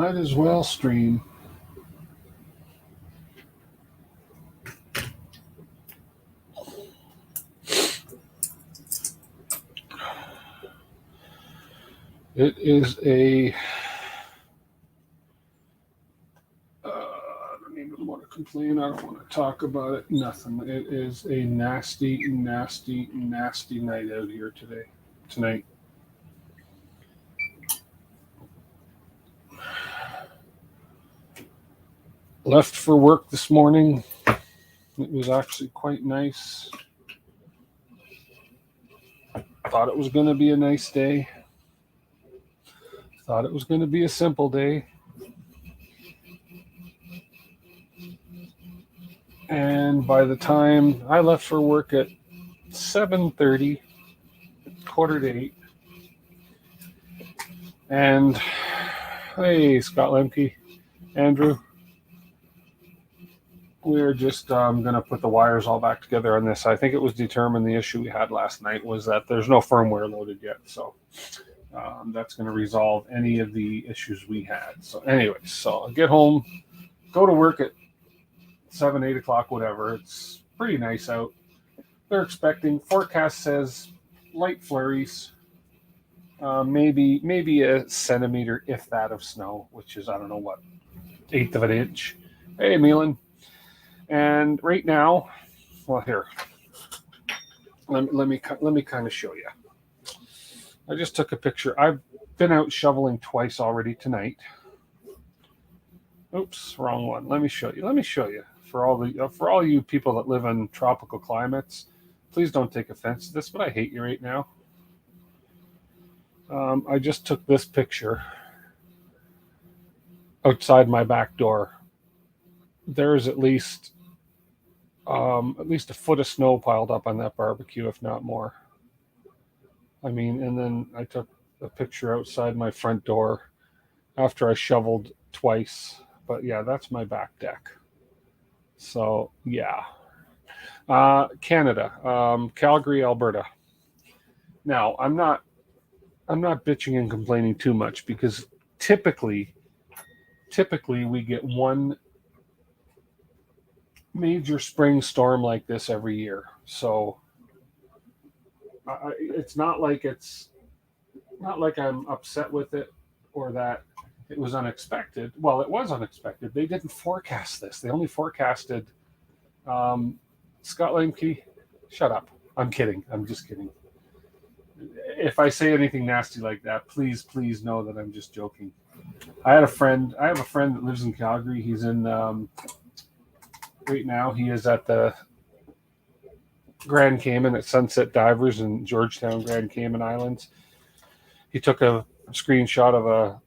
Might as well stream. It is a. I don't even want to complain. I don't want to talk about it. Nothing. It is a nasty, nasty, nasty night out here tonight. Left for work this morning. It was actually quite nice. Thought it was going to be a nice day. Thought it was going to be a simple day. And by the time I left for work at 7:30, 7:45, and hey, Scott Lemke, Andrew, we're just going to put the wires all back together on this. I think it was determined the issue we had last night was that there's no firmware loaded yet. So that's going to resolve any of the issues we had. So anyways, so I'll get home, go to work at 7, 8 o'clock, whatever. It's pretty nice out. They're expecting, forecast says light flurries, maybe a centimeter, if that, of snow, which is, I don't know what, 1/8 of an inch. Hey, Milan. And right now, well, here, let me kind of show you. I just took a picture. I've been out shoveling twice already tonight. Oops, wrong one. Let me show you. For all you people that live in tropical climates, please don't take offense to this, but I hate you right now. I just took this picture outside my back door. There's at least a foot of snow piled up on that barbecue, if not more. I mean, and then I took a picture outside my front door after I shoveled twice. But yeah, that's my back deck. So yeah. Canada, Calgary, Alberta. Now, I'm not bitching and complaining too much because typically we get one major spring storm like this every year. So it's not like I'm upset with it or that it was unexpected. Well, it was unexpected. They didn't forecast this. They only forecasted Scott Lemke. Shut up. I'm kidding. I'm just kidding. If I say anything nasty like that, please know that I'm just joking. I have a friend that lives in Calgary. He's in right now. He is at the Grand Cayman at Sunset Divers in Georgetown, Grand Cayman Islands. He took a screenshot of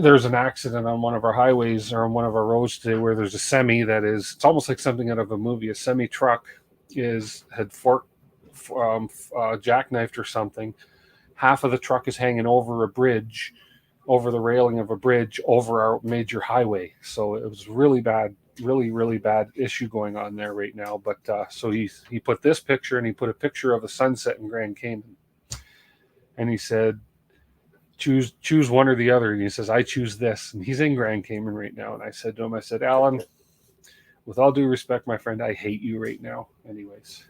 there's an accident on one of our highways or on one of our roads today where there's a semi that is, it's almost like something out of a movie. A semi truck had jackknifed or something. Half of the truck is hanging over a bridge, over the railing of a bridge over our major highway. So it was really bad, really bad issue going on there right now. But so he put this picture and he put a picture of a sunset in Grand Cayman. And he said, choose one or the other. And he says, I choose this. And he's in Grand Cayman right now. And I said to him, Alan, with all due respect, my friend, I hate you right now. Anyways.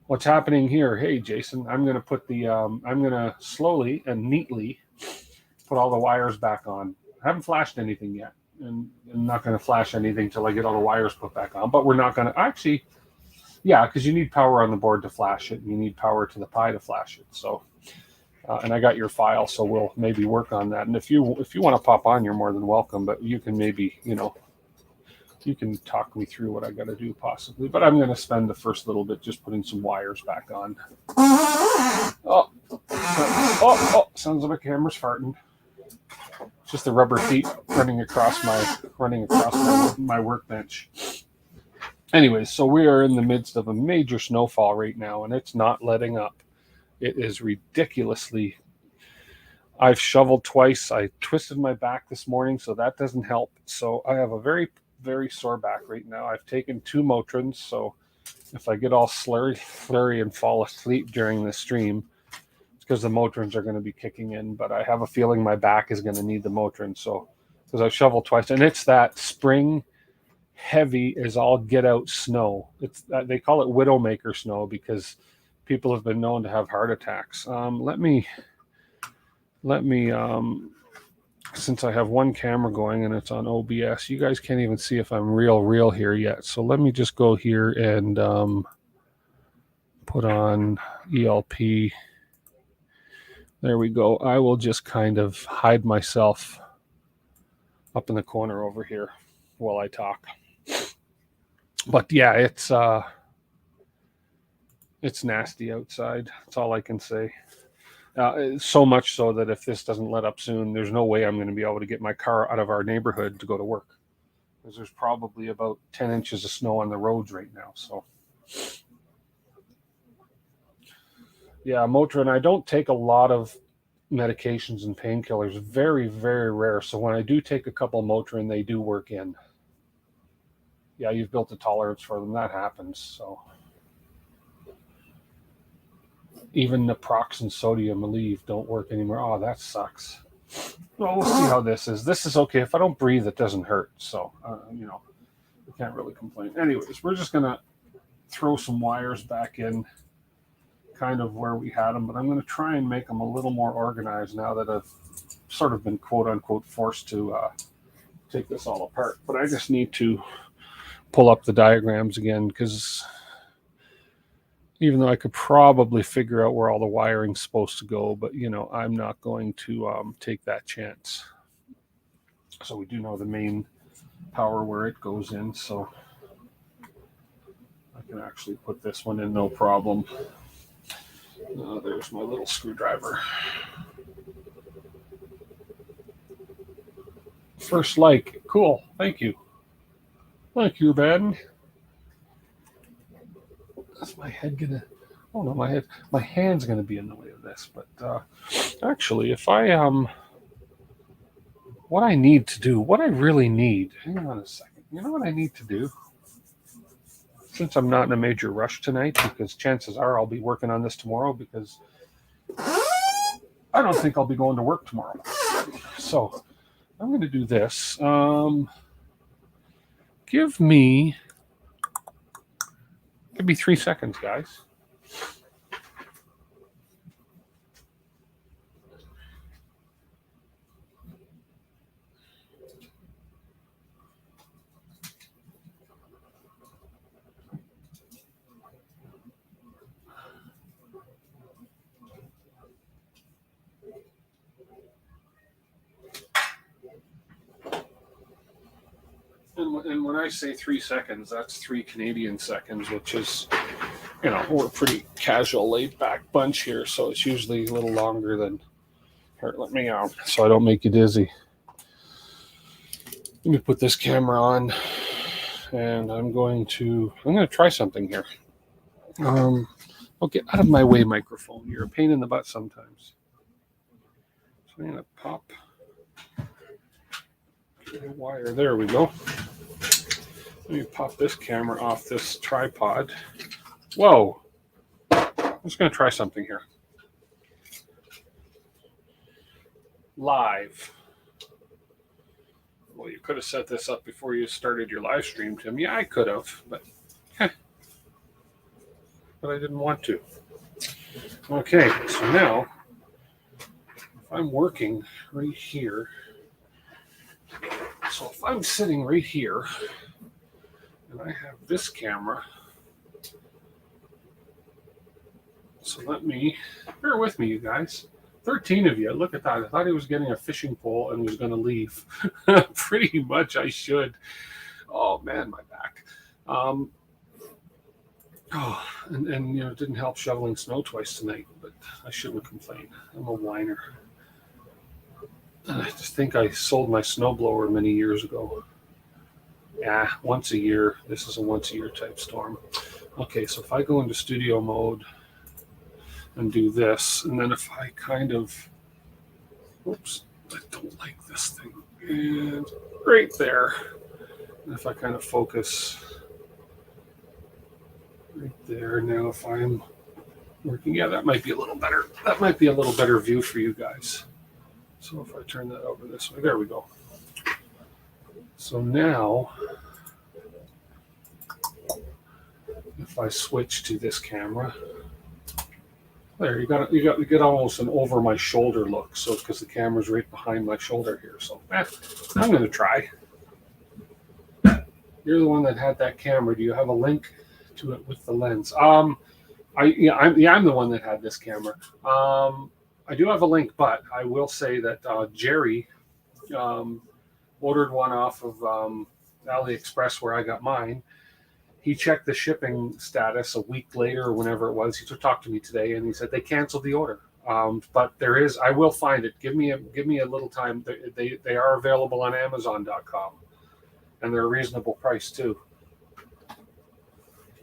What's happening here? Hey, Jason, I'm going to slowly and neatly put all the wires back on. I haven't flashed anything yet. And I'm not going to flash anything till I get all the wires put back on. But we're not going to actually, yeah, because you need power on the board to flash it. And you need power to the Pi to flash it. So, and I got your file, so we'll maybe work on that. And if you want to pop on, you're more than welcome. But you can maybe, you can talk me through what I got to do possibly. But I'm going to spend the first little bit just putting some wires back on. Oh, sounds like my camera's farting. It's just the rubber feet running across my workbench. Anyways, so we are in the midst of a major snowfall right now, and it's not letting up. It is ridiculously. I've shoveled twice. I twisted my back this morning, so that doesn't help. So I have a very, very sore back right now. I've taken 2 Motrins, so if I get all flurry and fall asleep during the stream, it's because the Motrins are going to be kicking in. But I have a feeling my back is going to need the Motrin. So, because I've shoveled twice, and it's that spring heavy as all get out snow. It's they call it Widowmaker snow because people have been known to have heart attacks. Let me since I have one camera going and it's on OBS, you guys can't even see if I'm real here yet. So let me just go here and put on ELP. There we go. I will just kind of hide myself up in the corner over here while I talk. But yeah, it's nasty outside. That's all I can say. So much so that if this doesn't let up soon, there's no way I'm going to be able to get my car out of our neighborhood to go to work. Because there's probably about 10 inches of snow on the roads right now. So, yeah, Motrin, I don't take a lot of medications and painkillers. Very, very rare. So when I do take a couple Motrin, they do work in. Yeah, you've built a tolerance for them. That happens. So even naproxen, sodium, Aleve don't work anymore. Oh, that sucks. Well, we'll see how this is. This is okay. If I don't breathe, it doesn't hurt. So, we can't really complain. Anyways, we're just going to throw some wires back in kind of where we had them, but I'm going to try and make them a little more organized now that I've sort of been quote unquote forced to take this all apart. But I just need to pull up the diagrams again because even though I could probably figure out where all the wiring's supposed to go, but I'm not going to take that chance. So we do know the main power where it goes in, so I can actually put this one in no problem. There's my little screwdriver. First like, cool, thank you. Thank you, Ben. That's my head gonna, oh no, my hand's gonna be in the way of this, but actually, if I, what I need to do, what I really need, hang on a second, you know what I need to do? Since I'm not in a major rush tonight, because chances are I'll be working on this tomorrow, because I don't think I'll be going to work tomorrow. So I'm going to do this. Give me 3 seconds, guys. And when I say 3 seconds, that's 3 Canadian seconds, which is, we're a pretty casual, laid-back bunch here, so it's usually a little longer than. Here, let me out so I don't make you dizzy. Let me put this camera on, and I'm going to try something here. Okay, out of my way, microphone. You're a pain in the butt sometimes. So I'm going to pop the wire. There we go. Let me pop this camera off this tripod. Whoa. I'm just going to try something here. Live. Well, you could have set this up before you started your live stream, Tim. Yeah, I could have, but I didn't want to. Okay, so now, if I'm working right here, so if I'm sitting right here, and I have this camera, so let me, bear with me, you guys. 13 of you, look at that. I thought he was getting a fishing pole and was going to leave. Pretty much I should. Oh, man, my back. And it didn't help shoveling snow twice tonight, but I shouldn't complain. I'm a whiner. I just think I sold my snowblower many years ago. Yeah, once a year. This is a once a year type storm. Okay, so if I go into studio mode and do this, and then if I kind of, oops, I don't like this thing. And right there. And if I kind of focus right there. Now if I'm working? Yeah, that might be a little better. That might be a little better view for you guys. So if I turn that over this way, there we go. So now, if I switch to this camera, there you get almost an over my shoulder look. So because the camera's right behind my shoulder here, so I'm going to try. You're the one that had that camera. Do you have a link to it with the lens? I'm the one that had this camera. I do have a link, but I will say that Jerry ordered one off of AliExpress where I got mine. He checked the shipping status a week later or whenever it was. He talked to me today and he said they canceled the order. But there is, I will find it. Give me a little time. They are available on Amazon.com and they're a reasonable price too.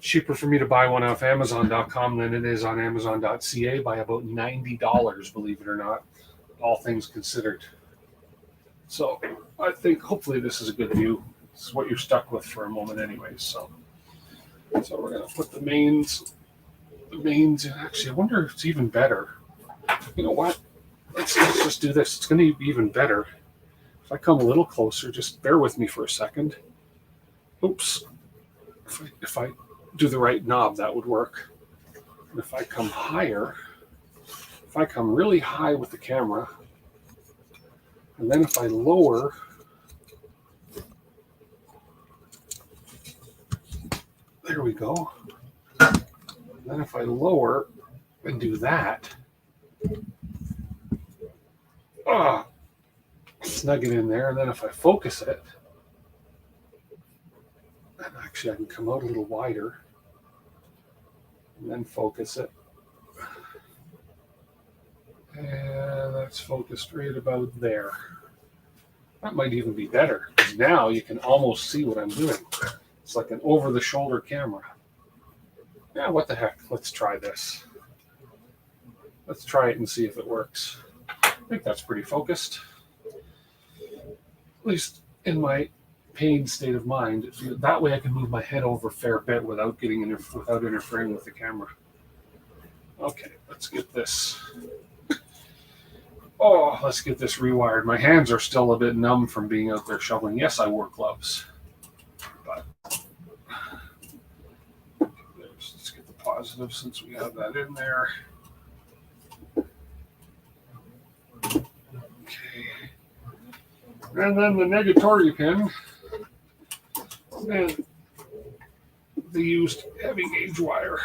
Cheaper for me to buy one off Amazon.com than it is on Amazon.ca by about $90, believe it or not, all things considered. So I think hopefully this is a good view. This is what you're stuck with for a moment anyways. So we're going to put the mains in. Actually, I wonder if it's even better. You know what? Let's just do this. It's going to be even better. If I come a little closer, just bear with me for a second. Oops. If I do the right knob, that would work. And if I come higher, if I come really high with the camera, and then if I lower, there we go. And then if I lower and do that, snug it in there, and then if I focus it, and actually I can come out a little wider, and then focus it. And that's focused right about there. That might even be better, because now you can almost see what I'm doing. It's like an over-the-shoulder camera. Yeah, what the heck? Let's try this. Let's try it and see if it works. I think that's pretty focused. At least in my pain state of mind. That way I can move my head over a fair bit without interfering with the camera. Okay, let's get this. Let's get this rewired. My hands are still a bit numb from being out there shoveling. Yes, I wore gloves. But let's get the positive since we have that in there. Okay. And then the negatory pin. And they used heavy gauge wire.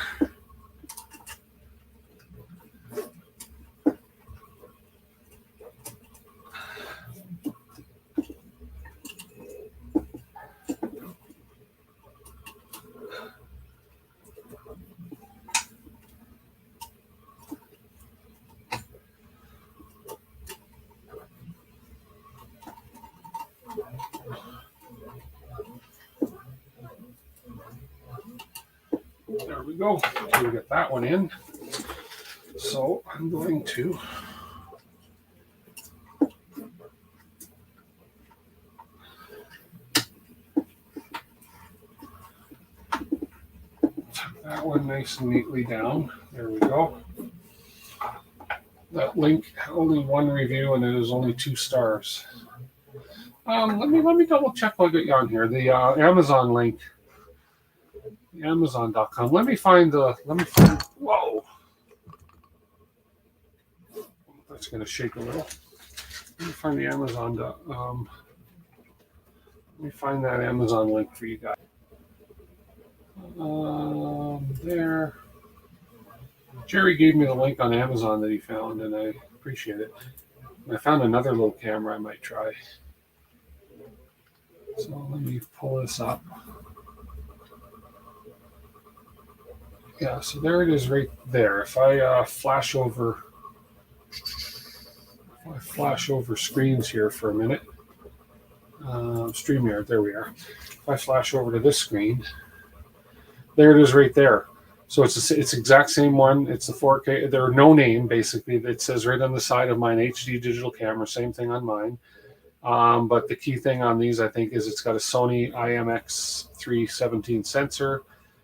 There we go. So we get that one in. So I'm going to tuck that one nice and neatly down. There we go. That link, only one review, and it is only 2 stars. Let me double check while I get you on here. The Amazon link. Amazon.com. Let me find. Whoa. That's going to shake a little. Let me find the Amazon. Let me find that Amazon link for you guys. There. Jerry gave me the link on Amazon that he found, and I appreciate it. And I found another little camera I might try. So let me pull this up. Yeah, so there it is right there. If I flash over screens here for a minute, StreamYard, there we are. If I flash over to this screen, there it is right there. So it's exact same one. It's the 4K. There are no name, basically. It says right on the side of mine, HD digital camera, same thing on mine. But the key thing on these, I think, is it's got a Sony IMX317 sensor.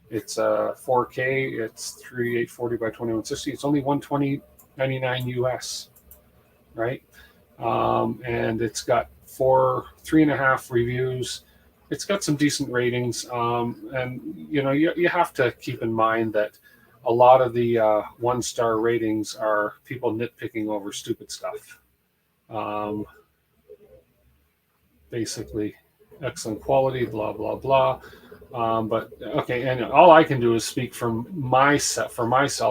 It's 4K. It's 3840 by 2160. It's only $120.99 US, right? And it's got 3.5 reviews. It's got some decent ratings, and you have to keep in mind that a lot of the 1-star ratings are people nitpicking over stupid stuff. Basically, excellent quality, blah blah blah. But okay, and all I can do is speak from myself,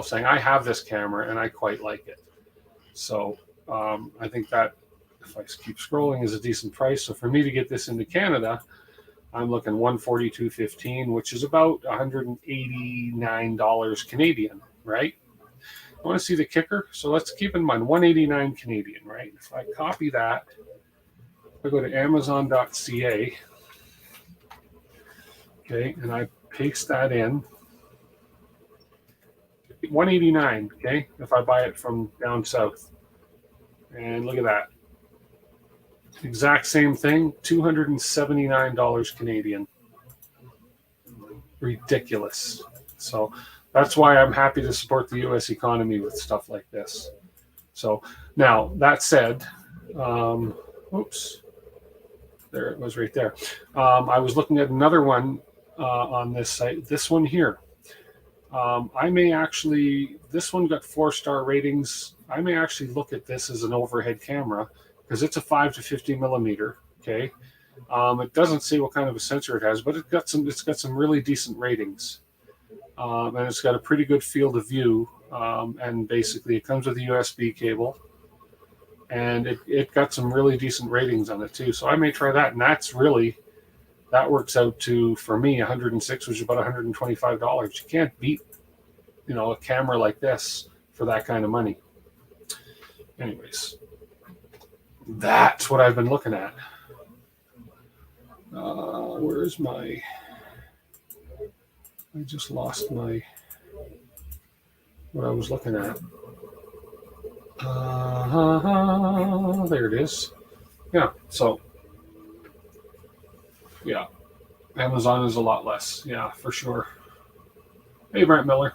saying I have this camera and I quite like it. So I think that if I keep scrolling is a decent price. So for me to get this into Canada, I'm looking $142.15, which is about $189 Canadian, right? I want to see the kicker. So let's keep in mind 189 Canadian, right? If I copy that, I go to Amazon.ca, okay, and I paste that in. 189, okay, if I buy it from down south. And look at that. Exact same thing, $279 Canadian. Ridiculous. So that's why I'm happy to support the U.S. economy with stuff like this. So now, that said, oops, there it was right there. I was looking at another one on this site, this one here. This one got 4-star ratings. I may actually look at this as an overhead camera because it's a 5 to 50 millimeter. Okay. It doesn't say what kind of a sensor it has, but it's got some really decent ratings. And it's got a pretty good field of view. And basically it comes with a USB cable, and it got some really decent ratings on it too. So I may try that. And that works out to, for me, 106, which is about $125. You can't beat, a camera like this for that kind of money. Anyways, that's what I've been looking at. Where's I just lost what I was looking at. There it is. Yeah, so, yeah, Amazon is a lot less. Yeah, for sure. Hey, Brent Miller.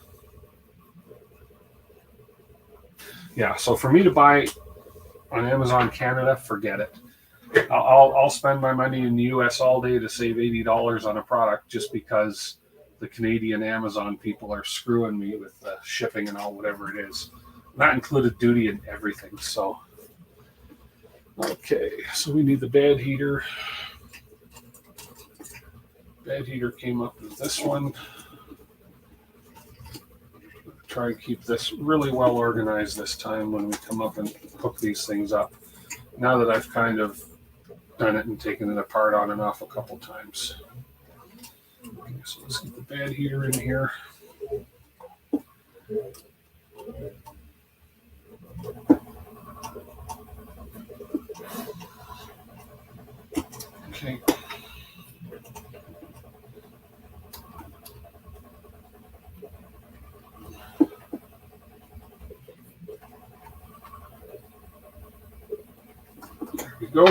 Yeah, so for me to buy on Amazon Canada, forget it. I'll spend my money in the US all day to save $80 on a product just because the Canadian Amazon people are screwing me with shipping and all whatever it is. That included duty and everything. So, okay, so we need the bed heater. Bed heater came up with this one. Try and keep this really well organized this time when we come up and hook these things up. Now that I've kind of done it and taken it apart on and off a couple times. Okay, so let's get the bed heater in here. Okay. There we go.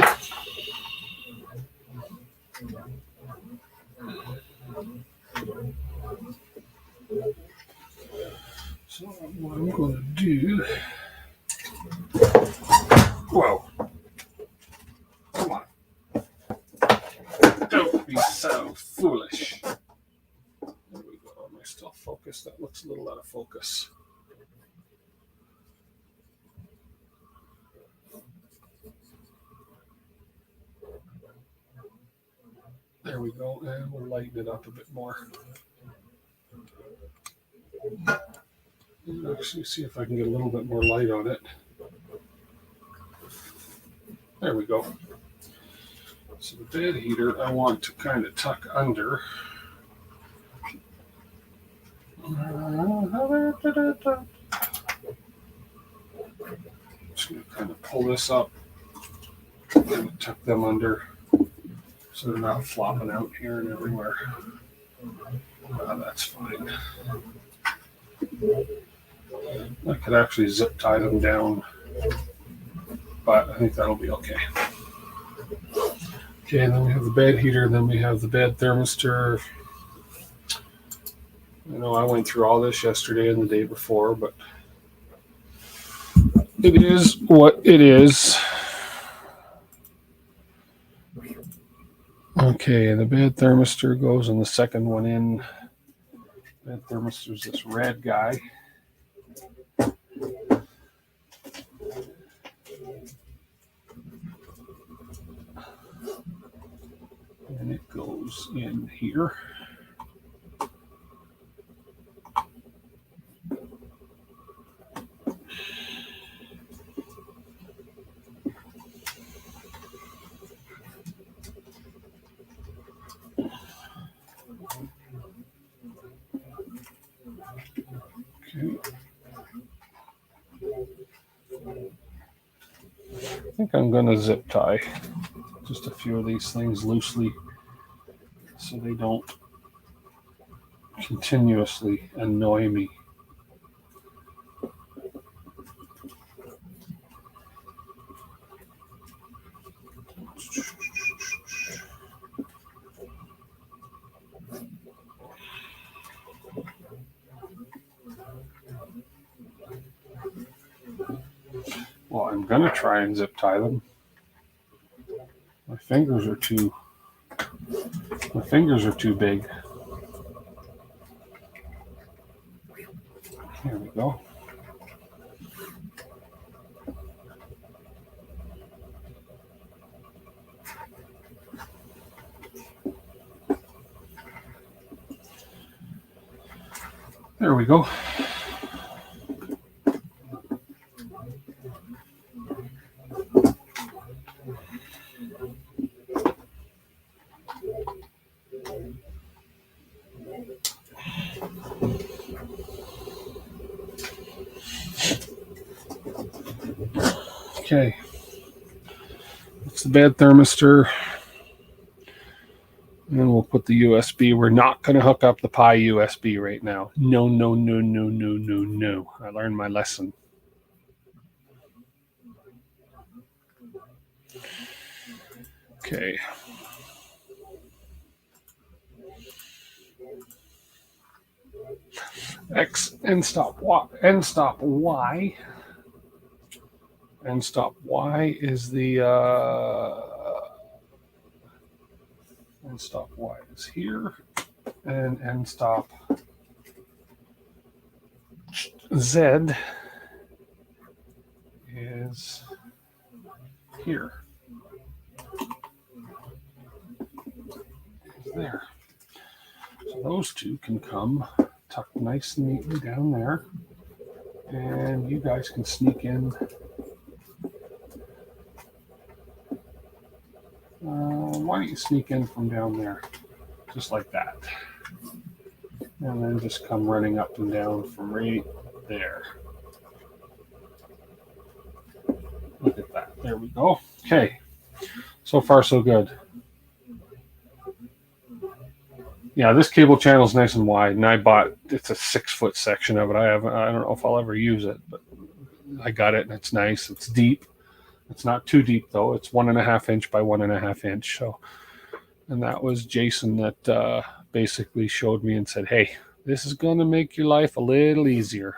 So what I'm going to do, whoa, come on, don't be so foolish. There we go. Am I still focused? That looks a little out of focus. There we go, and we'll lighten it up a bit more. Actually, see if I can get a little bit more light on it. There we go. So the bed heater I want to kind of tuck under. Just going to kind of pull this up and tuck them under so they're not flopping out here and everywhere. That's fine. I could actually zip tie them down, but I think that'll be okay. Okay, and then we have the bed heater, and then we have the bed thermistor. I know I went through all this yesterday and the day before, but it is what it is. Okay, the bed thermistor goes in the second one in. Bed thermistor is this red guy. And it goes in here. Okay. I think I'm going to zip tie just a few of these things loosely so they don't continuously annoy me. Well, I'm going to try and zip tie them. My fingers are too big. Here we go. There we go. Okay. It's the bed thermistor. And then we'll put the USB. We're not going to hook up the Pi USB right now. No. I learned my lesson. Okay. X end stop Y. End stop Y. End stop Y is the end stop Y is here, and end stop Z is here. Is there. So those two can come tucked nice and neatly down there, and you guys can sneak in. Why don't you sneak in from down there, just like that, and then just come running up and down from right there. Look at that. There we go. Okay. So far, so good. Yeah, this cable channel is nice and wide, and I bought it's a 6-foot section of it. I don't know if I'll ever use it, but I got it, and it's nice. It's deep. It's not too deep though. It's 1.5 inch by 1.5 inch. So, and that was Jason that basically showed me and said, "Hey, this is going to make your life a little easier."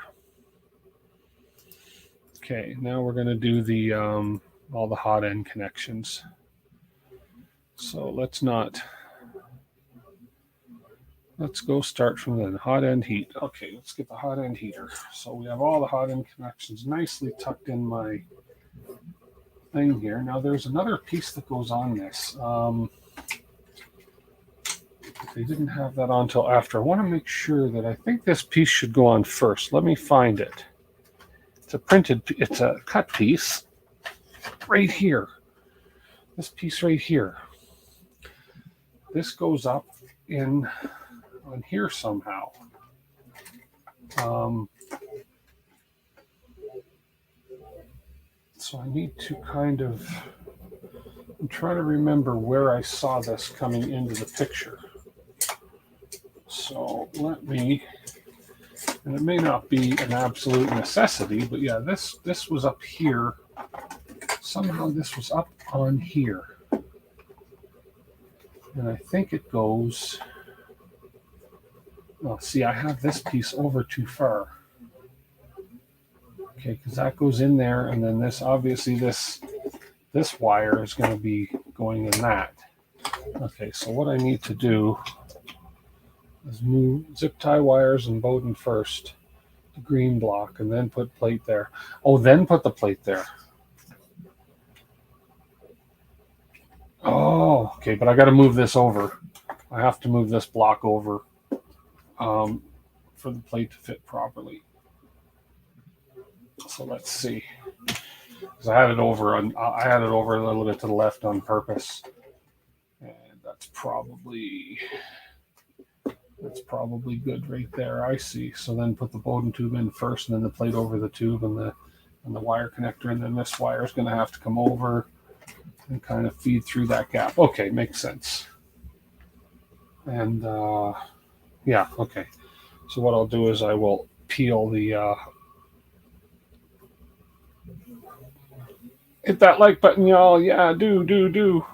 Okay, now we're going to do the all the hot end connections. So let's go start from the hot end heat. Okay, let's get the hot end heater. So we have all the hot end connections nicely tucked in my thing here. Now there's another piece that goes on this. They didn't have that on till after. I want to make sure that I think this piece should go on first. Let me find it. It's a cut piece right here. This piece right here. This goes up in on here somehow. So I need to kind of, I'm trying to remember where I saw this coming into the picture. So let me, and it may not be an absolute necessity, but yeah, this was up here. Somehow this was up on here. And I think it goes Oh, see, I have this piece over too far. Okay, because that goes in there, and then this, obviously, this wire is going to be going in that. Okay, so what I need to do is move zip tie wires and Bowden first, the green block, and then put plate there. Oh, then put the plate there. Oh, okay, but I got to move this over. I have to move this block over for the plate to fit properly. So let's see. Because I had it over a little bit to the left on purpose, and that's probably good right there. I see. So then put the Bowden tube in first, and then the plate over the tube and the wire connector, and then this wire is going to have to come over and kind of feed through that gap. Okay, makes sense. And yeah, okay. So what I'll do is I will peel the hit that like button, y'all. Yeah, do.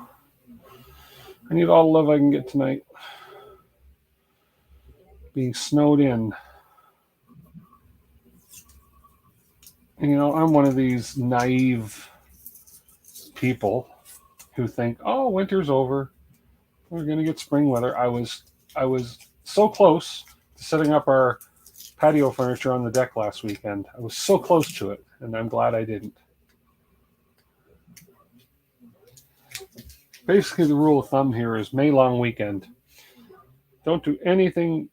I need all the love I can get tonight. Being snowed in. You know, I'm one of these naive people who think, "Oh, winter's over. We're going to get spring weather." I was so close to setting up our patio furniture on the deck last weekend. I was so close to it, and I'm glad I didn't. Basically, the rule of thumb here is May long weekend. Don't do anything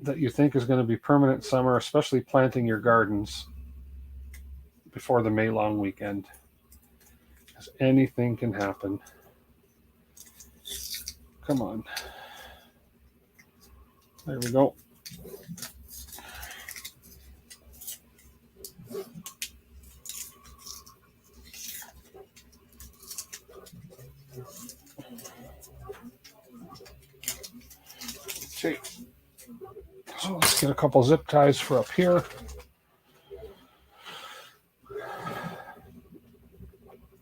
that you think is going to be permanent summer, especially planting your gardens before the May long weekend. Because anything can happen. Come on. There we go. Okay. So let's get a couple zip ties for up here.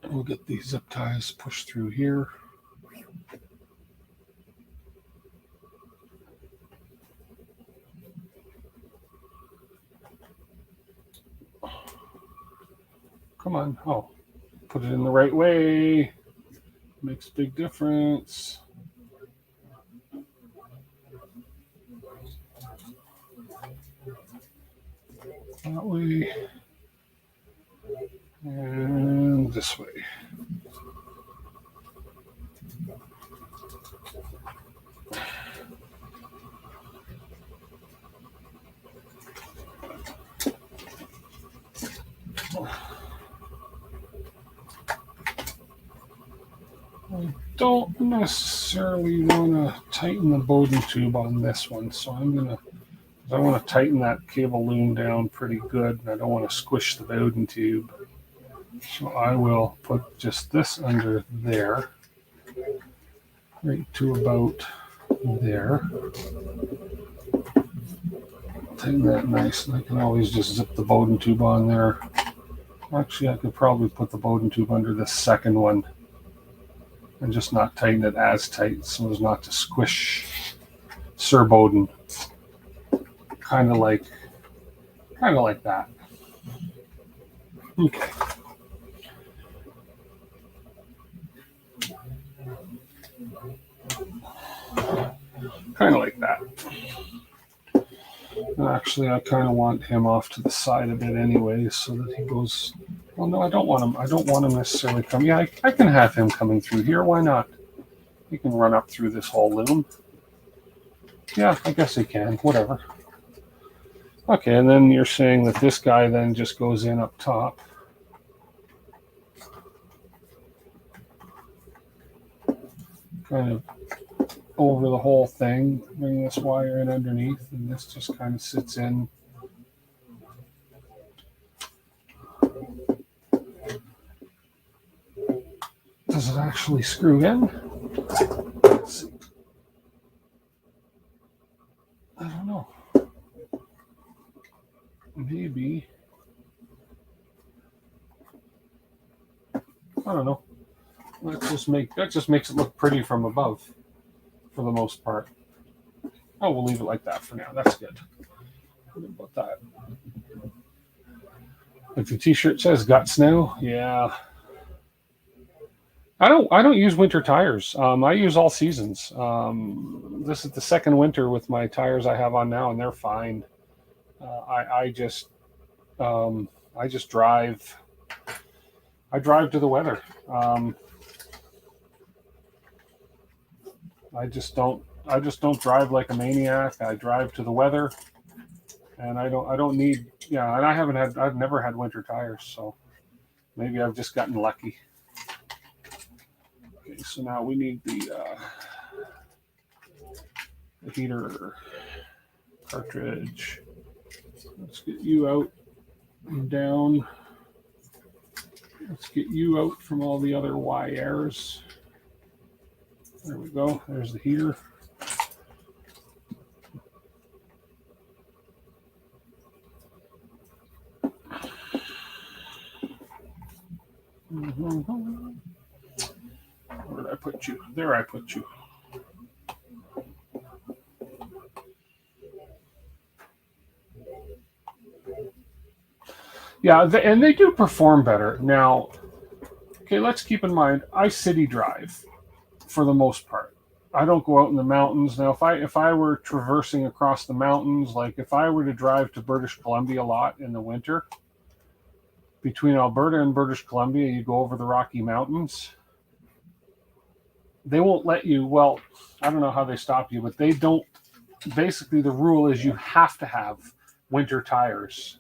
We'll get these zip ties pushed through here. Come on. Oh, put it in the right way. Makes a big difference. That way. And this way. I don't necessarily want to tighten the Bowden tube on this one, so I want to tighten that cable loom down pretty good, and I don't want to squish the Bowden tube. So I will put just this under there, right to about there. Tighten that nice, and I can always just zip the Bowden tube on there. Actually, I could probably put the Bowden tube under the second one and just not tighten it as tight so as not to squish Sir Bowden. Kind of like that. Okay. Kind of like that. And actually, I kind of want him off to the side a bit anyway, so that he goes. Well, no, I don't want him. I don't want him necessarily coming. Yeah, I can have him coming through here. Why not? He can run up through this whole loom. Yeah, I guess he can. Whatever. Okay, and then you're saying that this guy then just goes in up top. Kind of over the whole thing, bring this wire in underneath, and this just kind of sits in. Does it actually screw in? Let's see. I don't know. Maybe. I don't know. That just makes it look pretty from above, for the most part. Oh, we'll leave it like that for now. That's good. What about that? Like the T-shirt says, "Guts now." Yeah, I don't use winter tires. I use all seasons. This is the second winter with my tires I have on now, and they're fine. Um, I just drive. I drive to the weather. I just don't drive like a maniac. I drive to the weather, and I don't need. Yeah, and I've never had winter tires, so maybe I've just gotten lucky. Okay, so now we need the heater cartridge. Let's get you out and down. Let's get you out from all the other wires. There we go. There's the heater. Where did I put you? There I put you. Yeah, and they do perform better. Now, okay, let's keep in mind, I city drive for the most part. I don't go out in the mountains. Now, if I were traversing across the mountains, like if I were to drive to British Columbia a lot in the winter, between Alberta and British Columbia, you go over the Rocky Mountains. They won't let you. Well, I don't know how they stop you, but they don't. Basically, the rule is you have to have winter tires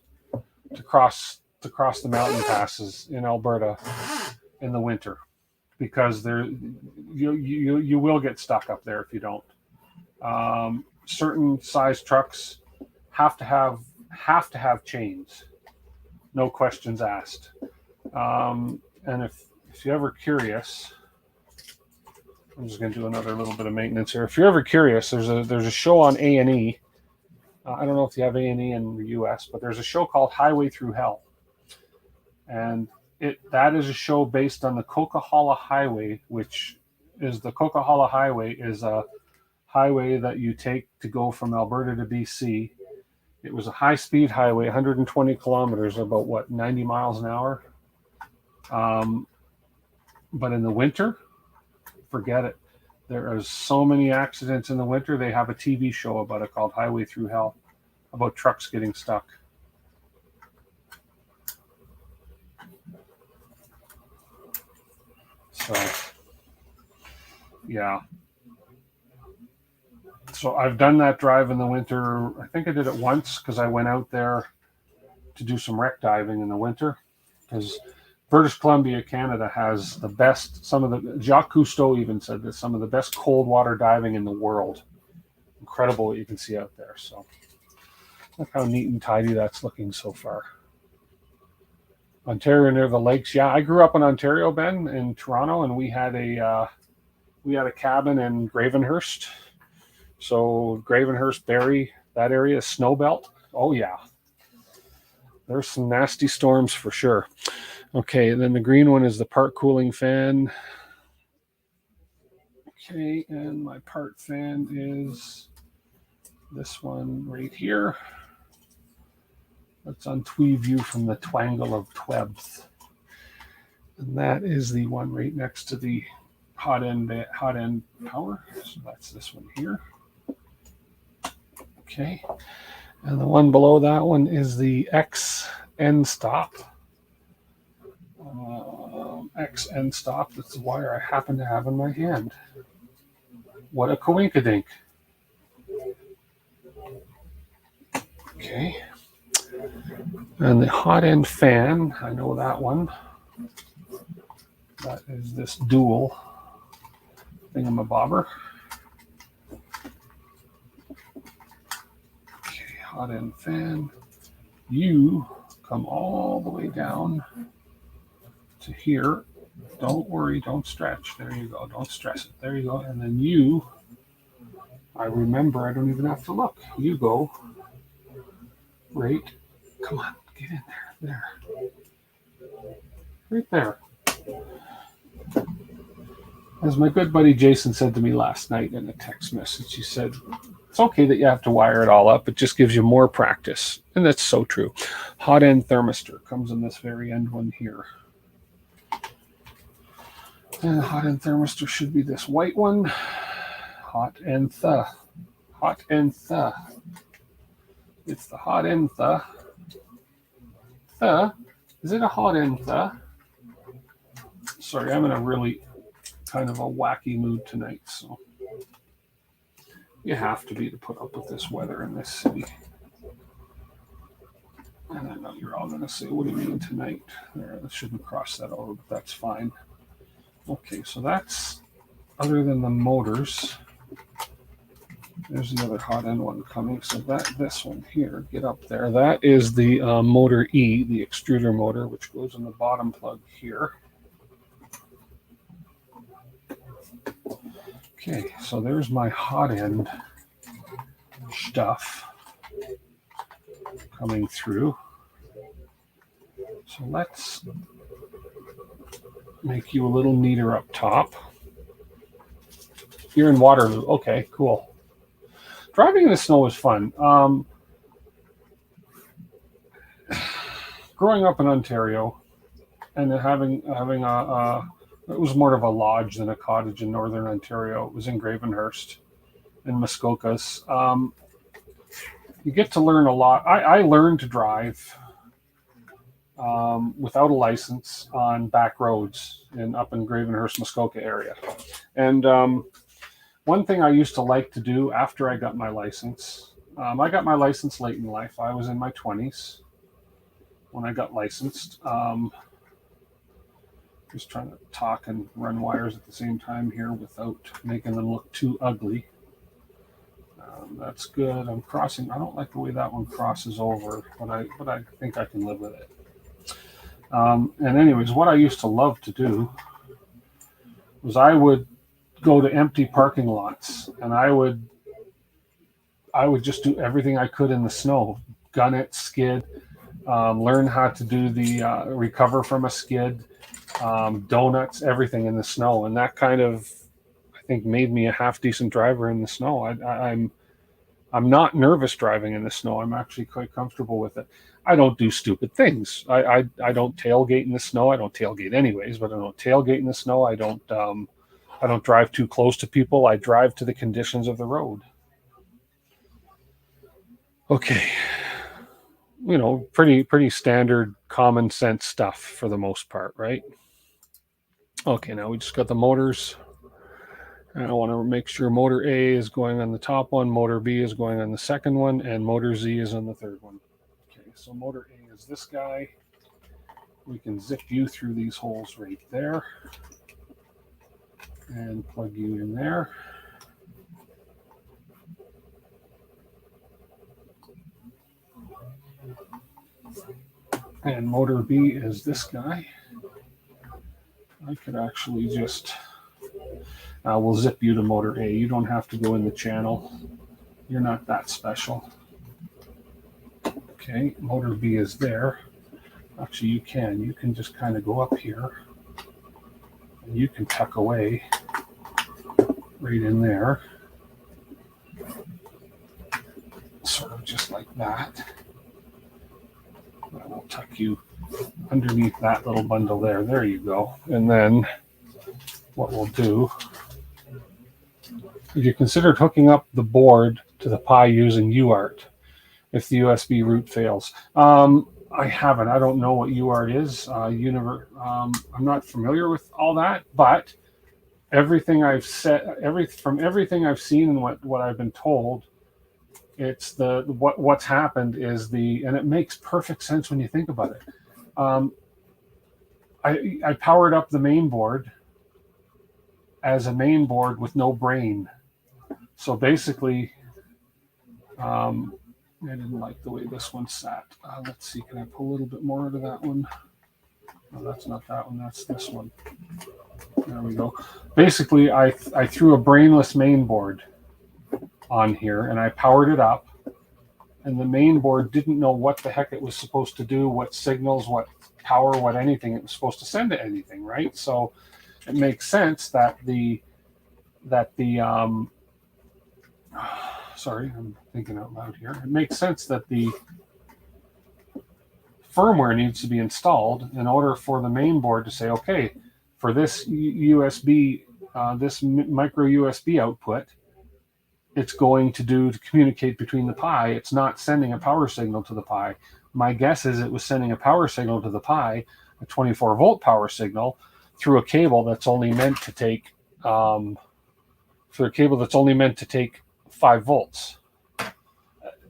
to cross the mountain passes in Alberta in the winter, because you will get stuck up there if you don't. Certain size trucks have to have chains, no questions asked. And if you're ever curious, I'm just going to do another little bit of maintenance here. If you're ever curious, there's a show on A&E. I don't know if you have A&E in the U.S., but there's a show called Highway Through Hell, and that is a show based on the Coquihalla Highway, which is the Coquihalla Highway is a highway that you take to go from Alberta to BC. It was a high-speed highway, 120 kilometers, about what, 90 miles an hour. But in the winter, forget it. There are so many accidents in the winter. They have a TV show about it called Highway Through Hell, about trucks getting stuck. So, yeah. So I've done that drive in the winter. I think I did it once because I went out there to do some wreck diving in the winter, because British Columbia, Canada has the best, Jacques Cousteau even said this, some of the best cold water diving in the world. Incredible what you can see out there. So look how neat and tidy that's looking so far. Ontario near the lakes. Yeah, I grew up in Ontario, Ben, in Toronto, and we had a cabin in Gravenhurst. So Gravenhurst, Barrie, that area, Snowbelt. Oh yeah, there's some nasty storms for sure. Okay, and then the green one is the part cooling fan. Okay, and my part fan is this one right here. That's on Twee View from the Twangle of Twebs. And that is the one right next to the hot end power. So that's this one here. Okay. And the one below that one is the X end stop. X end stop. That's the wire I happen to have in my hand. What a coinkadink. Okay. And the hot end fan, I know that one. That is this dual thingamabobber. Okay, hot end fan. You come all the way down to here. Don't worry, don't stretch. There you go. Don't stress it. There you go. And then you, I remember, I don't even have to look. You go right. Come on, get in there. There. Right there. As my good buddy Jason said to me last night in a text message, he said, It's okay that you have to wire it all up. It just gives you more practice. And that's so true. Hot end thermistor comes in this very end one here. And the hot end thermistor should be this white one. Hot end the. Hot end the. It's the hot end the. The. Is it a hot end the? Sorry, I'm in a really kind of a wacky mood tonight, so you have to be to put up with this weather in this city. And I know you're all going to say, what do you mean tonight? There, I shouldn't cross that over, but that's fine. Okay, so that's, other than the motors, there's the other hot end one coming. So this one here, get up there. That is the motor E, the extruder motor, which goes in the bottom plug here. Okay, so there's my hot end stuff coming through. So let's make you a little neater up top. You're in Waterloo. Okay, cool. Driving in the snow is fun. Growing up in Ontario and having a it was more of a lodge than a cottage in Northern Ontario. It was in Gravenhurst in Muskokas. You get to learn a lot. I learned to drive without a license on back roads up in Gravenhurst, Muskoka area. And one thing I used to like to do after I got my license, I got my license late in life. I was in my 20s when I got licensed. Just trying to talk and run wires at the same time here without making them look too ugly. That's good. I'm crossing. I don't like the way that one crosses over, but I think I can live with it. And anyways, what I used to love to do was I would go to empty parking lots and I would just do everything I could in the snow, gun it, skid, learn how to do the recover from a skid, donuts, everything in the snow. And that kind of, I think, made me a half decent driver in the snow. I'm not nervous driving in the snow. I'm actually quite comfortable with it. I don't do stupid things. I don't tailgate in the snow. I don't tailgate anyways, but I don't tailgate in the snow. I don't drive too close to people. I drive to the conditions of the road. Okay. You know, pretty standard common sense stuff for the most part, right? Okay, now we just got the motors. And I want to make sure motor A is going on the top one, motor B is going on the second one, and motor Z is on the third one. Okay, so motor A is this guy. We can zip you through these holes right there and plug you in there. And motor B is this guy. I could actually just, we'll zip you to motor A. You don't have to go in the channel. You're not that special. Okay, motor B is there. Actually, you can just kind of go up here and you can tuck away right in there. Sort of just like that. I will tuck you underneath that little bundle there. There you go. And then what we'll do, if you considered hooking up the board to the Pi using UART, if the USB root fails. I haven't. I don't know what UART is. I'm not familiar with all that, but everything I've said, from everything I've seen and what I've been told, it's what's happened is and it makes perfect sense when you think about it. I powered up the main board as a main board with no brain. So basically, I didn't like the way this one sat. Let's see, can I pull a little bit more out of that one? No, that's not that one, that's this one. There we go. Basically, I threw a brainless main board on here and I powered it up, and the main board didn't know what the heck it was supposed to do, what signals, what power, what anything it was supposed to send to anything, right? So it makes sense that sorry, I'm thinking out loud here. It makes sense that the firmware needs to be installed in order for the main board to say, okay, for this USB, this micro USB output, it's going to communicate between the Pi. It's not sending a power signal to the Pi. My guess is it was sending a power signal to the Pi, a 24-volt power signal, through a cable that's only meant to take, for a cable that's only meant to take 5 volts.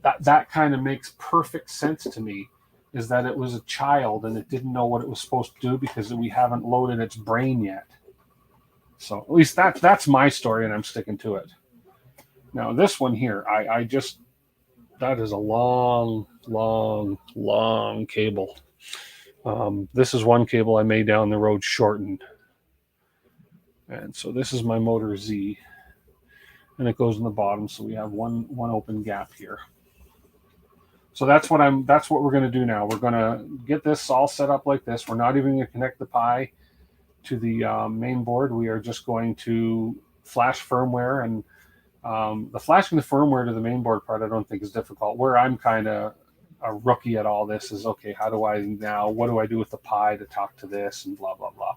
That kind of makes perfect sense to me, is that it was a child and it didn't know what it was supposed to do because we haven't loaded its brain yet. So at least that's my story, and I'm sticking to it. Now this one here, I just, that is a long, long, long cable. This is one cable I made down the road shortened. And so this is my motor Z, and it goes in the bottom. So we have one open gap here. So that's what we're going to do now. We're going to get this all set up like this. We're not even going to connect the Pi to the main board. We are just going to flash firmware, and the flashing the firmware to the main board part I don't think is difficult. Where I'm kind of a rookie at all this is, okay, how do I now, what do I do with the Pi to talk to this and blah, blah, blah.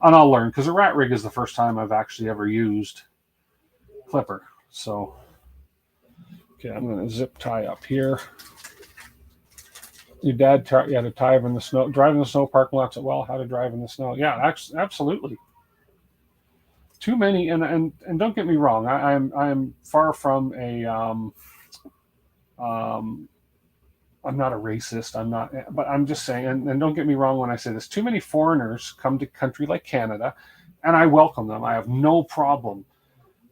And I'll learn, because a rat rig is the first time I've actually ever used Clipper. So, okay, I'm going to zip tie up here. Your dad you had to tie in the snow, drive in the snow parking lots at well, how to drive in the snow. Yeah, absolutely. Too many, and don't get me wrong, I'm far from a I'm not a racist. I'm not, but I'm just saying, and don't get me wrong when I say this, too many foreigners come to a country like Canada, and I welcome them. I have no problem,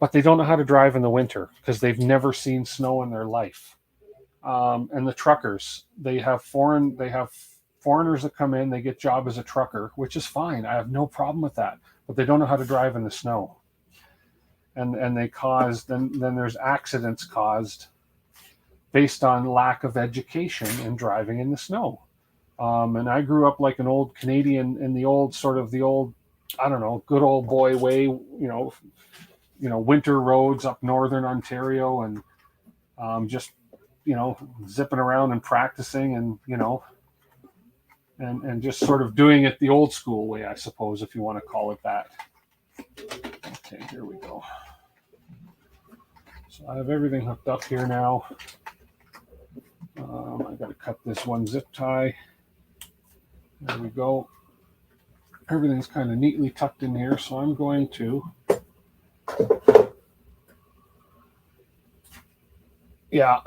but they don't know how to drive in the winter because they've never seen snow in their life. And the truckers, they have foreigners that come in, they get job as a trucker, which is fine. I have no problem with that, but they don't know how to drive in the snow. And they cause, then there's accidents caused based on lack of education and driving in the snow. And I grew up like an old Canadian in the old, I don't know, good old boy way, winter roads up northern Ontario, and just, zipping around and practicing, and, and just sort of doing it the old school way, I suppose, if you want to call it that. Okay, here we go. So I have everything hooked up here now. I got to cut this one zip tie. There we go. Everything's kind of neatly tucked in here, so I'm going to, yeah.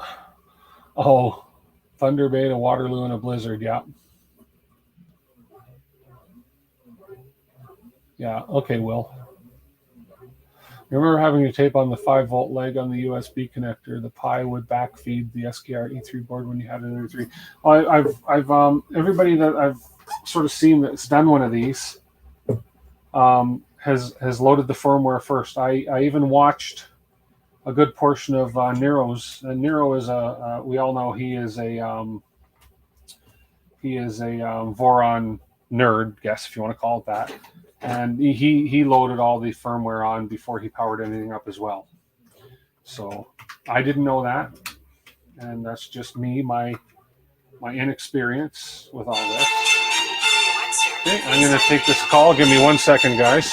Oh, Thunder Bay to Waterloo in a blizzard, yeah. Yeah, okay, Will. Remember having to tape on the 5-volt leg on the USB connector. The Pi would backfeed the SKR E3 board when you had an E3. I've everybody that I've sort of seen that's done one of these has loaded the firmware first. I even watched a good portion of Nero's. Nero is we all know he is a Voron nerd, guess if you want to call it that. And he loaded all the firmware on before he powered anything up as well. So I didn't know that, and that's just me, my inexperience with all this. Okay, I'm going to take this call. Give me 1 second, guys.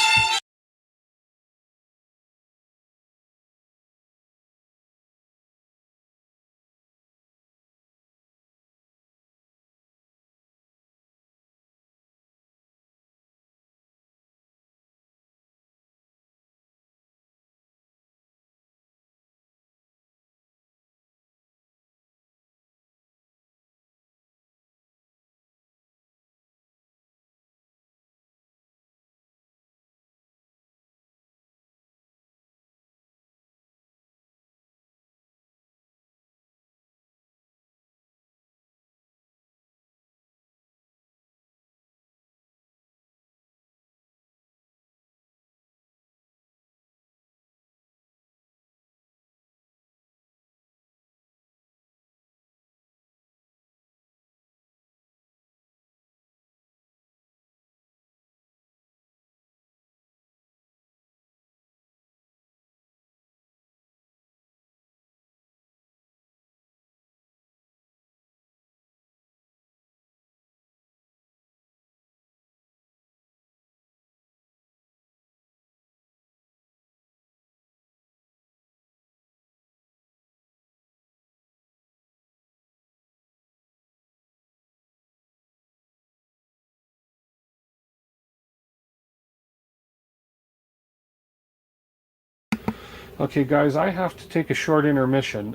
Okay, guys, I have to take a short intermission.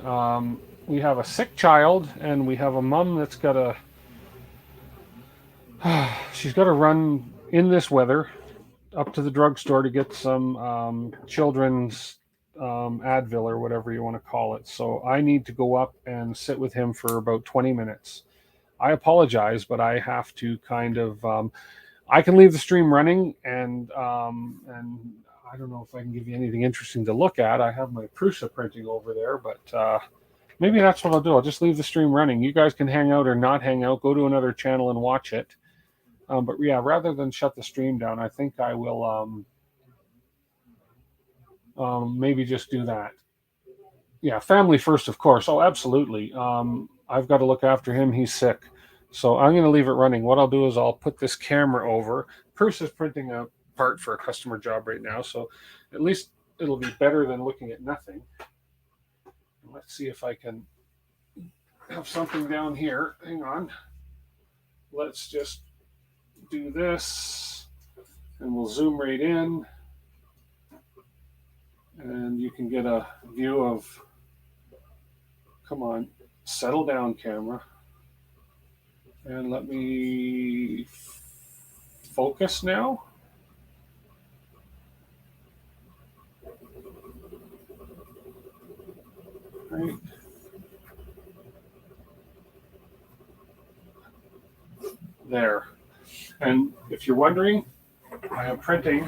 We have a sick child, and we have a mom that's got a. She's got to run in this weather up to the drugstore to get some children's Advil or whatever you want to call it. So I need to go up and sit with him for about 20 minutes. I apologize, but I have to kind of. I can leave the stream running, and I don't know if I can give you anything interesting to look at. I have my Prusa printing over there, but maybe that's what I'll do. I'll just leave the stream running. You guys can hang out or not hang out. Go to another channel and watch it. But yeah, rather than shut the stream down, I think I will maybe just do that. Yeah, family first, of course. Oh, absolutely. I've got to look after him. He's sick. So I'm going to leave it running. What I'll do is I'll put this camera over. Bruce is printing a part for a customer job right now. So at least it'll be better than looking at nothing. Let's see if I can have something down here. Hang on. Let's just do this and we'll zoom right in. And you can get a view of, come on, settle down, camera. And let me focus now. Right. There. And if you're wondering, I am printing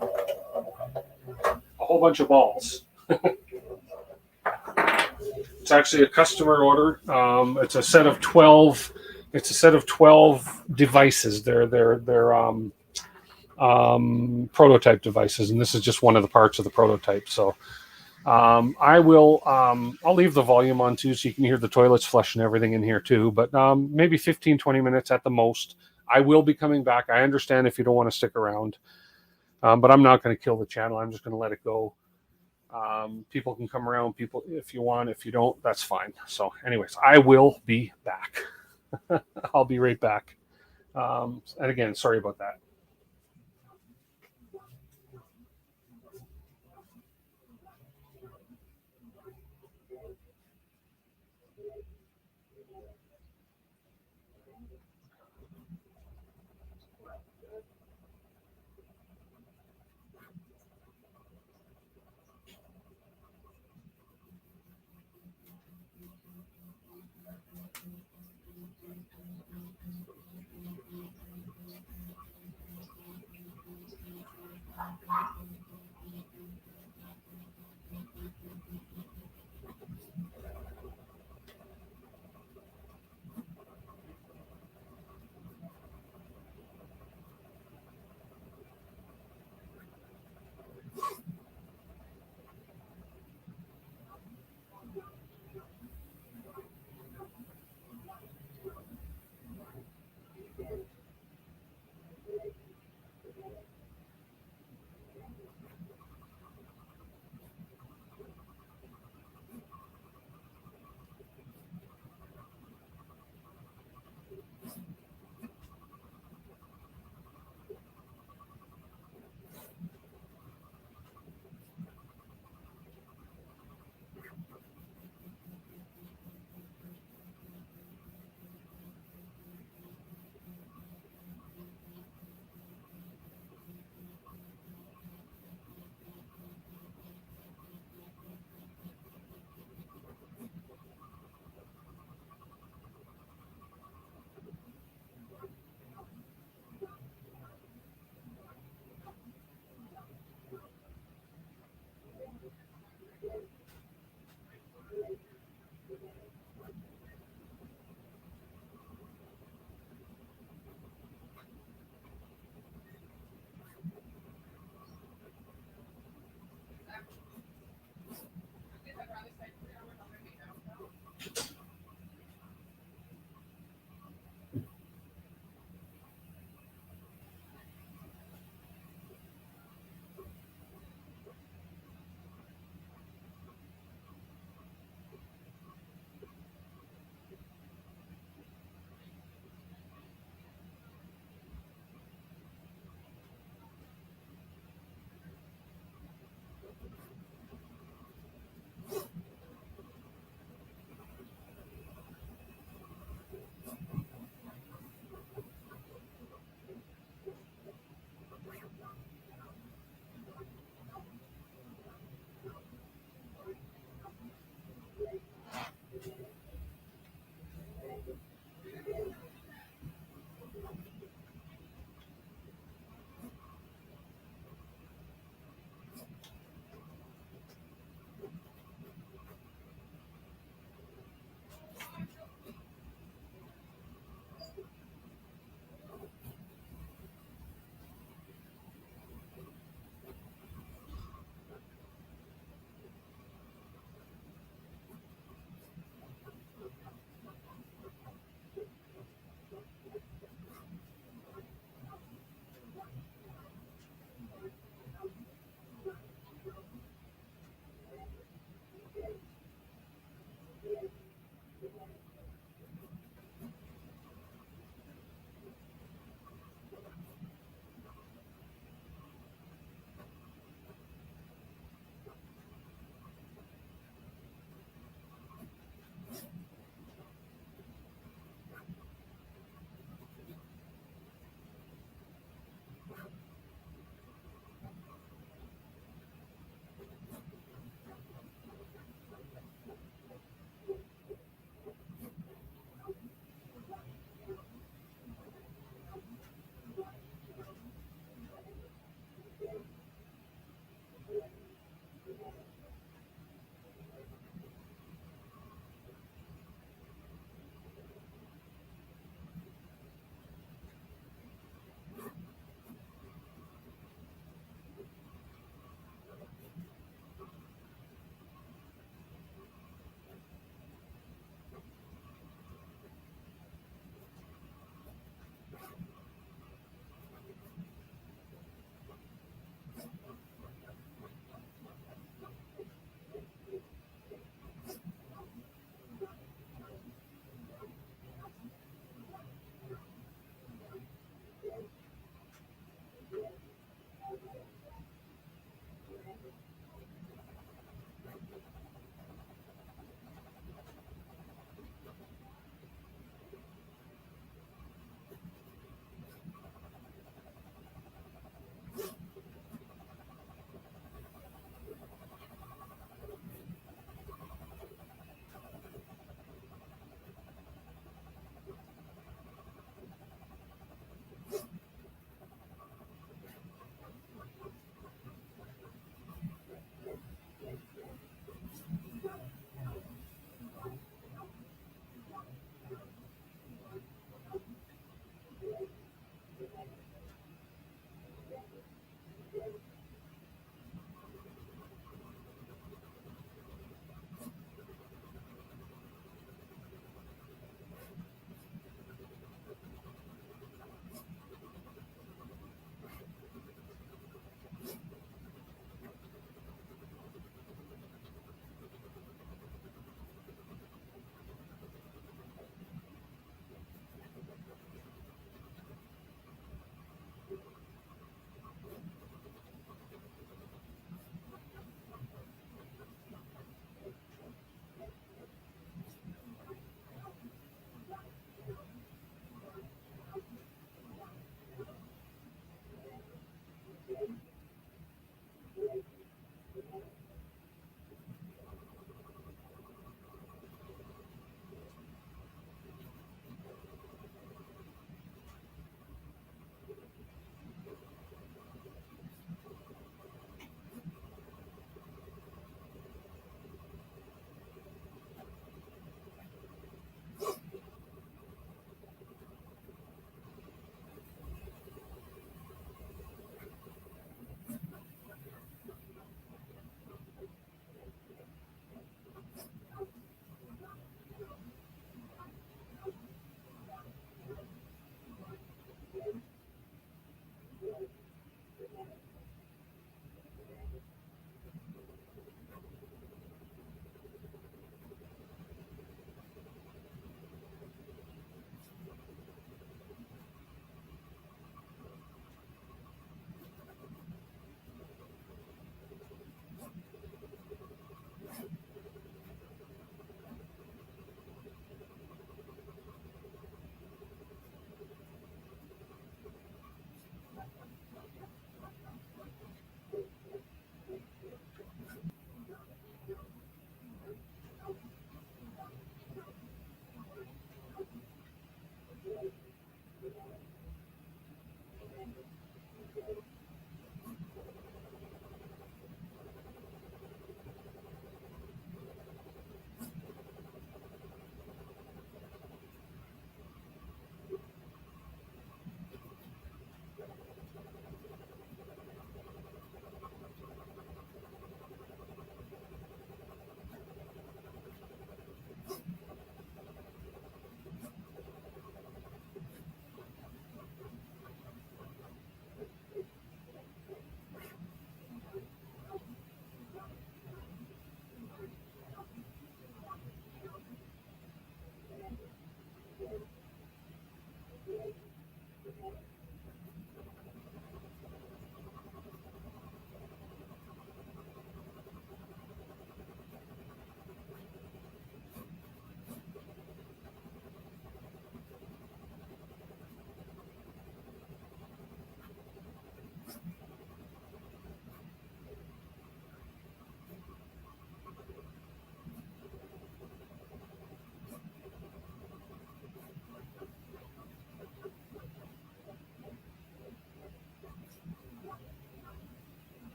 a whole bunch of balls. It's actually a customer order. It's a set of 12. It's a set of 12 devices. They're prototype devices, and this is just one of the parts of the prototype. So I will. I'll leave the volume on too, so you can hear the toilets flush and everything in here too. But maybe 15, 20 minutes at the most. I will be coming back. I understand if you don't want to stick around, but I'm not going to kill the channel. I'm just going to let it go. People can come around. People, if you want. If you don't, that's fine. So, anyways, I will be back. I'll be right back. And again, sorry about that.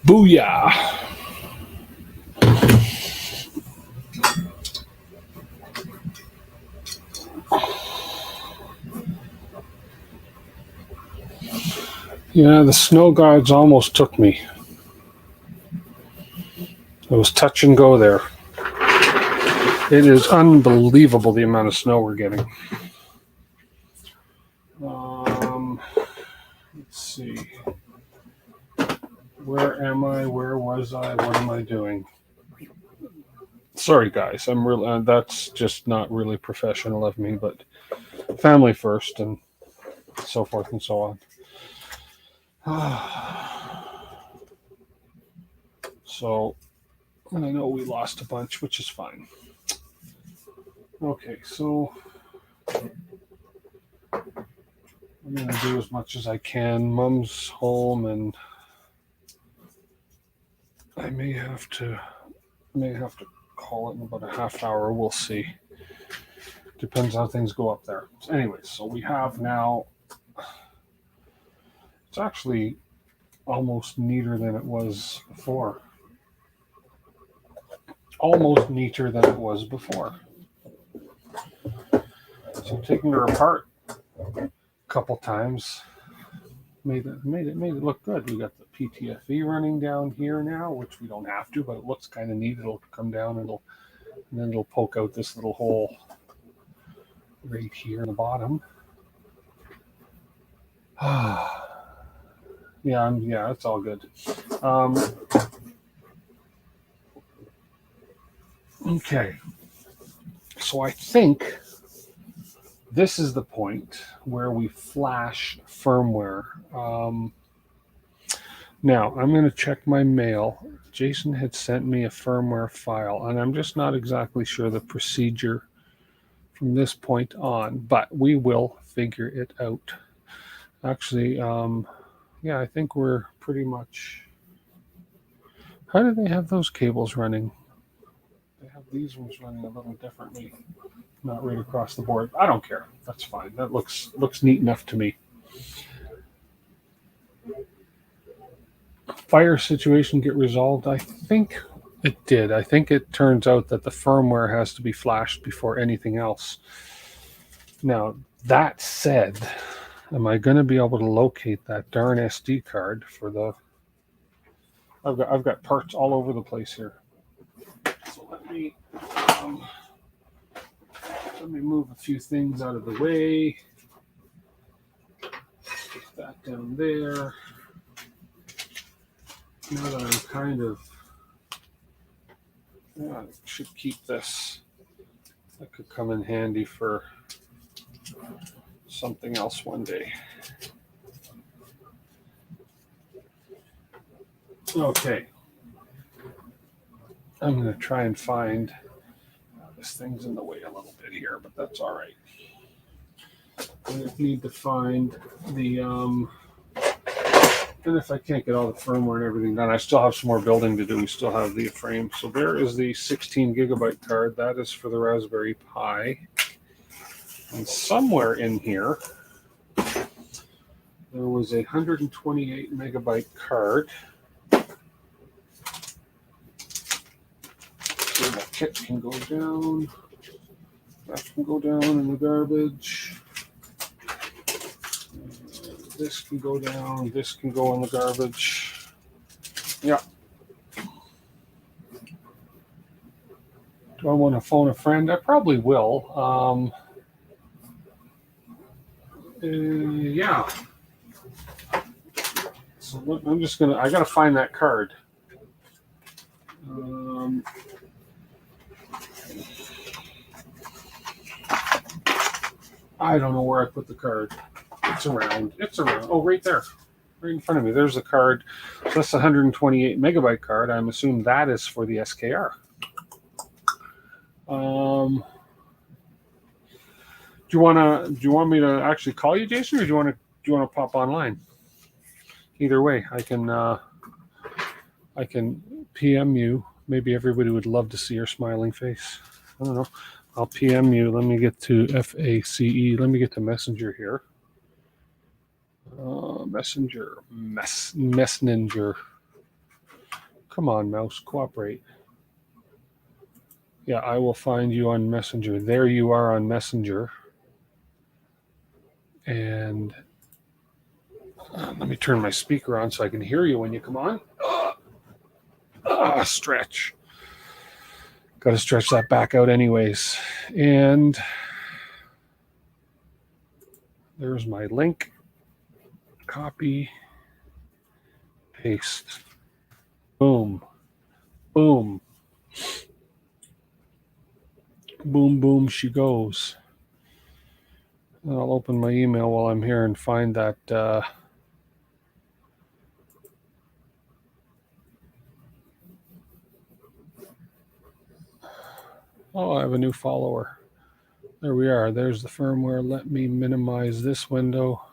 Booyah! Yeah, the snow gods almost took me. It was touch and go there. It is unbelievable the amount of snow we're getting. Let's see. Where am I? Where was I? What am I doing? Sorry, guys. I'm really. That's just not really professional of me, but family first, and so forth and so on. So I know we lost a bunch, which is fine. Okay, so I'm gonna do as much as I can. Mom's home, and I may have to call it in about a half hour. We'll see. Depends how things go up there. So anyways, so we have now. It's actually almost neater than it was before. Almost neater than it was before. So taking her apart a couple times made it look good. We got the PTFE running down here now, which we don't have to, but it looks kind of neat. It'll come down and then it'll poke out this little hole right here in the bottom. Yeah, it's all good. Okay, so I think this is the point where we flash firmware. Now, I'm going to check my mail. Jason had sent me a firmware file, and I'm just not exactly sure the procedure from this point on, but we will figure it out. Actually, yeah, I think we're pretty much... How do they have those cables running? They have these ones running a little differently. Not right across the board. I don't care. That's fine. That looks neat enough to me. Fire situation get resolved? I think it did. I think it turns out that the firmware has to be flashed before anything else. Now, that said, am I going to be able to locate that darn SD card for the... I've got parts all over the place here. So let me move a few things out of the way. Get that down there. Now that I'm kind of... Yeah, I should keep this. That could come in handy for something else one day. Okay. I'm going to try and find... This thing's in the way a little bit here, but that's all right. I need to find the... And if I can't get all the firmware and everything done, I still have some more building to do. We still have the frame. So there is the 16 gigabyte card. That is for the Raspberry Pi. And somewhere in here, there was a 128 megabyte card. So the kit can go down. That can go down in the garbage. This can go down. This can go in the garbage. Yeah. Do I want to phone a friend? I probably will. Yeah. So I'm just gonna... I gotta find that card. I don't know where I put the card. It's around. Oh, right there. Right in front of me. There's the card. So that's the 128 megabyte card. I'm assuming that is for the SKR. Do you want me to actually call you, Jason, or do you want to pop online? either way, I can PM you. Maybe everybody would love to see your smiling face. I don't know. I'll PM you. Let me get to FACE. Let me get to Messenger here. Messenger. Come on, mouse, cooperate. Yeah, I will find you on Messenger. There you are on Messenger. And let me turn my speaker on so I can hear you when you come on. Stretch. Got to stretch that back out anyways. And there's my link. Copy. Paste. Boom. Boom. Boom, boom, she goes. I'll open my email while I'm here and find that. Oh, I have a new follower. There we are. There's the firmware. Let me minimize this window.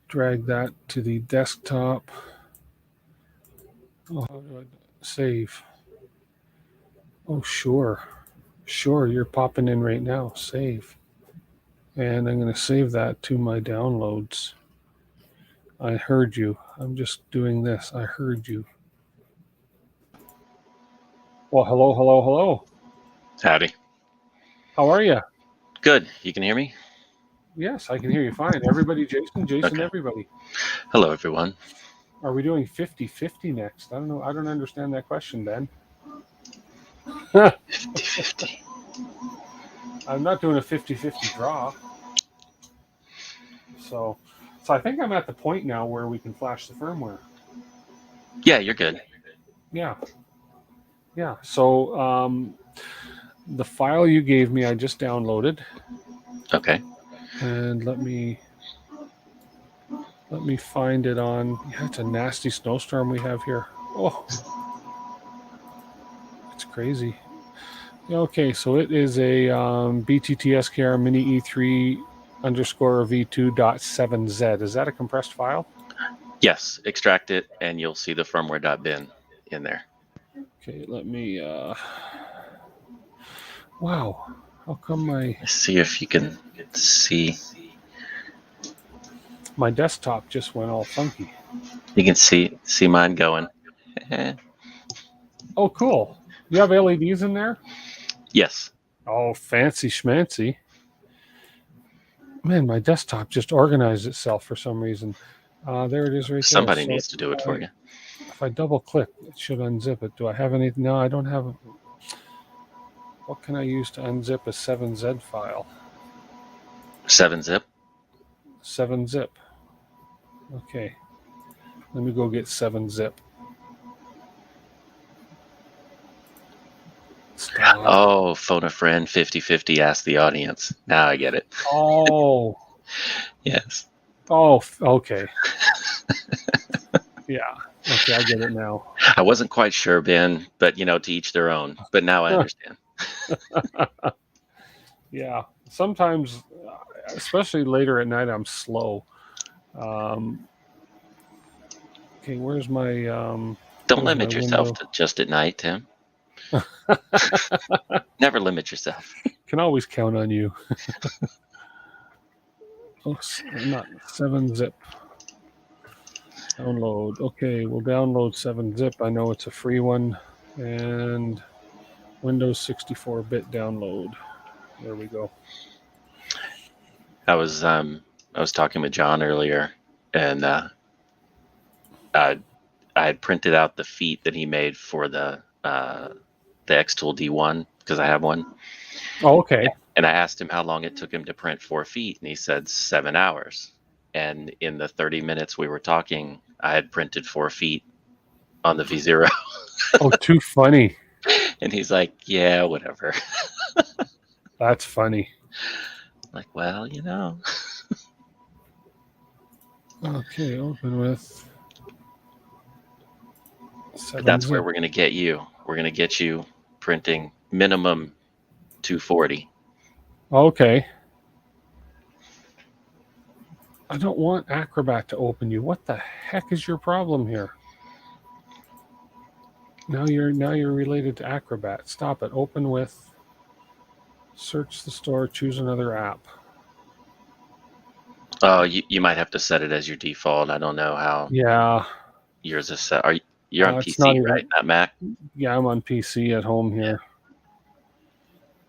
Drag that to the desktop. Oh, how do I save? Oh, sure. Sure, you're popping in right now. Save. And I'm going to save that to my downloads. I heard you. I'm just doing this. I heard you. Well, hello. Howdy. How are you? Good. You can hear me? Yes, I can hear you fine. Everybody, Jason, Okay. everybody. Hello, everyone. Are we doing 50-50 next? I don't know. I don't understand that question, Ben. 50-50. I'm not doing a 50-50 draw. So I think I'm at the point now where we can flash the firmware. Yeah, you're good. Yeah. So the file you gave me, I just downloaded. Okay. And let me find it on. Yeah, it's a nasty snowstorm we have here. Oh, it's crazy. Okay, so it is a BTTSKR Mini E3 underscore V2.7Z. Is that a compressed file? Yes, extract it, and you'll see the firmware.bin in there. Okay, let me. Wow, how come Let's see if you can see. My desktop just went all funky? You can see mine going. Oh, cool. You have LEDs in there? Yes. Oh, fancy schmancy. Man, my desktop just organized itself for some reason. There it is right Somebody there. needs to do it for you. If I double click, it should unzip it. Do I have any? No, I don't have. What can I use to unzip a 7Z file? 7-zip? 7-zip. Okay. Let me go get 7-zip. Stop. Oh, phone a friend, 50-50, ask the audience. Now I get it. Oh. Yes. Oh, okay. Yeah. Okay, I get it now. I wasn't quite sure, Ben, but to each their own. But now I understand. Yeah. Sometimes, especially later at night, I'm slow. Okay, where's my? Don't limit yourself to just at night, Tim. Never limit yourself. Can always count on you. Oh, not 7-zip. Download. Okay, we'll download 7-zip. I know it's a free one. And Windows 64-bit download. There we go. I was talking with John earlier, and I had printed out the feet that he made for the X-Tool D1 because I have one. Oh, okay. And I asked him how long it took him to print 4 feet, and he said 7 hours. And in the 30 minutes we were talking, I had printed 4 feet on the V0. Oh, too funny. And he's like, yeah, whatever. That's funny. Like, well, Okay, open with. That's where we're going to get you. We're going to get you printing minimum 240. Okay. I don't want Acrobat to open you. What the heck is your problem here? Now you're related to Acrobat. Stop it. Open with. Search the store. Choose another app. Oh, you might have to set it as your default. I don't know how Yeah. yours is set. You're on It's not PC, right? even. Not Mac. Yeah, I'm on PC at home here.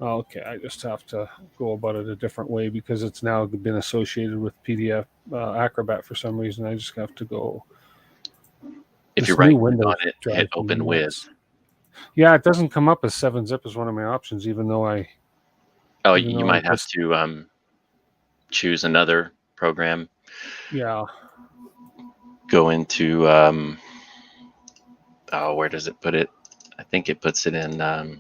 Okay, I just have to go about it a different way because it's now been associated with PDF Acrobat for some reason. I just have to go. If you This new right click window on it, hit drives me open with. nuts. Yeah, it doesn't come up as 7-zip as one of my options, even though I You might have just to choose another program. yeah. Go into where does it put it? I think it puts it in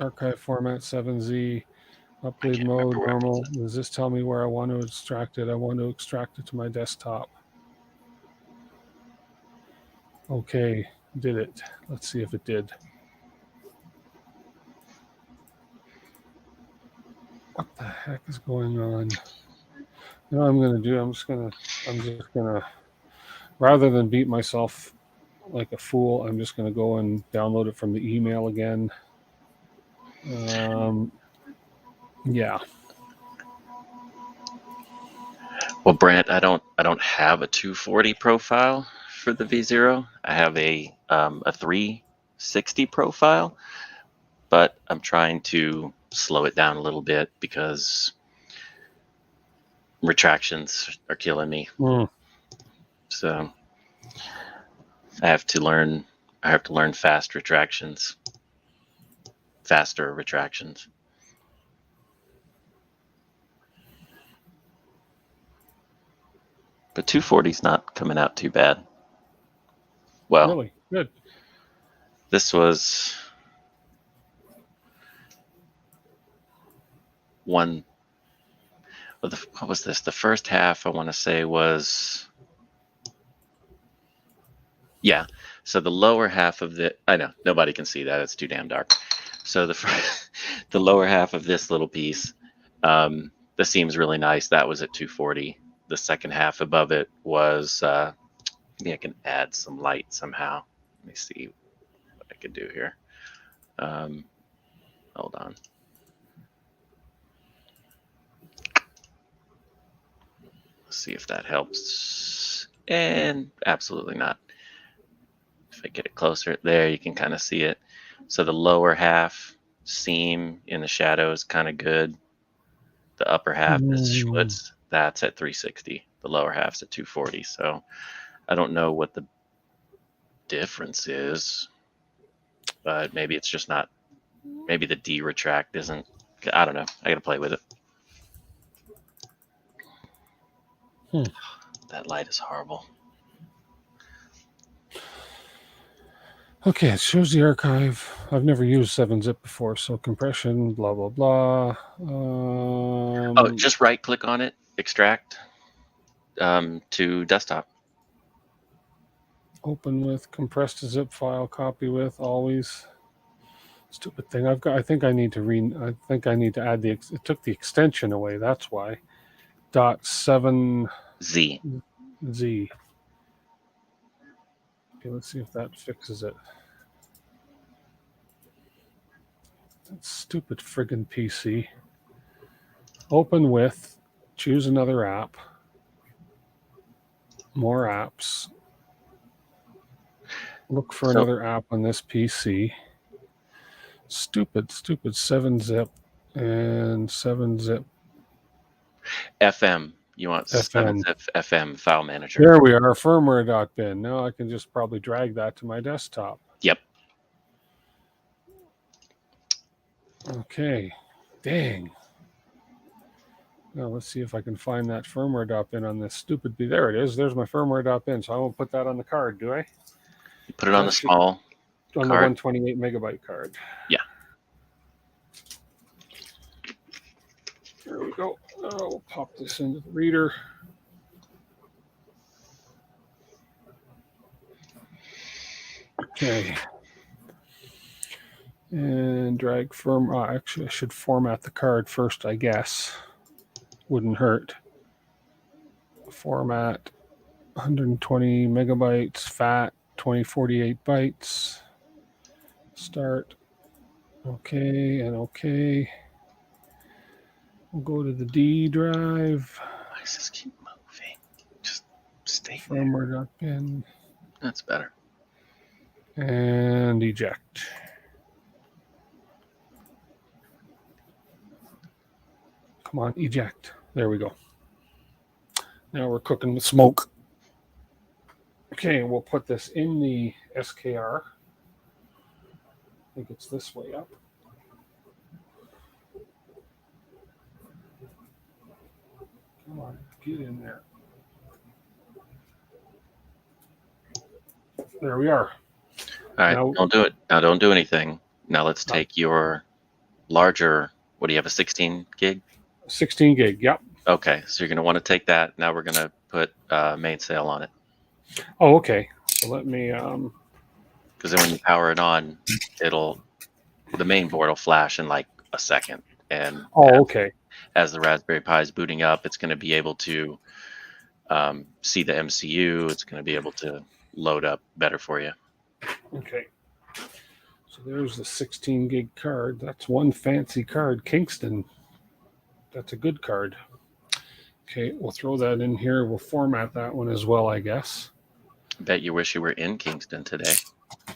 Archive format 7Z, I upload can't mode remember where it puts normal. it. Does this tell me where I want to extract it? I want to extract it to my desktop. Okay, did it. Let's see if it did. What the heck is going on? You know what I'm gonna do? I'm just gonna rather than beat myself like a fool, I'm just gonna go and download it from the email again. Yeah. Well, Brant, I don't have a 240 profile for the V0. I have a 360 profile, but I'm trying to slow it down a little bit because retractions are killing me. Mm. So I have to learn faster retractions. But 240 is not coming out too bad. Well, Really good. this was one. What was this? The first half I want to say was, yeah. So the lower half of I know nobody can see that; it's too damn dark. So the lower half of this little piece, the seam's really nice. That was at 240. The second half above it was, maybe I can add some light somehow. Let me see what I could do here. Hold on. Let's see if that helps. And absolutely not. If I get it closer, there you can kind of see it. So the lower half seam in the shadow is kind of good. The upper half is schwutz. That's at 360. The lower half's at 240. So I don't know what the difference is, but maybe it's just not. Maybe the D retract isn't. I don't know. I got to play with it. That light is horrible. Okay, it shows the archive. I've never used 7-zip before, so compression, blah blah blah. Just right click on it, extract to desktop. Open with, compressed to zip file, copy with, always. Stupid thing. I think I need to add the. It took the extension away. That's why. .7 Z. Z. Okay, let's see if that fixes it. That stupid friggin' PC. Open with, choose another app. More apps. Look for another app on this PC. Stupid 7-zip and 7-zip FM. You want FM. 7-zip FM file manager. There we are, firmware.bin. Now I can just probably drag that to my desktop. Yep. Okay. Dang. Now let's see if I can find that firmware.bin on this stupid. There it is. There's my firmware.bin. So I won't put that on the card, do I? You put it on the small on card. The 128 megabyte card. Yeah. There we go. I'll pop this into the reader. Okay. And drag firm. Actually, I should format the card first, I guess. Wouldn't hurt. Format 120 megabytes, fat 2048 bytes. Start. Okay, and okay. We'll go to the D drive. Why does this keep moving? Just stay there. Firmware.bin. That's better. And eject. Come on, eject. There we go. Now we're cooking with smoke. Okay, we'll put this in the SKR. I think it's this way up. Come on, get in there. There we are. All right, Now- don't do it. Now don't do anything. Now let's take your larger, what do you have, a 16 gig? 16 gig, yep. Okay, so you're going to want to take that. Now we're going to put mainsail on it. Oh, okay. So let me, Because then when you power it on, the main board will flash in like a second. And okay. as the Raspberry Pi is booting up, it's going to be able to see the MCU. It's going to be able to load up better for you. Okay. So there's the 16 gig card. That's one fancy card, Kingston. That's a good card. Okay, we'll throw that in here. We'll format that one as well, I guess. I bet you wish you were in Kingston today.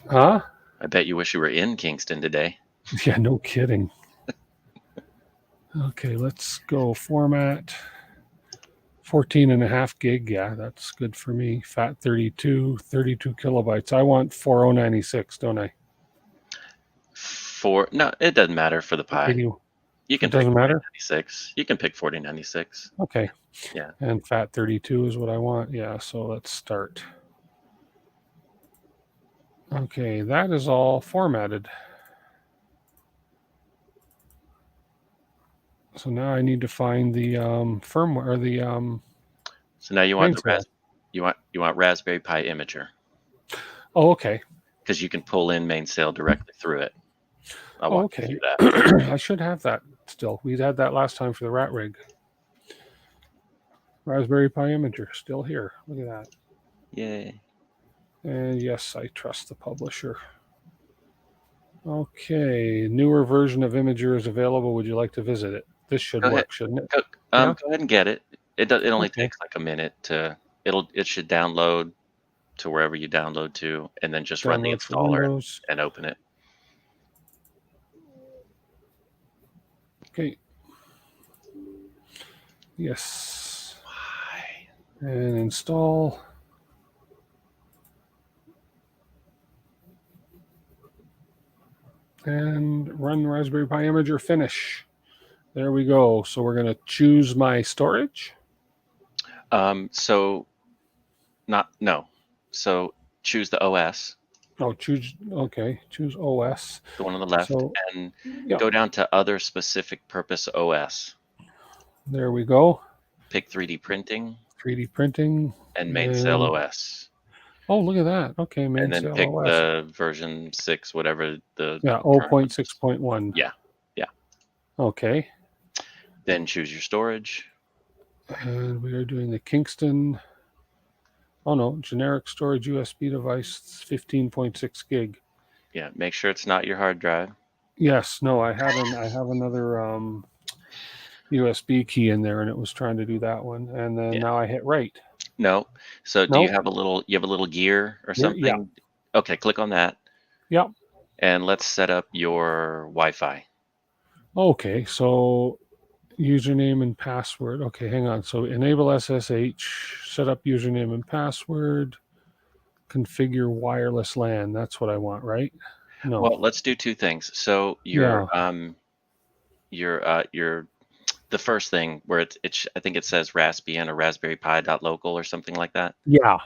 Huh? I bet you wish you were in Kingston today. Yeah, no kidding. Okay, let's go format 14.5 gig. Yeah, that's good for me. Fat 32 kilobytes. I want 4096, don't I? No, it doesn't matter for the Pi. 80, You can it doesn't pick matter? 4096. You can pick 4096. Okay. Yeah. And fat 32 is what I want. Yeah, so let's start. Okay, that is all formatted. So now I need to find the firmware or the So now you want mainsail. you want Raspberry Pi Imager, Oh, okay. because you can pull in mainsail directly through it. I'll Oh, walk you okay. through that. I should have that still. We had that last time for the rat rig. Raspberry Pi Imager still here. Look at that. Yay. And yes, I trust the publisher. Okay, newer version of Imager is available. Would you like to visit it? This should Go work, ahead. shouldn't it? Go Yeah? ahead and get it. It only Okay. takes like a minute to. It should download to wherever you download to, and then just run the Download for installer Windows. and open it. Okay. Yes. Why? And install. And run Raspberry Pi Imager, finish. There we go. So we're going to choose my storage. So choose the OS, Oh, choose. Okay, choose OS. the one on the left, So, and yeah. go down to other specific purpose OS. There we go. Pick 3D printing 3D printing. and mainsail And- OS. Oh, look at that. Okay, And then mainsail pick OS. the version 6, whatever the Yeah, current one is. 0.6.1. Yeah. Okay. Then choose your storage. And we are doing the Kingston. Oh no, generic storage USB device, 15.6 gig. Yeah, make sure it's not your hard drive. Yes, no, I have another USB key in there, and it was trying to do that one, and then Yeah. now I hit right. No. So do you Nope. have a little gear or Yeah, something? yeah. Okay, click on that. Yep. And let's set up your Wi-Fi. Okay, so username and password. Okay, hang on. So enable SSH, set up username and password, configure wireless LAN. That's what I want, right? No. Well, let's do two things. So your the first thing where it's I think it says Raspbian or Raspberry Pi.local or something like that. Yeah.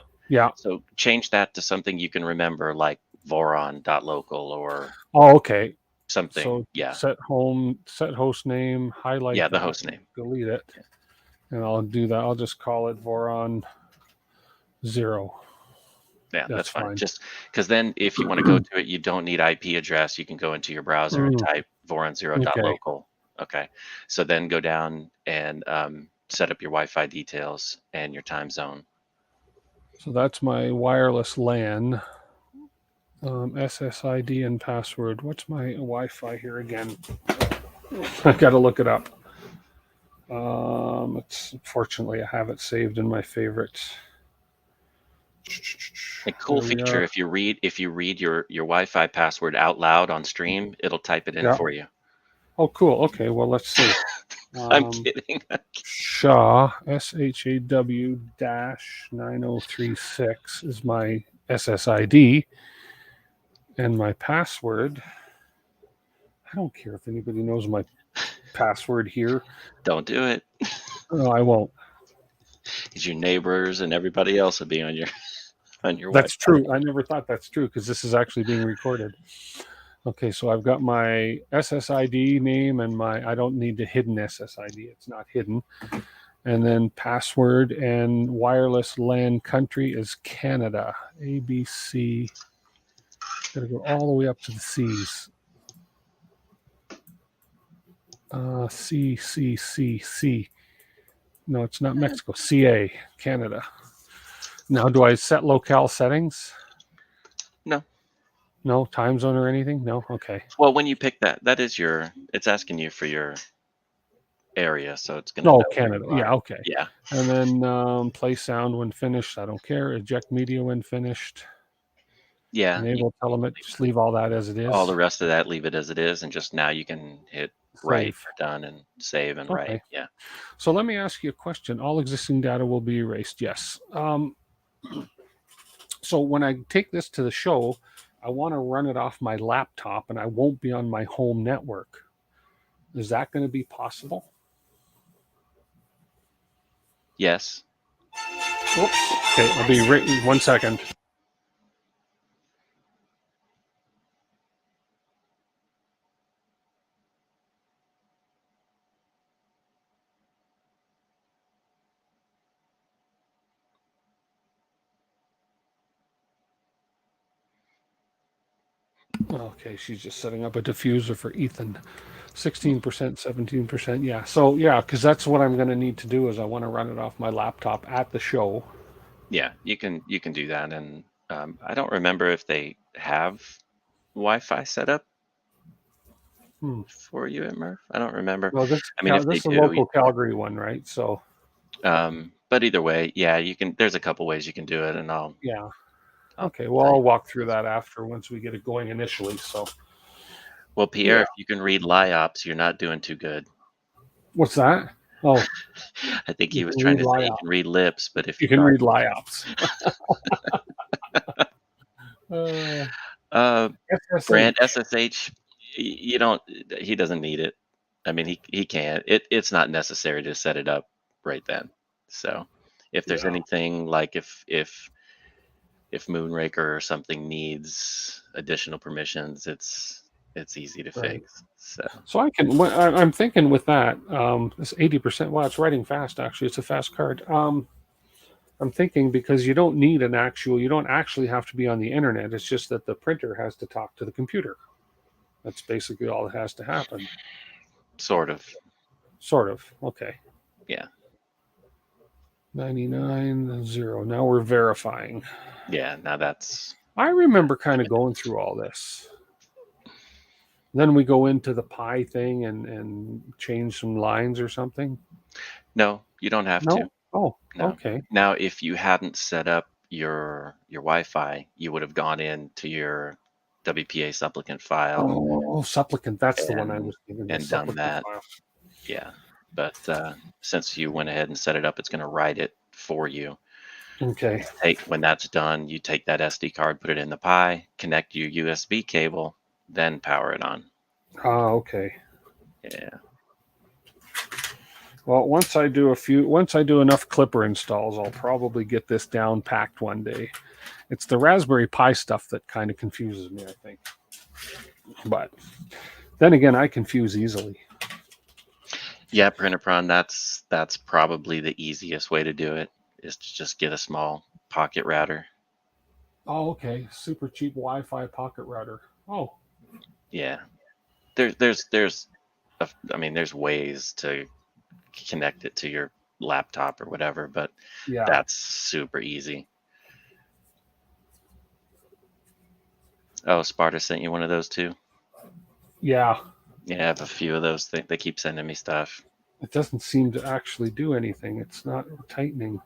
So change that to something you can remember, like Voron.local or Oh, okay. something. So Yeah. set host name, highlight. Yeah, the that, host name. delete it, and I'll do that. I'll just call it Voron 0. Yeah, that's That's fine. fine. Just because then if you want to go to it, you don't need IP address. You can go into your browser and Mm, type okay. voron0.local. Okay. So then go down and set up your Wi-Fi details and your time zone. So that's my wireless LAN. SSID and password. What's my Wi-Fi here again? I got to look it up. It's unfortunately I have it saved in my favorites. A cool There we feature, are. if you read your Wi-Fi password out loud on stream, it'll type it in Yeah. for you. Oh, cool. Okay. Well, let's see. I'm kidding. Shaw SHAW dash 9036 is my SSID, and my password. I don't care if anybody knows my password here. Don't do it. No, I won't. Because your neighbors and everybody else will be on your That's Wi-Fi. true. I never thought that's true because this is actually being recorded. Okay, so I've got my SSID name and I don't need the hidden SSID. It's not hidden. And then password and wireless LAN country is Canada. ABC. Got to go all the way up to the C's. C, C, C, C. No, it's not Mexico. CA, Canada. Now, do I set locale settings? No. No, time zone or anything? No? Okay. Well, when you pick that is it's asking you for your area, so it's going to No, know where Canada. you Yeah, are. okay. Yeah. And then play sound when finished. I don't care. Eject media when finished. Yeah. You Enable telemet. Just leave all that as it all the is. rest of that, leave it as it is, and just now you can hit write Save. or done and save and write. Okay. Yeah. So let me ask you a question. All existing data will be erased. Yes. So when I take this to the show, I want to run it off my laptop and I won't be on my home network. Is that going to be possible? Yes. Whoops. Okay, I'll be right 1 second. Okay, she's just setting up a diffuser for Ethan. 16%, 17%. Yeah. So yeah, because that's what I'm going to need to do is I want to run it off my laptop at the show. Yeah. You can do that, and I don't remember if they have Wi-Fi set up Hmm. for you at Murph. I don't remember. Well, I mean, if this they is a do, local Calgary one, right? So but either way, yeah, you can. There's a couple ways you can do it, and yeah. I'll Okay. Well, tell you. I'll walk through that after once we get it going initially. So Well, Pierre, yeah. if you can read LIOPS, you're not doing too good. What's that? Oh, I think you he was can trying read to say you LIOPS. can read lips, but if You you can can't, read LIOPS. uh, uh, Brand SSH. SSH, you don't. He doesn't need it. I mean, he can't. It's not necessary to set it up right then. So, if there's Yeah. anything like if Moonraker or something needs additional permissions, it's easy to Right. fix. So So I can. I'm thinking with that. This 80%. Wow, it's writing fast. Actually, it's a fast card. I'm thinking because you don't need an actual. You don't actually have to be on the internet. It's just that the printer has to talk to the computer. That's basically all that has to happen. sort of, Sort of. Okay. yeah, 99.0. Now we're verifying. yeah. Now that's I remember kind of going through all this. Then we go into the pi thing and change some lines or something. no, you don't have to. No. Oh, No. okay. Now, if you hadn't set up your Wi-Fi, you would have gone into your WPA supplicant file Oh, supplicant. That's the one I and was thinking. The and done supplicant that. file. Yeah. But since you went ahead and set it up, it's going to write it for you. Okay. When that's done, you take that SD card, put it in the Pi, connect your USB cable, then power it on. Okay. Yeah. Well, once I do enough Clipper installs, I'll probably get this down packed one day. It's the Raspberry Pi stuff that kind of confuses me, I think. But then again, I confuse easily. Yeah, Printerpron, that's probably the easiest way to do it is to just get a small pocket router. Oh, okay. Super cheap Wi-Fi pocket router. Oh, Yeah, there's I mean, there's ways to connect it to your laptop or whatever, but yeah, that's super easy. Oh, Sparta sent you one of those too? yeah. Yeah, I have a few of those. They keep sending me stuff. It doesn't seem to actually do anything. It's not tightening.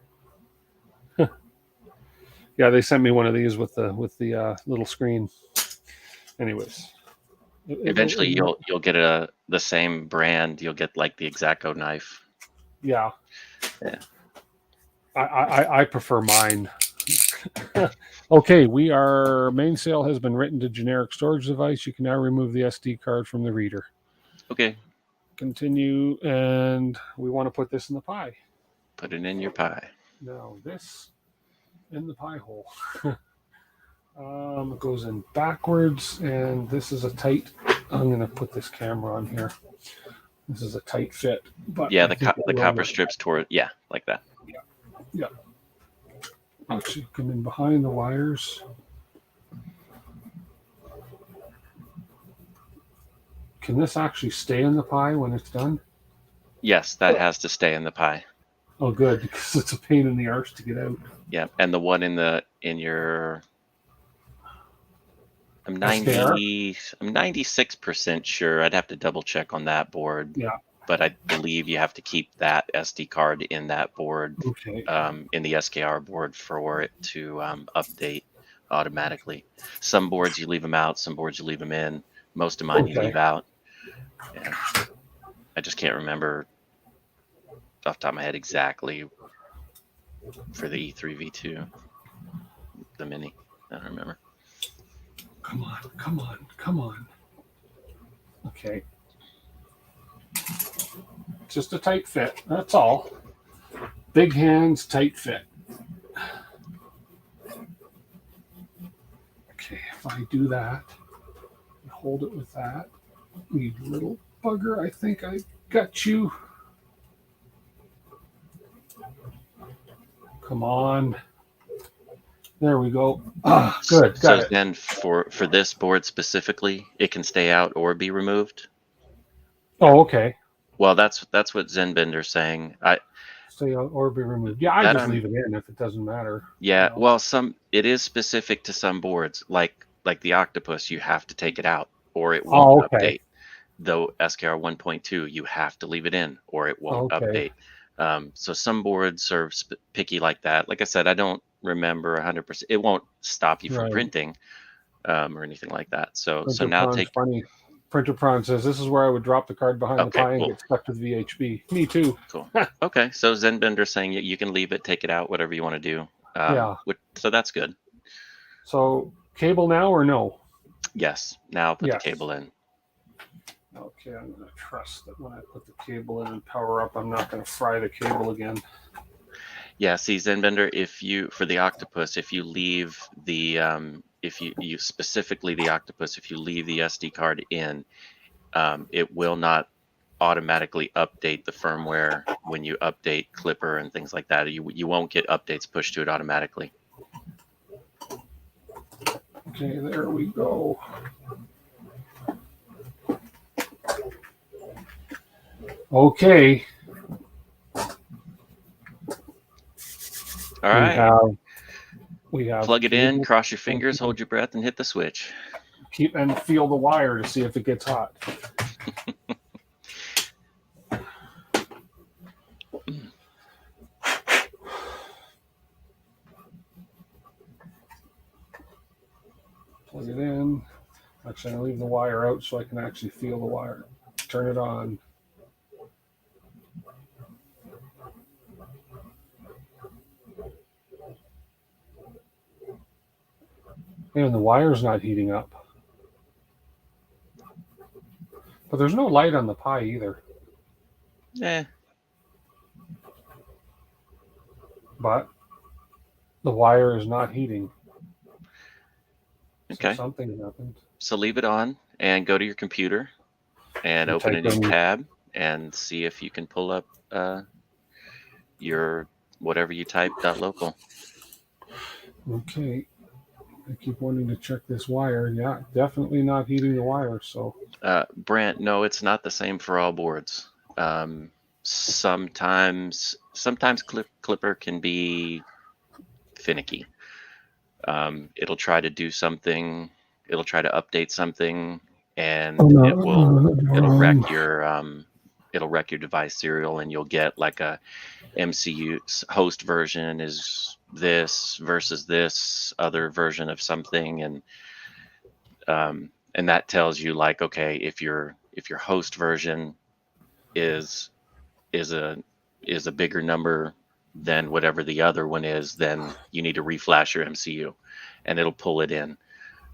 Yeah, they sent me one of these with the little screen. Anyways, Eventually, it, you'll get the same brand. You'll get like the Exacto knife. yeah. Yeah. I prefer mine. Okay, our main sale has been written to generic storage device. You can now remove the SD card from the reader. Okay. Continue, and we want to put this in the pie. Put it in your pie. Now this in the pie hole. It goes in backwards, and this is a tight. I'm going to put this camera on here. This is a tight fit, but Yeah, I think it the will copper work. strips toward, yeah, like that. Yeah. Actually, come in behind the wires. Can this actually stay in the pie when it's done? Yes, that has to stay in the pie. Oh, good, because it's a pain in the arse to get out. Yeah, and the one in your SKR? I'm 96% sure. I'd have to double check on that board, Yeah. but I believe you have to keep that SD card in that board, Okay. in the SKR board for it to update automatically. Some boards you leave them out, some boards you leave them in. Most of mine you Okay. leave out. Yeah, I just can't remember off the top of my head exactly for the E3 V2, the Mini. I don't remember. Come on. Come on. Come on. Okay. Just a tight fit. That's all. Big hands, tight fit. Okay. If I do that, hold it with that. You little bugger. I think I got you. Come on. There we go. Ah, good. So Got it. then for this board specifically, it can stay out or be removed. Oh, okay. Well, that's what Zenbender's saying. Stay out or be removed. Yeah, I That just I'm leave it in if it doesn't matter. Yeah, well, some it is specific to some boards, like the Octopus, you have to take it out or it won't Oh, okay. update. Though SKR 1.2, you have to leave it in or it won't Okay. update. So some boards are picky like that. Like I said, I don't remember 100%. It won't stop you from Right. printing, or anything like that. So Printer now Prawn's take. funny. Printer Prawn says this is where I would drop the card behind the Okay, pie and cool, get stuck to the VHB. Me too. cool. Okay, so Zenbender's saying you can leave it, take it out, whatever you want to do. Yeah. So that's good. So cable now or no? Yes. Now put the Yes. cable in. Okay, I'm going to trust that when I put the cable in and power up, I'm not going to fry the cable again. Yeah, see, Zenbender, if you for the Octopus, if you leave the if you specifically the Octopus, if you leave the SD card in, it will not automatically update the firmware when you update Clipper and things like that. You won't get updates pushed to it automatically. Okay, there we go. Okay. All right. We have Plug it in, cable. cross your fingers, hold your breath, and hit the switch. Keep and feel the wire to see if it gets hot. Plug it in. Actually, I leave the wire out so I can actually feel the wire. Turn it on. And the wire's not heating up. But there's no light on the pie either. Eh. But the wire is not heating. Okay. So something happened. So leave it on and go to your computer and open a new tab and see if you can pull up your whatever you typed .local. Okay. I keep wanting to check this wire. Yeah, definitely not heating the wire. So Brant, no, it's not the same for all boards. Sometimes Clipper can be finicky. It'll try to do something. It'll try to update something, and it'll wreck your device serial, and you'll get like a MCU host version is this versus this other version of something, and that tells you like, okay, if your host version is is a is a bigger number than whatever the other one is, then you need to reflash your MCU, and it'll pull it in.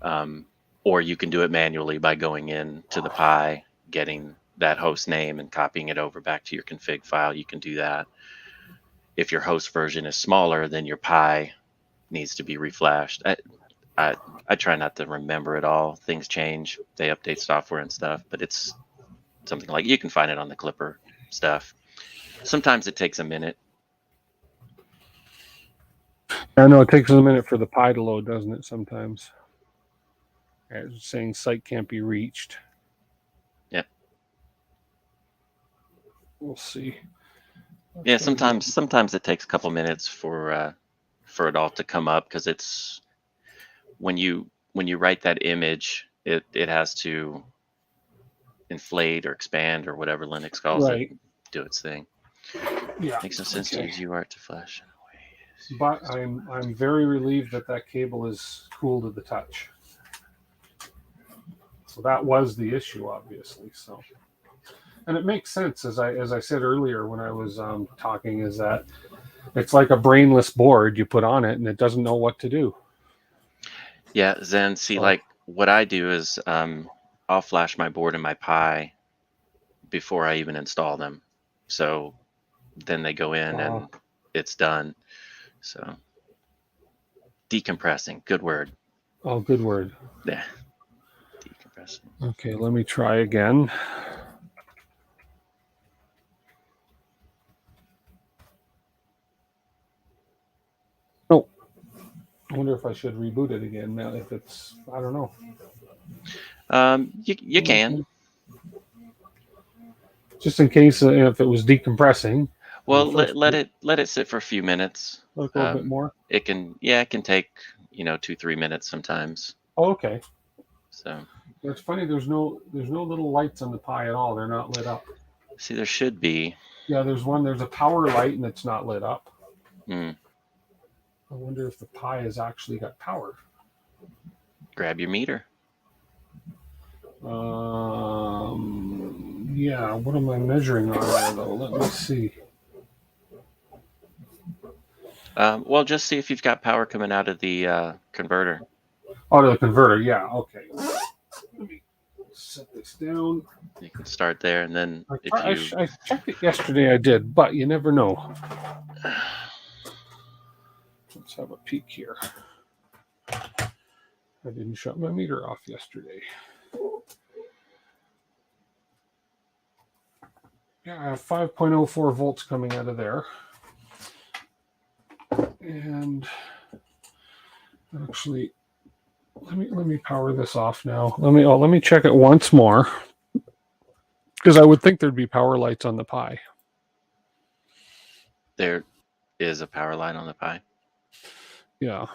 Um, or you can do it manually by going in to the Pi, getting that host name and copying it over back to your config file. You can do that. If your host version is smaller, then your Pi needs to be reflashed. I, I try not to remember it all. Things change. They update software and stuff, but it's something like you can find it on the Clipper stuff. Sometimes it takes a minute. I know it takes a minute for the Pi to load, doesn't it? Sometimes. It's saying site can't be reached. Yep. We'll see. Yeah, sometimes it takes a couple minutes for it all to come up, because it's when you write that image, it has to inflate or expand or whatever Linux calls it, do its thing. Yeah. Makes no sense to use UART to flash. But I'm very relieved that cable is cool to the touch. So that was the issue, obviously. So, and it makes sense, as I said earlier when I was talking, is that it's like a brainless board you put on it and it doesn't know what to do. Yeah, Zen. See, like what I do is I'll flash my board and my Pi before I even install them. So then they go in and it's done. So decompressing, good word. Oh, good word. Yeah, decompressing. Okay, let me try again. Oh, I wonder if I should reboot it again now. If it's, I don't know. You can. Just in case if it was decompressing. Well, let it sit for a few minutes. A little bit more. It can take 2-3 minutes sometimes. Oh, okay. So it's funny. There's no little lights on the Pi at all. They're not lit up. See, there should be. Yeah, there's one. There's a power light and it's not lit up. Hmm. I wonder if the Pi has actually got power. Grab your meter. Yeah, what am I measuring on there though? Let me see. Well, just see if you've got power coming out of the converter. Out of the converter, yeah. Okay. Let me set this down. You can start there, and then I checked it yesterday. I did, but you never know. Let's have a peek here. I didn't shut my meter off yesterday. Yeah, I have 5.04 volts coming out of there. And actually, let me power this off now. Let me check it once more, because I would think there'd be power lights on the Pi. There is a power line on the Pi. Yeah.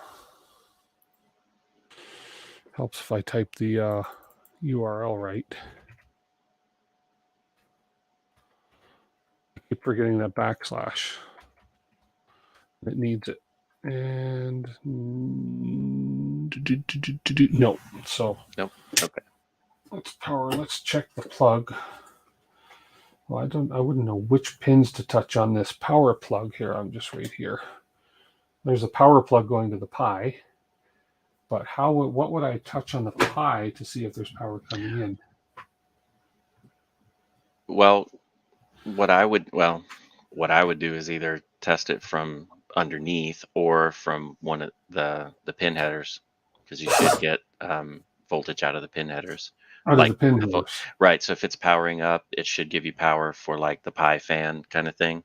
Helps if I type the URL right. I keep forgetting that backslash. It needs it. And no. So nope. Okay. Let's check the plug. Well, I wouldn't know which pins to touch on this power plug here. I'm just right here. There's a power plug going to the Pi. But what would I touch on the Pi to see if there's power coming in? Well, what I would do is either test it from underneath or from one of the pin headers, because you should get voltage out of the pin headers. Out of the pin headers. Right. So if it's powering up, it should give you power for like the Pi fan kind of thing.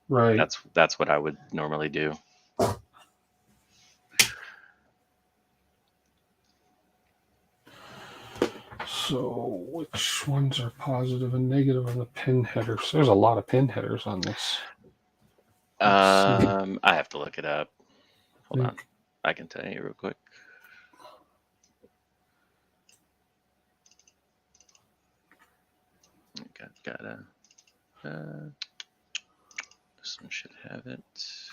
Right. That's what I would normally do. So which ones are positive and negative on the pin headers? There's a lot of pin headers on this. I have to look it up. Hold on. Think- I can tell you real quick. Gotta. This one should have it. Is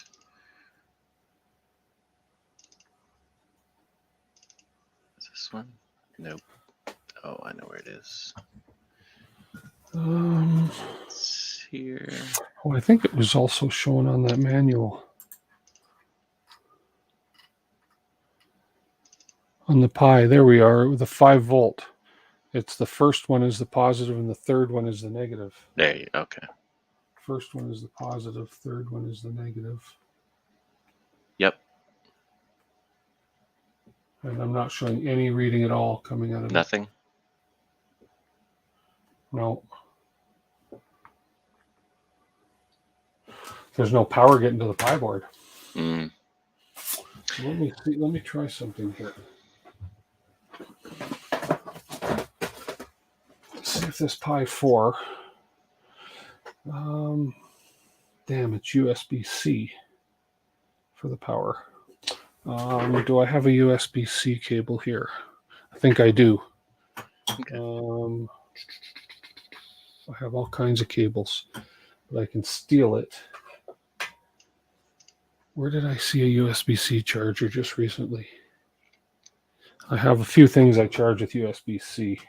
this one? Nope. Oh, I know where it is. It's here. Oh, I think it was also shown on that manual. On the Pi, there we are, with the 5-volt. It's the first one is the positive and the third one is the negative. There you go. Okay. First one is the positive, third one is the negative. Yep. And I'm not showing any reading at all coming out of Nothing. it. No. There's no power getting to the Pi board. Mm. Let me see. Let me try something here. Let's see if this Pi 4. Damn, it's USB-C for the power. Do I have a USB-C cable here? I think I do. Okay. I have all kinds of cables, but I can steal it. Where did I see a USB-C charger just recently? I have a few things I charge with USB-C.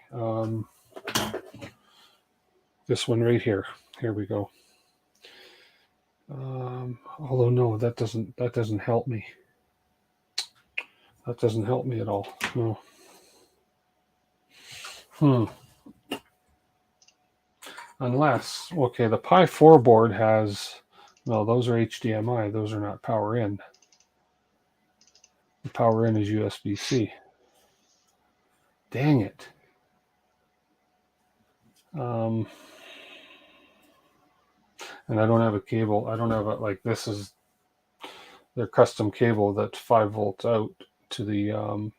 This one right here. Here we go. Although no, that doesn't help me. That doesn't help me at all. No. Unless, okay, the Pi 4 board has, no, those are HDMI. Those are not power in. The power in is USB-C. Dang it. And I don't have a cable. I don't have a, like, this is their custom cable that's 5 volts out to the, I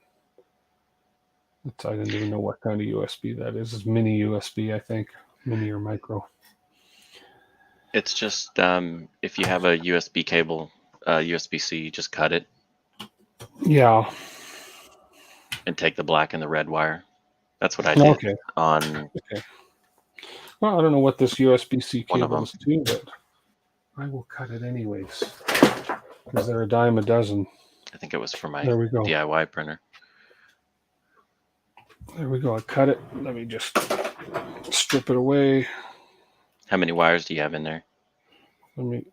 don't even know what kind of USB that is. It's mini USB, I think. Mini or micro. It's just if you have a USB cable, USB-C, just cut it. Yeah. And take the black and the red wire. That's what I did. Okay. On. Okay. Well, I don't know what this USB-C One of cable is to, but I will cut it anyways. Because they're a dime a dozen. I think it was for my There we go. DIY printer. There we go. I cut it. Let me just strip it away. How many wires do you have in there? Let me.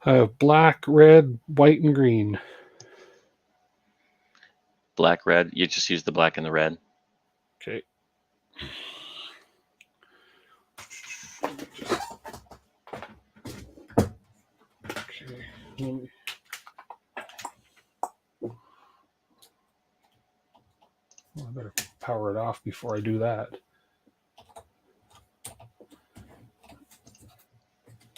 I have black, red, white, and green. Black, red. You just use the black and the red. Okay. Okay. Let me. Well, I better power it off before I do that.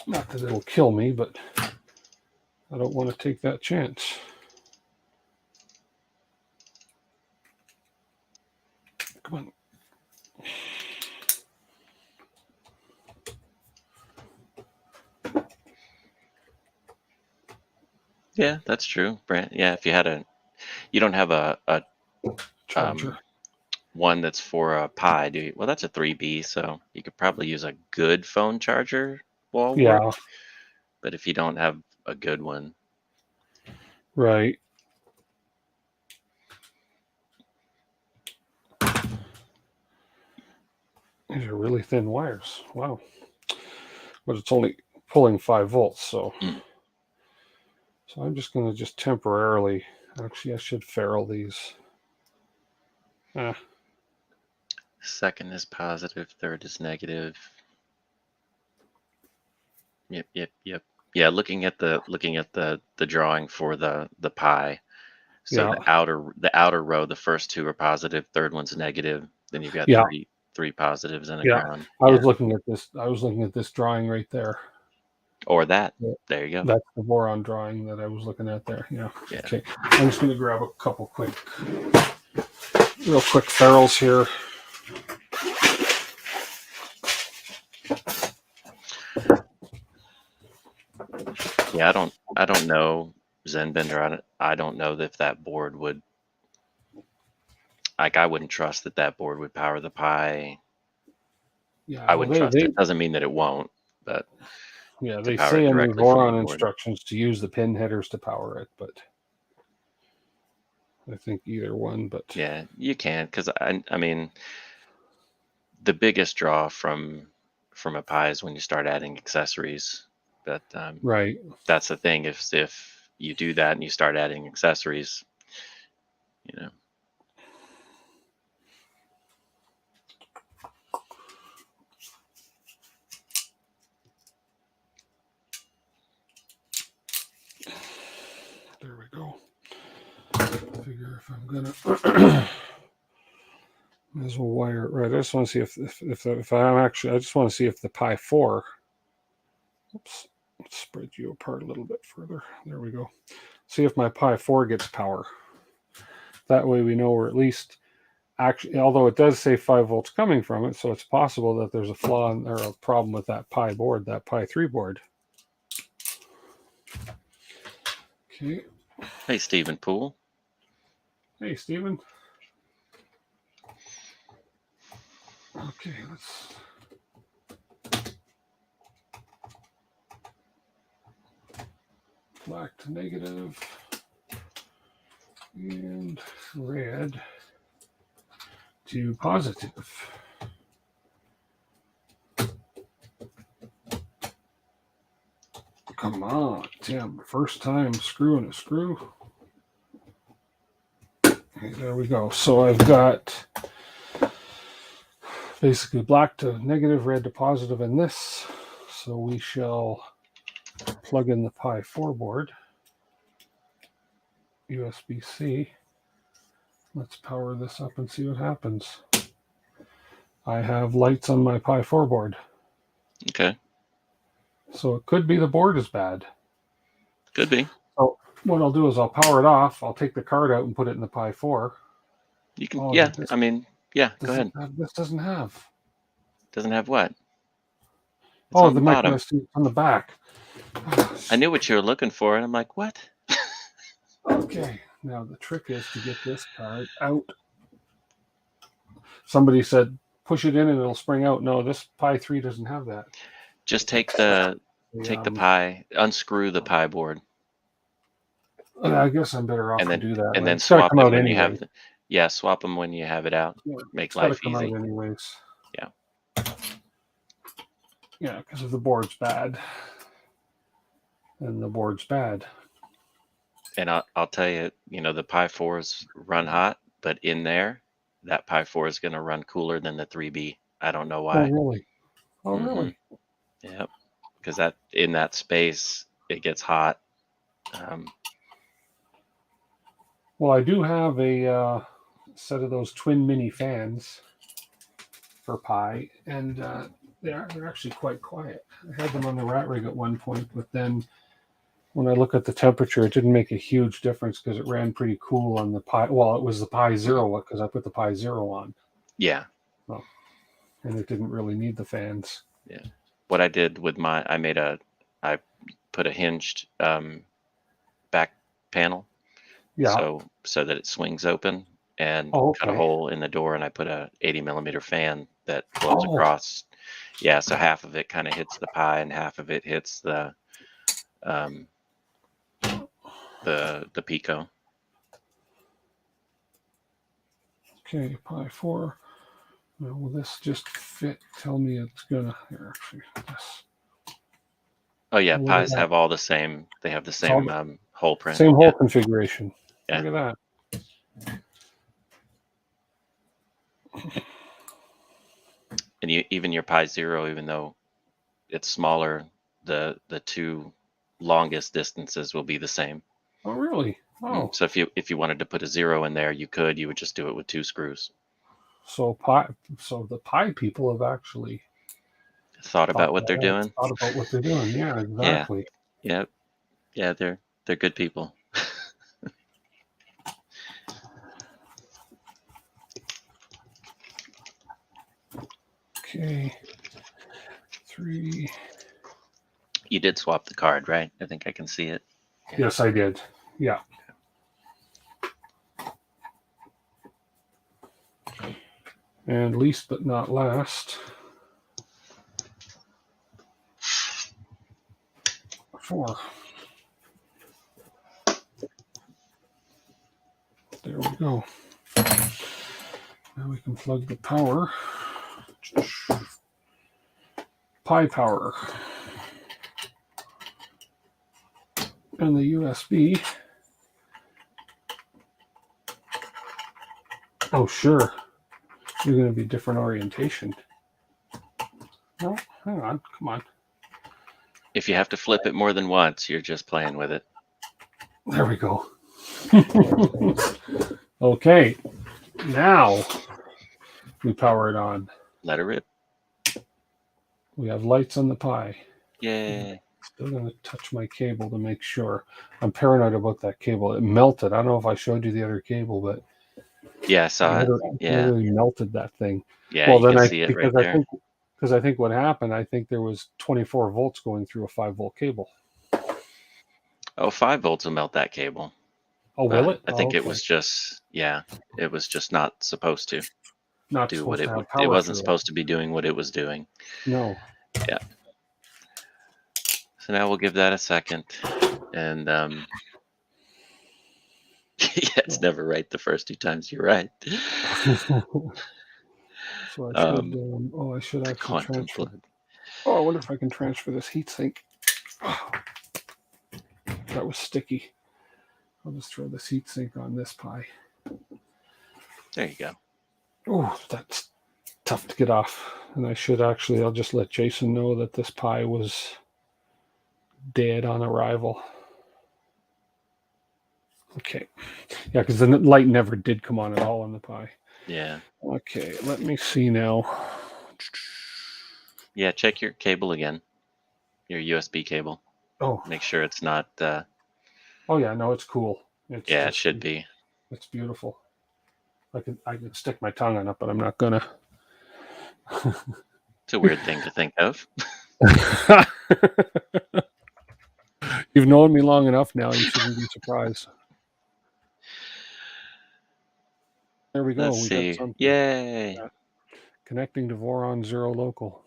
Not that it'll kill me, but I don't want to take that chance. Come on. Yeah, that's true, Brent. Yeah, if you had you don't have a Charger. One that's for a Pi, do you? Well, that's a 3B, so you could probably use a good phone charger wall Yeah. work. But if you don't have a good one, Right. These are really thin wires. Wow. But it's only pulling 5 volts, so. So I'm just going to just temporarily, actually I should ferrule these. second is positive, third is negative. Yep. Yeah, looking at the drawing for the Pi. So Yeah. the outer row, the first two are positive, third one's negative. Then you've got Yeah. three positives and a Yeah. ground. I was looking at this drawing right there. Or that. Yeah. There you go. That's the boron drawing that I was looking at there. Yeah. Yeah. Okay. I'm just going to grab a couple real quick ferrules here. Yeah, I don't know Zenbender. I don't know if that board would, like, I wouldn't trust that board would power the Pi. Yeah. I Well, wouldn't trust it. Doesn't mean that it won't, but to they power say it in the directly from the boron board. instructions to use the pin headers to power it, but I think either one. But yeah, you can, because I mean, the biggest draw from a Pi is when you start adding accessories. But right. that's the thing. If you do that and you start adding accessories, you know. There we go. Figure if I'm gonna. Might as well wire it right. I just want to see if I'm actually. I just want to see if the Pi 4. Oops. Let's spread you apart a little bit further. There we go. See if my Pi 4 gets power. That way we know we're at least actually. Although it does say 5 volts coming from it, so it's possible that there's a flaw or a problem with that Pi board, that Pi 3 board. Okay. Hey, Stephen Poole. Hey, Stephen. Okay, let's. Black to negative and red to positive. Come on, Tim. First time screwing a screw. Okay, there we go. So I've got basically black to negative, red to positive in this. So we shall plug in the Pi 4 board. USB-C. Let's power this up and see what happens. I have lights on my Pi 4 board. Okay. So it could be the board is bad. Could be. So what I'll do is I'll power it off. I'll take the card out and put it in the Pi 4. You can, yeah. I mean, yeah. Go ahead. This doesn't have. Doesn't have what? It's Oh, on the the bottom. mechanism on the back. I knew what you were looking for, and I'm like, what? Okay. Now the trick is to get this card out. Somebody said push it in and it'll spring out. No, this Pi 3 doesn't have that. Just take the Pi, unscrew the Pi board. I guess I'm better off to do that. And then it's got to swap come them out when anyway. you have. Yeah, swap them when you have it out. Yeah, Make life come easy. Out anyways. Yeah. Yeah, because if the board's bad, then the board's bad. And I'll tell you, the Pi 4s run hot, but in there, that Pi 4 is going to run cooler than the 3B. I don't know why. Oh, really? Oh, really? Yep. Because in that space, it gets hot. Well, I do have a set of those twin mini fans for Pi, and they're actually quite quiet. I had them on the rat rig at one point, but then when I look at the temperature, it didn't make a huge difference because it ran pretty cool on the Pi. Well, it was the Pi Zero because I put the Pi Zero on. Yeah. Well, and it didn't really need the fans. Yeah. What I did with I put a hinged back panel. Yeah. So that it swings open and cut a hole in the door, and I put a 80 millimeter fan that blows across. Yeah. So half of it kind of hits the Pi and half of it hits the Pico. Okay, Pi 4. Now, will this just fit? Tell me it's gonna. Here, actually, this. Oh yeah, Pis have all the same. They have the same hole print. Same hole configuration. Yeah. Look at that. And even your Pi Zero, even though it's smaller, the two longest distances will be the same. Oh, really? Oh. So if you wanted to put a 0 in there, you could. You would just do it with 2 screws. So the Pi people have actually thought about what they're doing. Thought about what they're doing. Yeah, exactly. Yep. Yeah, they're good people. Okay. 3. You did swap the card, right? I think I can see it. Yeah. Yes, I did. Yeah. And least but not last, 4. There we go. Now we can plug the power. Pi power. And the USB. Oh, sure. You're going to be different orientation. No, hang on. Come on. If you have to flip it more than once, you're just playing with it. There we go. Okay. Now we power it on. Let her rip. We have lights on the Pi. Yay. Still going to touch my cable to make sure. I'm paranoid about that cable. It melted. I don't know if I showed you the other cable, but Yeah, I saw it. Yeah. Literally melted that thing. Yeah, Well, you then can see it right there. I think what happened, I think there was 24 volts going through a 5-volt cable. Oh, 5 volts will melt that cable. Oh, will it? I think okay. it was just, it was just not supposed to Not do supposed what to it have would. power It wasn't through supposed to be doing what it was doing. No. Yeah. So now we'll give that a second. And yeah, it's never right the first 2 times. You're right. So I should, I should The actually quantum transfer. plug. Oh, I wonder if I can transfer this heatsink. Oh, that was sticky. I'll just throw this heatsink on this Pi. There you go. Oh, that's tough to get off. And I'll just let Jason know that this Pi was dead on arrival. Okay. Yeah, because the light never did come on at all on the Pi. Yeah. Okay, let me see now. Yeah, check your cable again. Your USB cable. Oh. Make sure it's not. Oh yeah, no, it's cool. It should be. It's beautiful. I could stick my tongue on it, but I'm not gonna. It's a weird thing to think of. You've known me long enough now. You shouldn't be surprised. There we go. Let's see. Got something. Yay! Yeah. Connecting to Voron 0 local.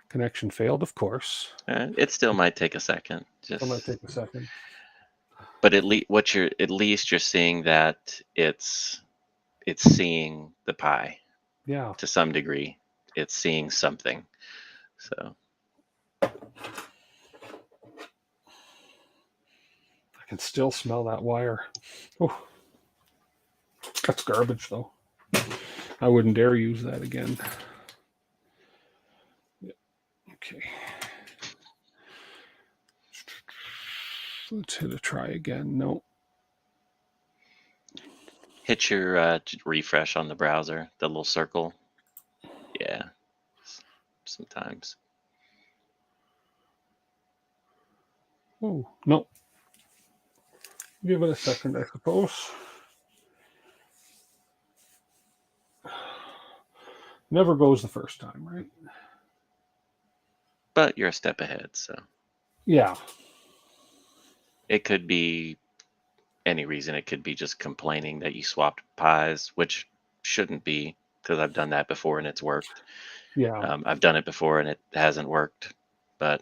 Connection failed, of course. It still might take a second. It might take a second. But at least you're seeing that it's seeing the Pi. Yeah. To some degree, it's seeing something. So I can still smell that wire. Oh, that's garbage, though. I wouldn't dare use that again. Yeah. Okay. Let's hit a try again. No. Hit your refresh on the browser, the little circle. Yeah. Sometimes. Oh, no. Give it a second, I suppose. Never goes the first time, right? But you're a step ahead, so. Yeah. It could be any reason. It could be just complaining that you swapped Pis, which shouldn't be, because I've done that before and it's worked. Yeah. I've done it before and it hasn't worked, but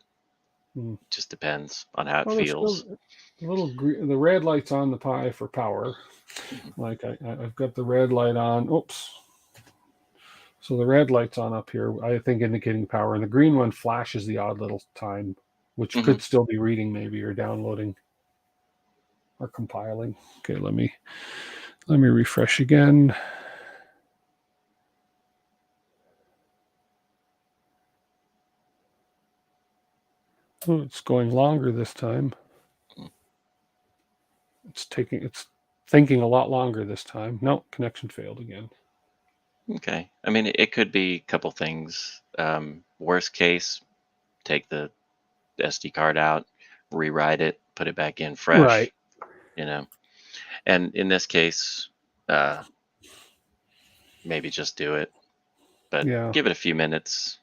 it just depends on how it feels. The red light's on the Pi for power. Like I've got the red light on. Oops. So the red light's on up here, I think indicating power, and the green one flashes the odd little time, which could still be reading maybe or downloading or compiling. Okay, let me refresh again. Oh, it's going longer this time. It's thinking a lot longer this time. No, connection failed again. Okay. I mean, it could be a couple things. Worst case, take the SD card out, rewrite it, put it back in Right. fresh, you know. And in this case, uh, maybe just do it, but Yeah. give it a few minutes.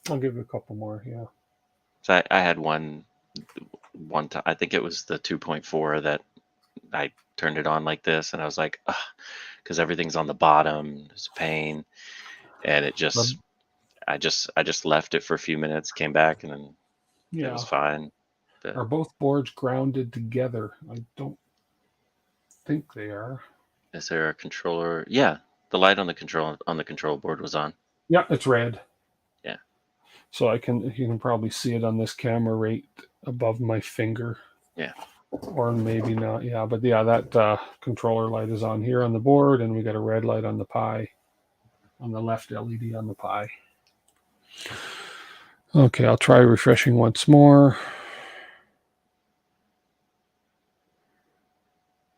I'll give it a couple more. Yeah. So I had one time. I think it was the 2.4 that I turned it on like this, and I was like, because everything's on the bottom. It's a pain, and Um, I just left it for a few minutes, came back, and then it was yeah. fine. But Are both boards grounded together? I don't think they are. is there a controller? Yeah, the light on the control board was on. Yeah, it's red. Yeah. So you can probably see it on this camera right above my finger. Yeah. Or maybe not. Yeah, but yeah, that controller light is on here on the board, and we got a red light on the Pi, on the left LED on the Pi. Okay, I'll try refreshing once more.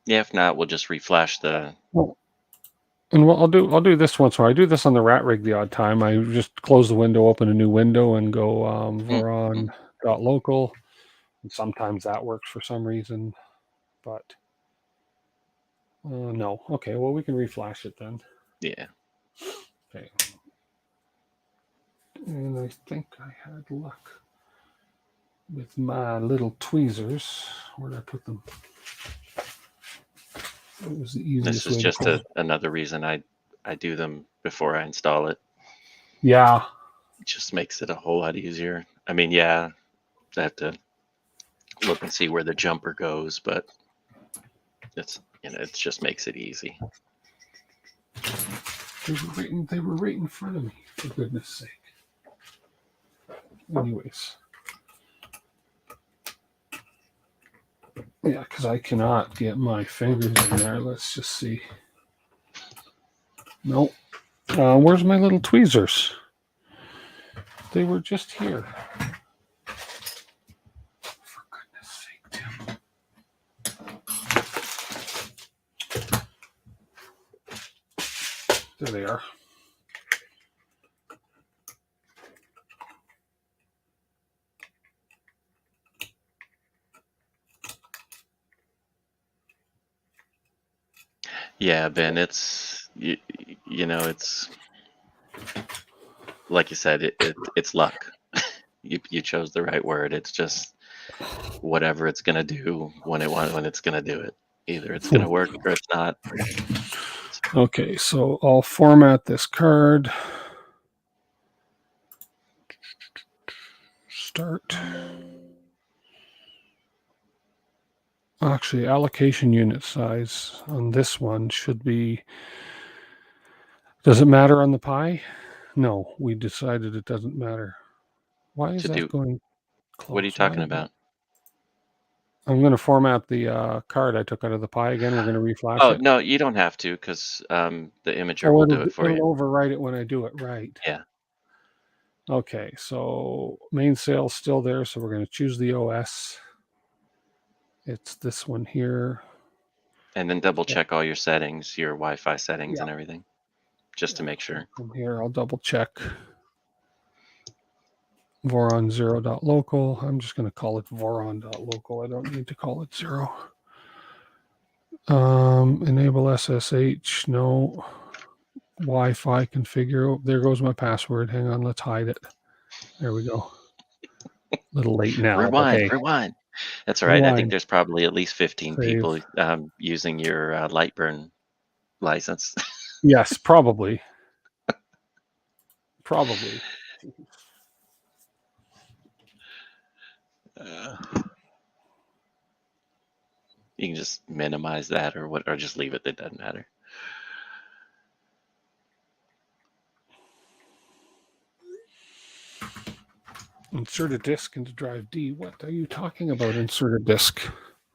Yeah, if not, we'll just reflash the. Well, and what I'll do this once more. I do this on the rat rig the odd time. I just close the window, open a new window, and go Mm, mm, voron.local. And sometimes that works for some reason, but no. Okay, well we can reflash it then. yeah. Okay. And I think I had luck with my little tweezers. Where did I put them? It was the This easiest is way to just pull. another reason I do them before I install it. Yeah. It just makes it a whole lot easier. I mean, yeah, I have to look and see where the jumper goes, but it just makes it easy. They were right in front of me, for goodness sake. Anyways. Yeah, because I cannot get my fingers in there. Let's just see. Nope. Where's my little tweezers? They were just here. For goodness sake, Tim. There they are. Yeah, Ben, it's like you said, it's luck. You chose the right word. It's just whatever it's gonna do when it's gonna do it. Either it's gonna work or it's not. Okay, so I'll format this card. Start. Actually, allocation unit size on this one should be. Does it matter on the Pi? No, we decided it doesn't matter. Why is To that do going what are you close? talking about? I'm going to format the card I took out of the Pi again. We're going to reflash Oh it. no, you don't have to because the imager Oh, will do it for you. it'll overwrite it when I do it right. Yeah, Okay, so main sale's still there, so we're going to choose the OS. It's this one here. and then double Yeah, check all your settings, your Wi-Fi settings, yeah. and everything, just to make sure. From here, I'll double check. Voron 0.local. I'm just going to call it Voron.local. I don't need to call it 0. Enable SSH. No. Wi-Fi configure. Oh, there goes my password. Hang on, let's hide it. There we go. A little late now, but Rewind, hey, rewind. That's all right. I think rewind, there's probably at least 15 save. people using your Lightburn license. Yes, probably. Probably. Uh, you can just minimize that or just leave it. It doesn't matter. Insert a disk into drive D. What are you talking about? Insert a disk.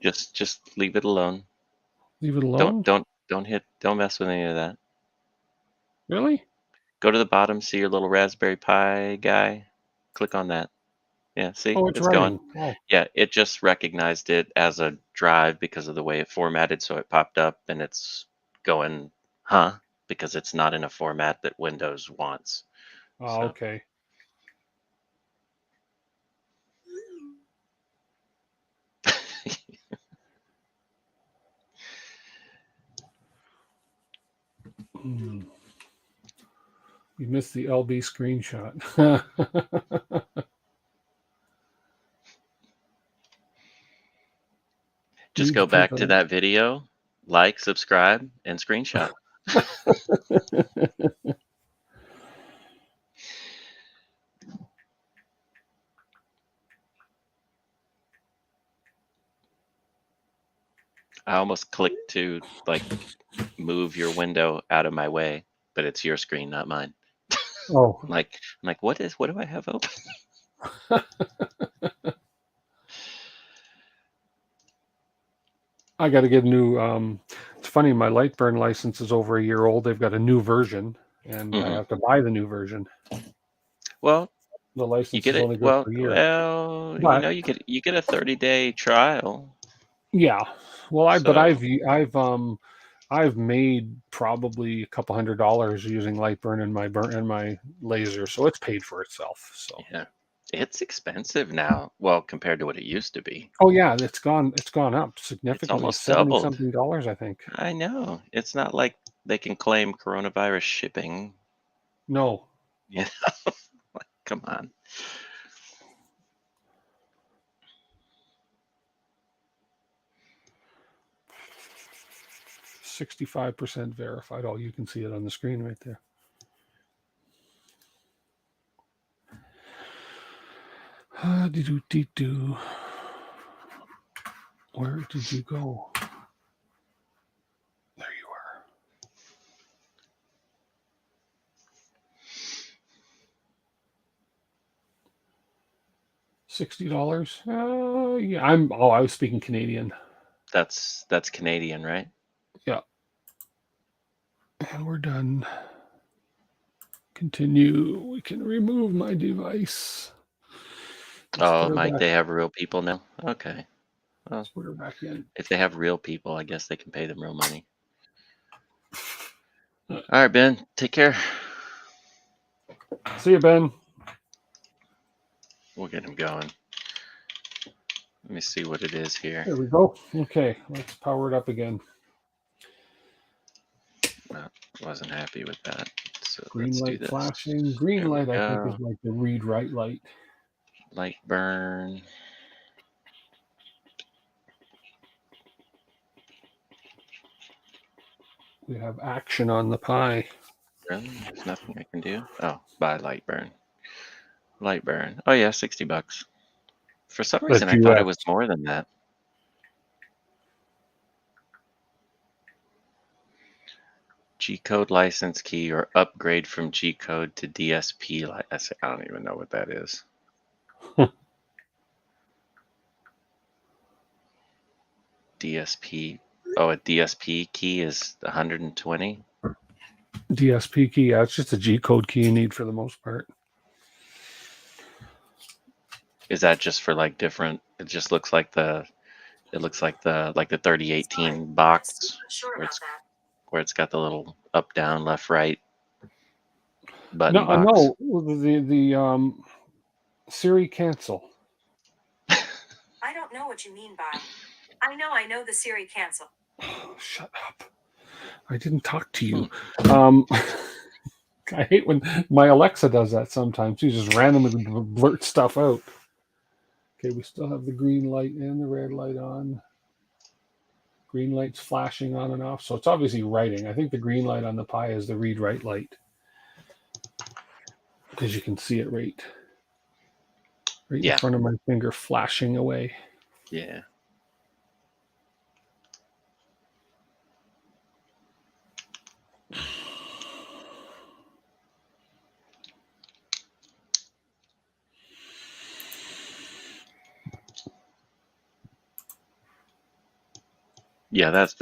Just leave it alone. Leave it Don't alone? don't don't mess with any of that. Really? Go to the bottom, see your little Raspberry Pi guy. Click on that. Yeah, see, Oh, it's it's going. running. Oh, Yeah, it just recognized it as a drive because of the way it formatted, so it popped up and it's going, huh? because it's not in a format that Windows wants. Oh, So okay. Hmm. You missed the LB screenshot. just Need to go click back to on that video, like, subscribe, and screenshot. I almost clicked to like move your window out of my way, but it's your screen, not mine. Oh, I'm like, what do I have open? I got to get a new. It's funny, my Lightburn license is over a year old. They've got a new version, and I Hmm. have to buy the new version. Well, The you license get is it. only good Well, for a year. well, But you get a 30-day trial. yeah, well, So I've made probably a couple $100 using Lightburn and my laser, so it's paid for itself. So yeah, it's expensive now. Well, compared to what it used to be, oh yeah, it's gone up it's significantly, almost 70 doubled. something dollars, I think. I know. It's not like they can claim coronavirus shipping. No, Yeah, come on. 65% verified. Oh, you can see it on the screen right there. Do. Where did you go? There you are. $60. Yeah, I was speaking Canadian. That's Canadian, right? Yeah, and we're done. Continue. We can remove my device. Let's put Oh, her Mike, back. they have real people now. Okay. Let's Well, put her back in. if they have real people, I guess they can pay them real money. All right, Ben. Take care. See you, Ben. We'll get him going. Let me see what it is here. There we go. Okay, let's power it up again. No, wasn't happy with that. So Green let's do light this. flashing. Green There we light, I think, is go. like the read write light. Light burn. We have action on the Pi. Really? There's nothing I can do? Oh, buy light burn. Light burn. Oh yeah, $60. For some reason That's I thought it US. was more than that. G-code license key or upgrade from G-code to DSP. I don't even know what that is. DSP. Oh, a DSP key is 120. DSP key. Yeah, it's just a G code key you need for the most part. Is that just for like different? It just looks like the. It looks like the 3018 box where it's got the little up, down, left, right button No, box. no, the Siri cancel. I don't know what you mean by. I know the Siri cancel. Oh, shut up. I didn't talk to you. Hmm. I hate when my Alexa does that sometimes. She just randomly blurts stuff out. Okay, we still have the green light and the red light on. Green light's flashing on and off. So it's obviously writing. I think the green light on the Pi is the read write light. Because you can see it right in Yeah. front of my finger flashing away. Yeah. Yeah, that's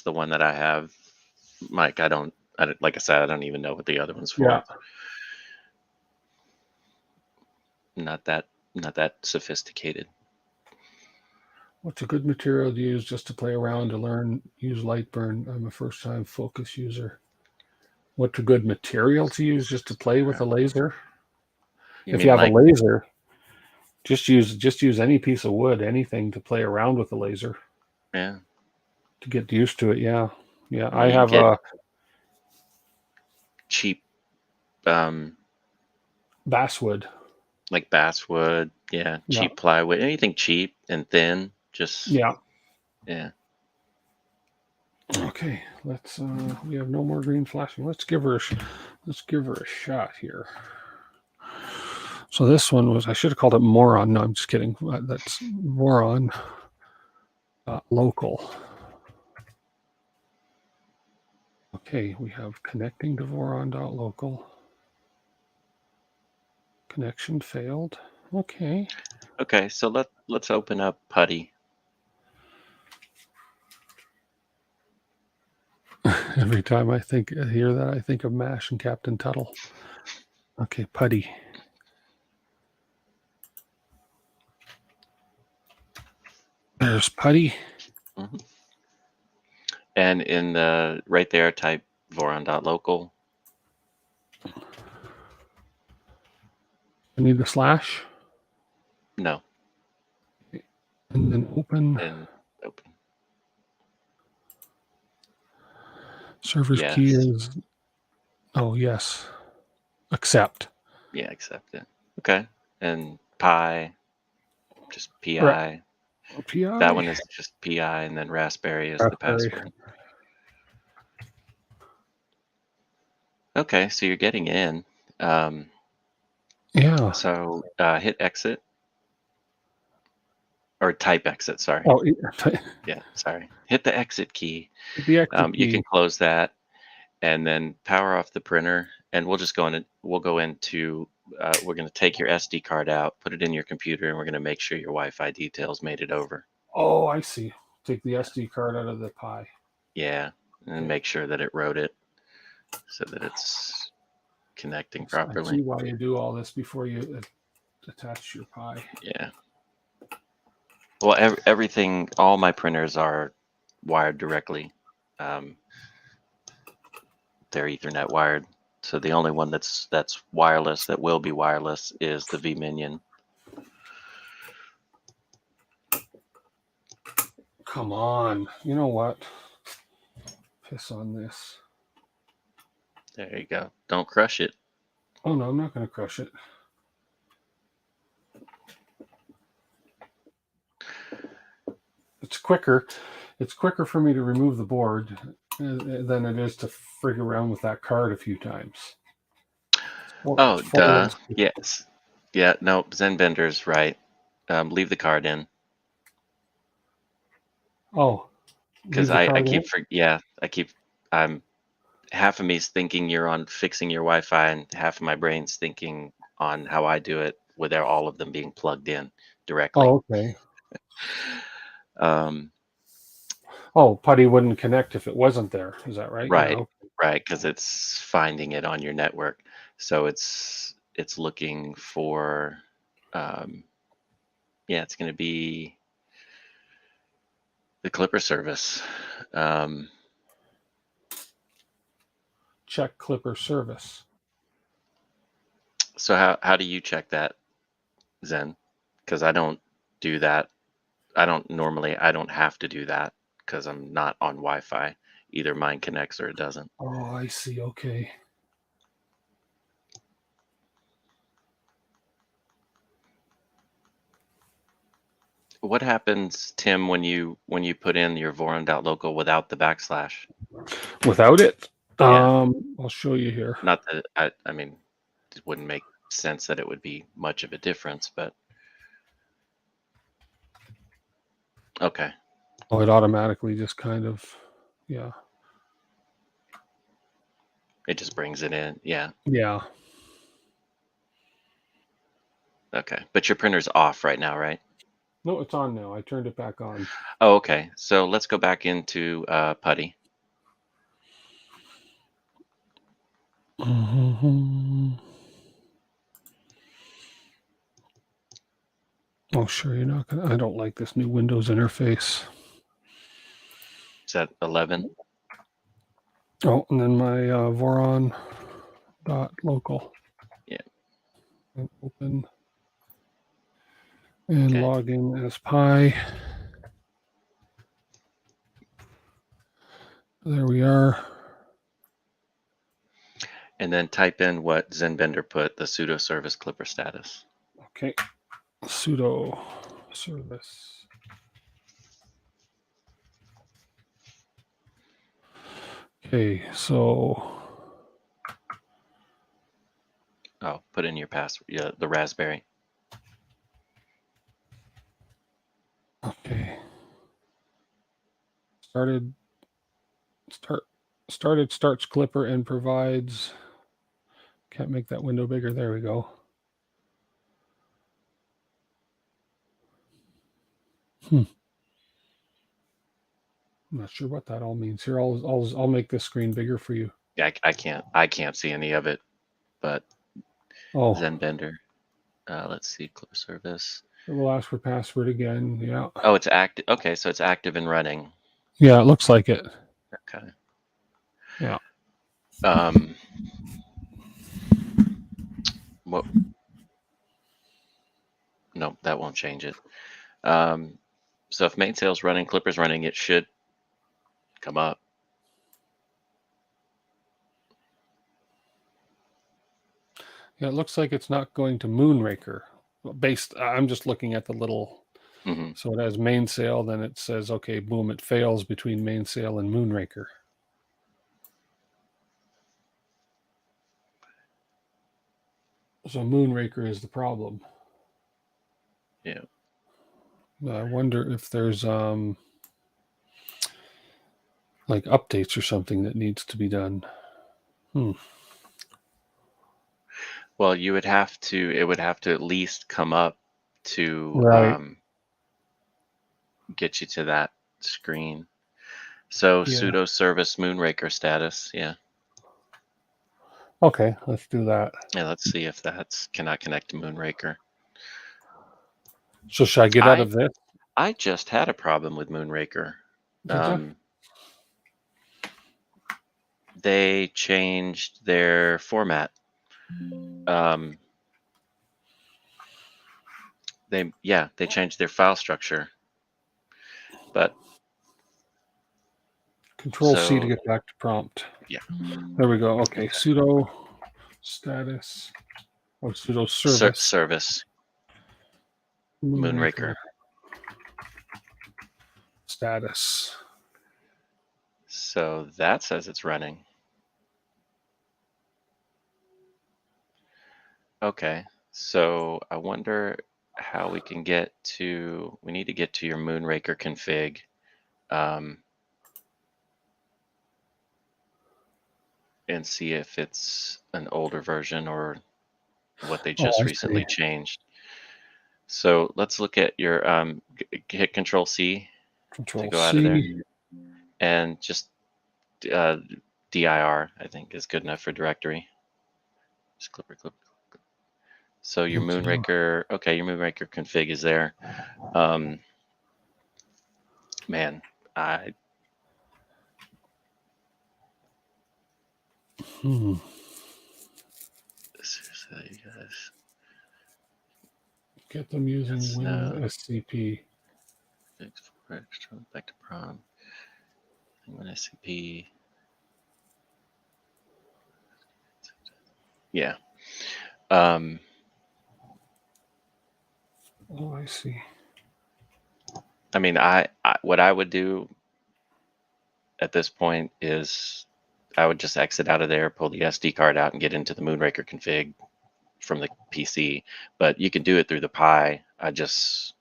the one that I have. Mike, like I said, I don't even know what the other one's Yeah. for. Not that sophisticated. What's a good material to use just to play around to learn use Lightburn? I'm a first time focus user. What's a good material to use just to play with a laser? You If mean you have a like, laser, just use any piece of wood, anything to play around with the laser yeah, to get used to it. Yeah, yeah. well, I you can have get a cheap, basswood. like basswood, yeah, Yeah, cheap plywood, anything cheap and thin, just, yeah. yeah. Okay, let's. We have no more green flashing. Let's give her a shot here. So this one was. I should have called it moron. No, I'm just kidding. That's moron. Local. Okay, we have connecting to voron.local. Connection failed. Okay. Okay, so let's open up Putty. Every time I hear that, I think of MASH and Captain Tuttle. Okay, Putty. There's Putty. Mhm. And in the right there, type voron.local. I need the slash. No, And then open. and open. Server's key Yes. is. Oh, yes. Accept. Yeah, accept it. Okay. And Pi, just Right. PI. PI. That one is just PI, and then Raspberry is the Raspberry. password. Okay, so you're getting in. Yeah. So hit exit or type exit. Sorry. Oh, Yeah, sorry. Hit the exit key. the exit You can key. close that, and then power off the printer. And we'll just go in. We'll go into. We're going to take your SD card out, put it in your computer, and we're going to make sure your Wi-Fi details made it over. Oh, I see. Take the SD card out of the Pi. Yeah, and Okay. make sure that it wrote it so that it's connecting I properly. see why you do all this before you attach your Pi. Yeah. Well, everything, all my printers are wired directly. They're Ethernet wired. So the only one that's wireless, that will be wireless, is the V0.1. Come on. You know what? Piss on this. There you go. Don't crush it. Oh, no, I'm not going to crush it. It's quicker. It's quicker for me to remove the board than it is to frig around with that card a few times. Oh, duh. Yes. Yeah, no, Zenbender's right. Leave the card in. Oh, Because I'm half of me's thinking you're on fixing your Wi-Fi, and half of my brain's thinking on how I do it with all of them being plugged in directly. Oh, okay. Um, Oh, Putty wouldn't connect if it wasn't there. Is that right? right, Yeah. right, because it's finding it on your network, so it's looking for, yeah, it's going to be the Clipper service. Check Clipper service. So how do you check that, Zen? Because I don't do that. I don't have to do that because I'm not on Wi-Fi. Either mine connects or it doesn't. Oh, I see. Okay. What happens, Tim, when you put in your voron.local without the backslash? Without it, Yeah. I'll show you here. Not that I mean, it wouldn't make sense that it would be much of a difference, but okay. Oh, it automatically just kind of, yeah. It just brings it in. Yeah. Yeah. Okay. But your printer's off right now, right? No, it's on now. I turned it back on. Oh, okay. So let's go back into Putty. Mm-hmm. Oh, sure. You're not going to. I don't like this new Windows interface. Is that 11? Oh, and then my Voron dot local. Yeah. And open and Okay. log in as Pi. There we are. And then type in what Zenbender put, the sudo service clipper status. Okay. Sudo service. Okay, so Oh, put in your password. Yeah, the Raspberry. okay. Starts Clipper and provides. Can't make that window bigger. There we go. I'm not sure what that all means. Here, I'll make this screen bigger for you. Yeah, I can't see any of it, but Oh, Zenbender. Let's see, clipper service. it will ask for password again. Yeah. Oh, it's active. Okay, so it's active and running. Yeah, it looks like it. Okay. Yeah. What? No, that won't change it. So if mainsail's running, clipper's running, it should come up. Yeah, it looks like it's not going to Moonraker. I'm just looking at the little. Mm-hmm. So it has mainsail, then it says, okay, boom, it fails between mainsail and Moonraker. So Moonraker is the problem. Yeah. I wonder if there's like updates or something that needs to be done. Well, it would have to at least come up to Right. get you to that screen. So Yeah. sudo service Moonraker status. Yeah. Okay, let's do that. Yeah, let's see if that's cannot connect to Moonraker. So should I get out of this? I just had a problem with Moonraker. Did you? They changed their format. They changed their file structure. But Control C to get back to prompt. Yeah. There we go. Okay, sudo status or sudo service. Service Moonraker status. So that says it's running. Okay, so I wonder how we can get to. We need to get to your Moonraker config. And see if it's an older version or what they just recently changed. So let's look at your hit Control C to go out of there, and just dir I think is good enough for directory. Just clipper. So your Moonraker, okay, your Moonraker config is there. Man, seriously, you guys. Get them using WinSCP. Back to prom. WinSCP. Yeah. Oh, I see. I mean, I what I would do at this point is I would just exit out of there, pull the SD card out, and get into the Moonraker config from the PC. But you can do it through the Pi. I just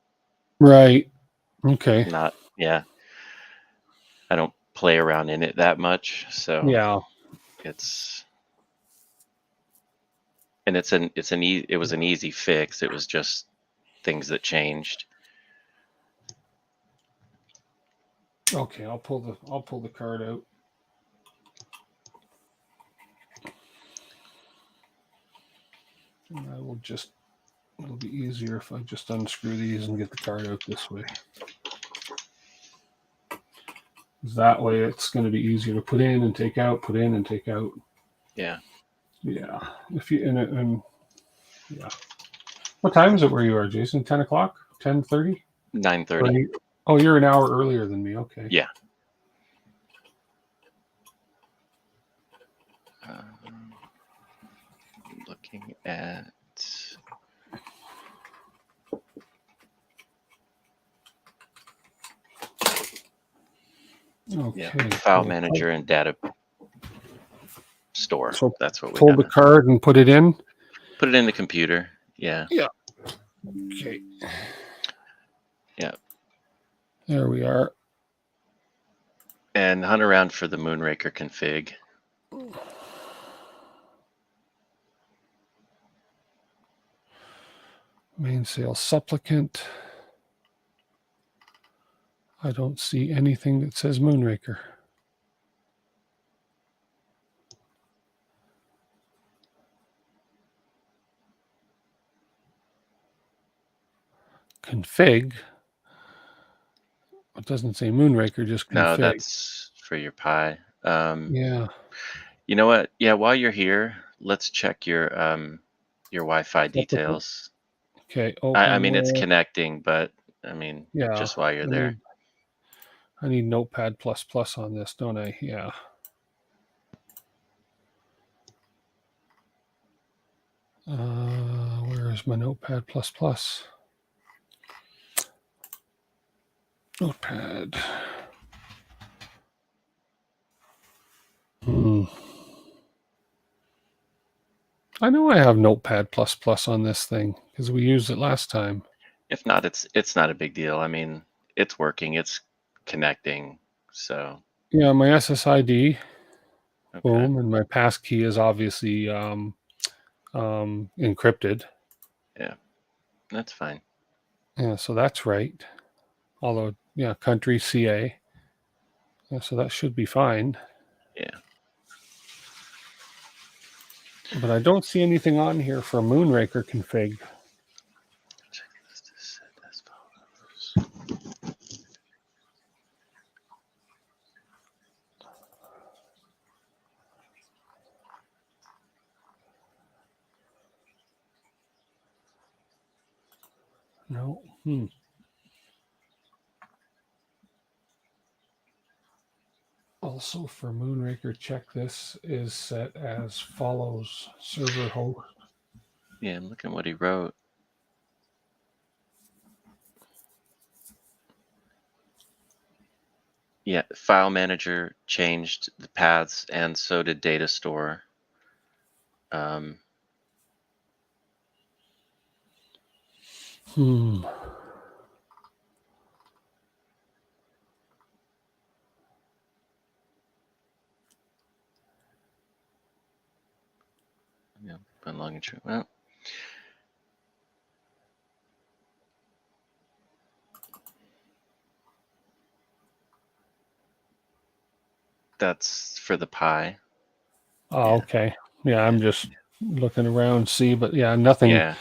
right. Okay. I don't play around in it that much, so yeah, it was an easy fix. It was just things that changed. Okay, I'll pull the card out. And it'll be easier if I just unscrew these and get the card out this way. That way it's going to be easier to put in and take out, put in and take out. Yeah. Yeah. If you and yeah. What time is it where you are, Jason? 10 o'clock? 10:30? 9:30. Oh, you're an hour earlier than me. Okay. Yeah. Looking at. Okay. Yeah. File manager and data store. So that's what we pull the card and put it in. Put it in the computer. Yeah. Yeah. Okay. Yeah. There we are. And hunt around for the Moonraker config. Main sales supplicant. I don't see anything that says Moonraker. Config. It doesn't say Moonraker, just config. No, that's for your Pi. Yeah. You know what? Yeah, while you're here, let's check your Wi-Fi details. Okay. I mean, it's connecting, but I mean, yeah, just while you're there. I need Notepad++ on this, don't I? Yeah. Where is my Notepad++? Notepad. I know I have Notepad++ on this thing because we used it last time. If not, it's not a big deal. I mean, it's working. It's connecting. So yeah, my SSID, okay. boom, and my passkey is obviously encrypted. Yeah, that's fine. Yeah, so that's right. Although, yeah, country CA. Yeah, so that should be fine. Yeah. But I don't see anything on here for Moonraker config. Checklist is set as follows. No. Also for Moonraker, check this is set as follows server host. Yeah, I'm looking at what he wrote. Yeah, file manager changed the paths, and so did data store. Yeah, been long and true. Well, that's for the Pi. Oh, Yeah. okay. Yeah, I'm just looking around, see, but yeah, nothing. Yeah,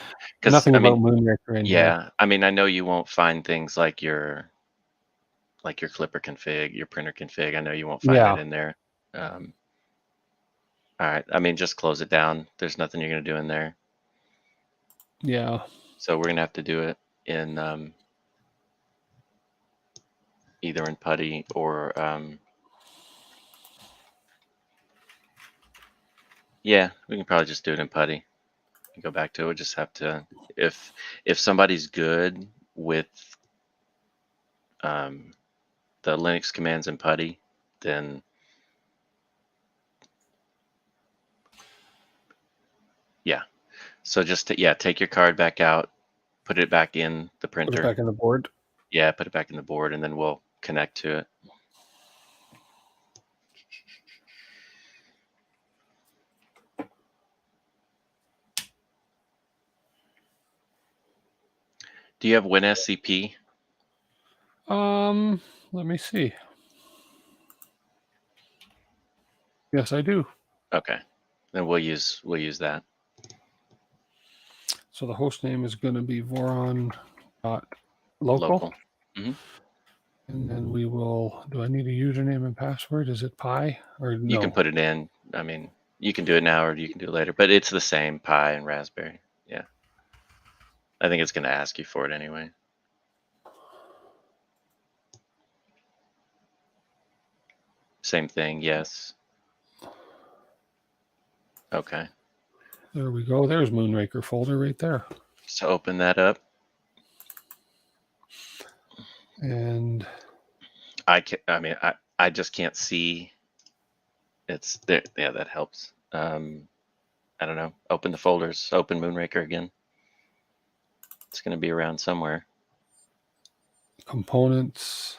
nothing about Moonraker in here. Yeah, I mean, I know you won't find things like your Clipper config, your printer config. I know you won't find it in there. All right. I mean, just close it down. There's nothing you're going to do in there. Yeah. So we're going to have to do it in either in Putty or yeah, we can probably just do it in Putty and go back to it. Just have to, if somebody's good with the Linux commands in Putty, then yeah. So just take your card back out, put it back in the printer. Put it back in the board. Yeah, put it back in the board, and then we'll connect to it. Do you have WinSCP? Let me see. Yes, I do. Okay, then we'll use that. So the host name is going to be voron.local. Local. Mm-hmm. And then we will, do I need a username and password? Is it Pi or no? You can put it in. I mean, you can do it now or you can do it later, but it's the same Pi and Raspberry. Yeah. I think it's going to ask you for it anyway. Same thing, yes. Okay. There we go. There's Moonraker folder right there. So open that up. And I just can't see. It's there. Yeah, that helps. I don't know. Open the folders. Open Moonraker again. It's going to be around somewhere. Components.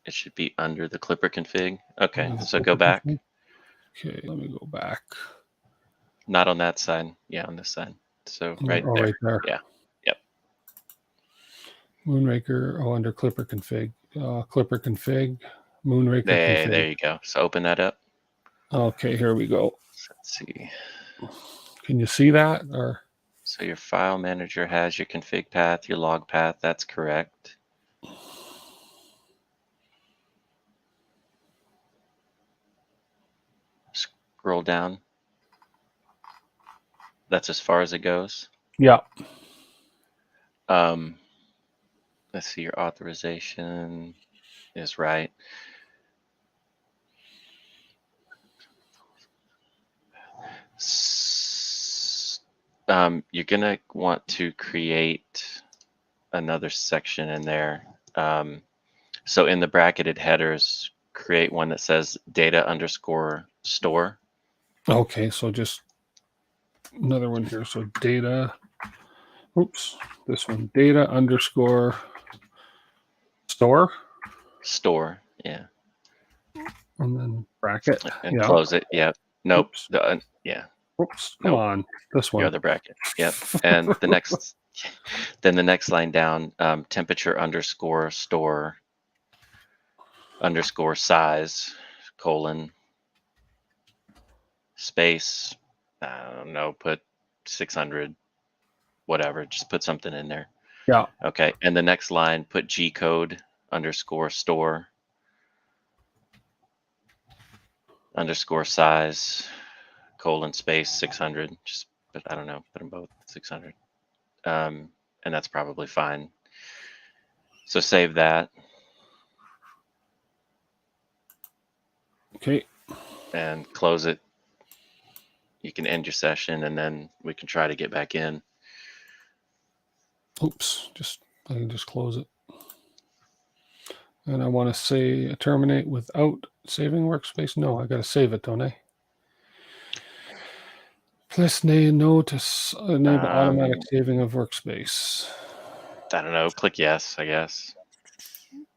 It should be under the Clipper config. Okay, so go back. Okay, let me go back. Not on that side. Yeah, on this side. So right there. Right there. Yeah. Yep. Moonraker. Oh, under Clipper config. Clipper config. Moonraker config. There you go. So open that up. Okay, here we go. Let's see. Can you see that? Or so your file manager has your config path, your log path. That's correct. Scroll down. That's as far as it goes. Yeah. Let's see, your authorization is right. You're gonna want to create another section in there. So in the bracketed headers, create one that says data_store. Okay, so just another one here. So data. Oops, this one. Data_store. Store, yeah. And then bracket. And close it. Yep. Nope. Yeah. Oops. Come on. This one. The other bracket. Yep. And the next, then the next line down, temperature_store_size : space. I don't know. Put 600. Whatever. Just put something in there. Yeah. Okay. And the next line, put Gcode_store_size : space 600. Just, but I don't know. Put them both 600. And that's probably fine. So save that. Okay. And close it. You can end your session and then we can try to get back in. Oops. I can just close it. And I want to say terminate without saving workspace. No, I got to save it, don't I? Press no to enable automatic saving of workspace. I don't know. Click yes, I guess.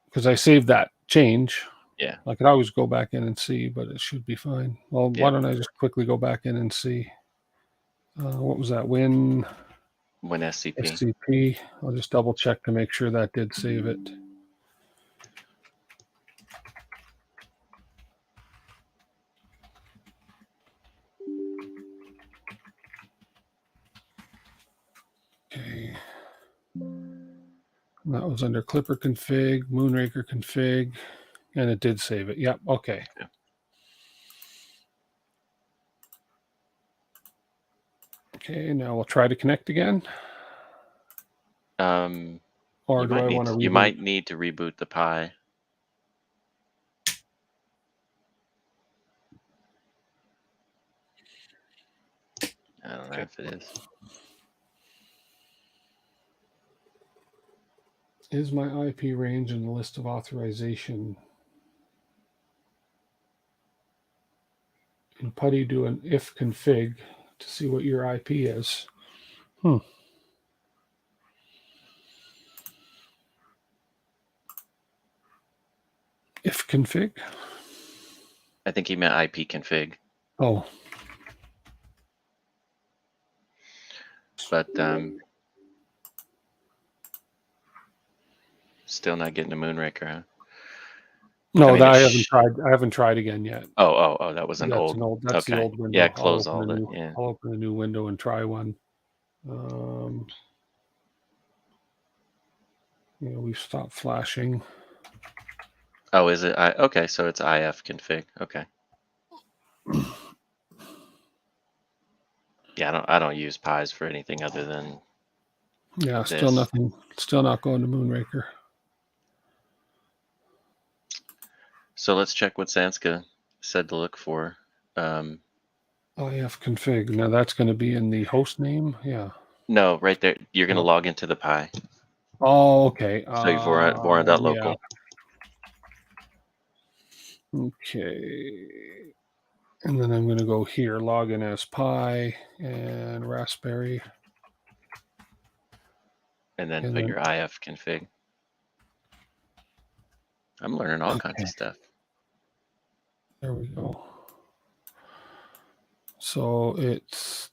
Because I saved that change. Yeah. I could always go back in and see, but it should be fine. Well, why don't I just quickly go back in and see? What was that? Win SCP. I'll just double check to make sure that did save it. Okay. That was under Clipper config, Moonraker config, and it did save it. Yep. Okay. Yeah. Okay. Now we'll try to connect again. Or do I want to reboot? You might need to reboot the Pi. I don't know if it is. Is my IP range in the list of authorization? In PuTTY, do an if config to see what your IP is. If config? I think he meant IP config. Oh. But still not getting a Moonraker, huh? No, I haven't tried. I haven't tried again yet. Oh, that was an old. That's the old window. Yeah, close all that. Yeah. I'll open a new window and try one. Yeah, we've stopped flashing. Oh, is it? Okay, so it's IF config. Okay. Yeah, I don't use pies for anything other than Yeah, still this. nothing. Still not going to Moonraker. So let's check what Sanska said to look for. IF config. Now that's going to be in the host name. Yeah. No, right there. You're going to Oh. log into the Pi. Oh, okay. So Voron.local. Yeah. Okay. And then I'm going to go here, log in as Pi and Raspberry. And then put your IF config. I'm learning all kinds of stuff. There we go. So it's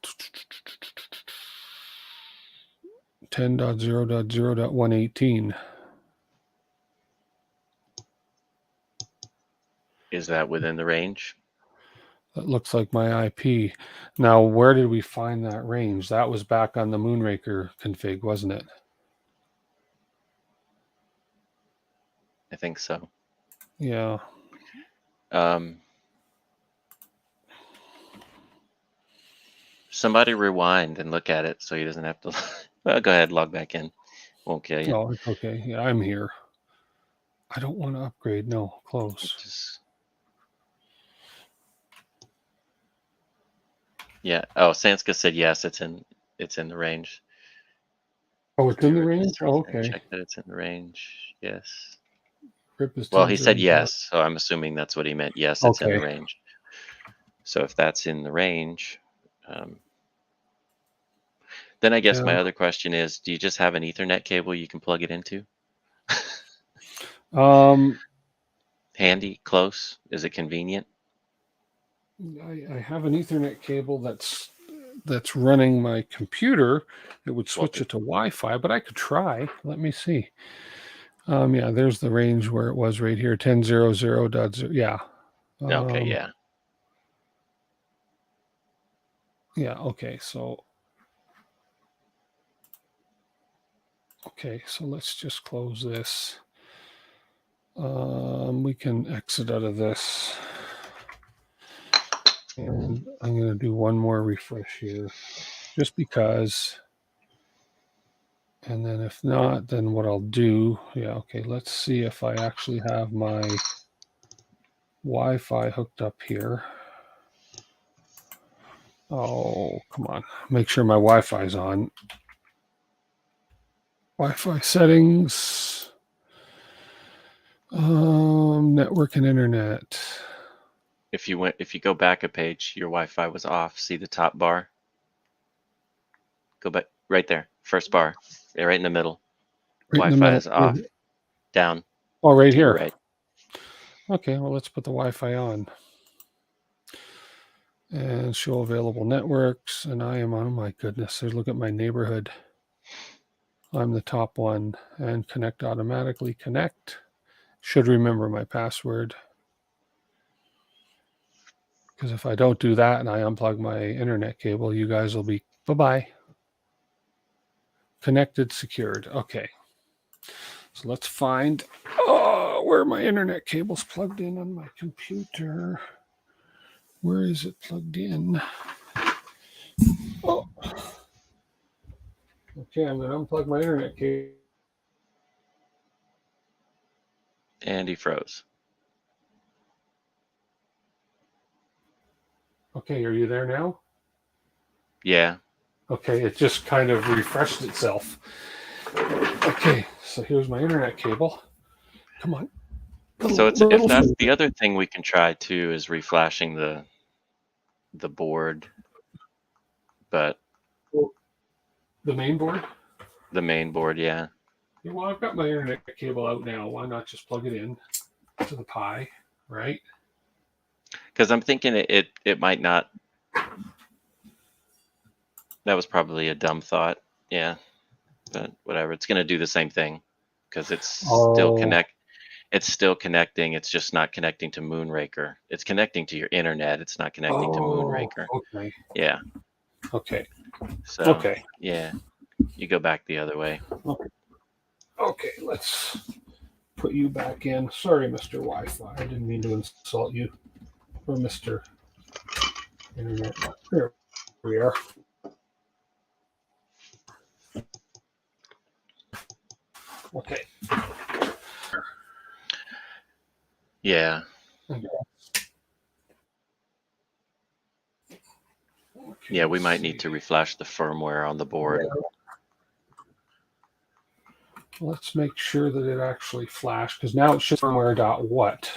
10.0.0.118. Is that within the range? That looks like my IP. Now, where did we find that range? That was back on the Moonraker config, wasn't it? I think so. Yeah. Somebody rewind and look at it so he doesn't have to. Well, go ahead, log back in. Won't kill you. Oh, it's okay. Yeah, I'm here. I don't want to upgrade. No, close. Yeah. Oh, Sanska said yes. It's in the range. Oh, it's in the range. Oh, okay. Check that it's in the range. Yes. Rip is Well, he said 10.0. yes, so I'm assuming that's what he meant. Yes, it's in the Okay. range. So if that's in the range, then I guess my other question is: do you just have an Ethernet cable you can plug it into? Handy, close. Is it convenient? I have an Ethernet cable that's running my computer. It would switch it to Wi-Fi, but I could try. Let me see. Yeah, there's the range where it was right here, 10.0.0.0. Yeah. Okay. Yeah. Yeah. Okay. So let's just close this. We can exit out of this. And I'm going to do one more refresh here just because. And then if not, then what I'll do, okay, let's see if I actually have my Wi-Fi hooked up here. Oh, come on. Make sure my Wi-Fi is on. Wi-Fi settings. Network and internet. If you go back a page, your Wi-Fi was off. See the top bar? Go back right there. First bar. Yeah, right in the middle. Right Wi-Fi is off. Down. Oh, right here. Right. Okay, well, let's put the Wi-Fi on. And show available networks. And I am on, oh my goodness, look at my neighborhood. I'm the top one. And connect automatically. Connect. Should remember my password. Because if I don't do that and I unplug my internet cable, you guys will be bye-bye. Connected, secured. Okay. So let's find where my internet cable's plugged in on my computer. Where is it plugged in? Oh. Okay, I'm going to unplug my internet cable. And he froze. Okay, are you there now? Yeah. Okay, it just kind of refreshed itself. Okay, so here's my internet cable. Come on. So if that's the other thing we can try too is reflashing the board, but the main board. The main board, yeah. Well, I've got my internet cable out now. Why not just plug it in to the Pi, right? Because I'm thinking it might not. That was probably a dumb thought, yeah. But whatever, it's going to do the same thing because it's still It's still connecting. It's just not connecting to Moonraker. It's connecting to your internet. It's not connecting to Moonraker. Okay. Yeah. Okay. So. Okay. Yeah. You go back the other way. Okay. Okay, let's put you back in. Sorry, Mr. Wi-Fi. I didn't mean to insult you. Or Mr. Internet. There we are. Okay. Yeah. Okay. Yeah, we might need to reflash the firmware on the board. Let's make sure that it actually flashed because now it should firmware dot what.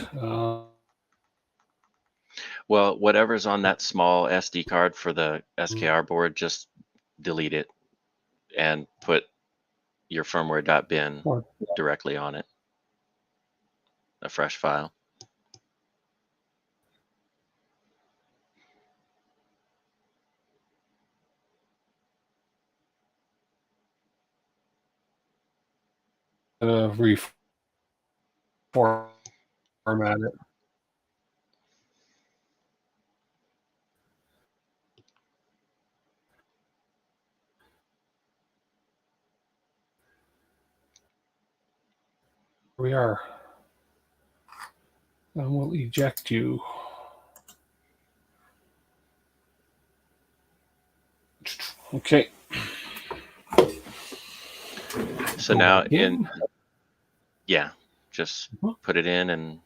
Well, whatever's on that small SD card for the SKR board, just delete it and put your firmware.bin Or directly on it, a fresh file. reformat it. Here we are. And we'll eject you. Okay. So Go now back in. yeah, just put it in and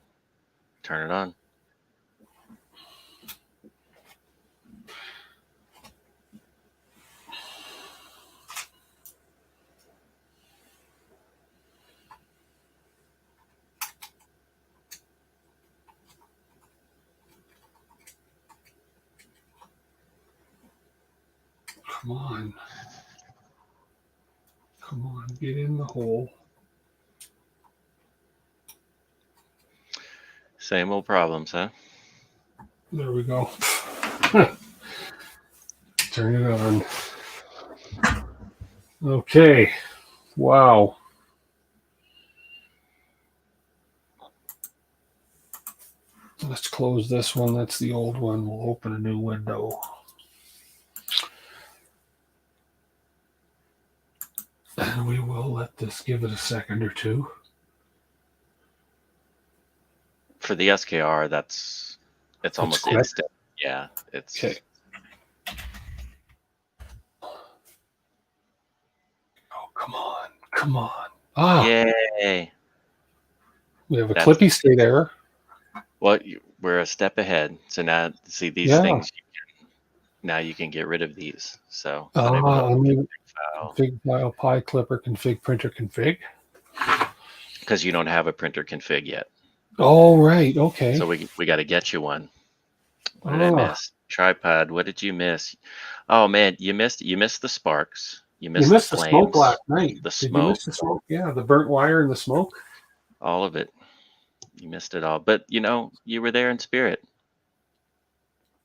turn it on. Come on. Come on, get in the hole. Same old problems, huh? There we go. Turn it on. Okay. Wow. Let's close this one. That's the old one. We'll open a new window. And we will let this give it a second or two. For the SKR, it's almost quick. instant. Yeah, it's Okay. Oh, come on. Come on. Ah, yay. we have a That's- clippy state error. Well, we're a step ahead. So now, see these Yeah. things. Now you can get rid of these. So Config file, pi clipper, config printer, config. because you don't have a printer config yet. Oh, right. Okay. So we got to get you one. What did I miss? Tripod. What did you miss? Oh man, you missed the sparks. You missed the flames. Smoke last night. The Did smoke. you miss the smoke? Yeah, the burnt wire and the smoke. All of it. You missed it all. But you were there in spirit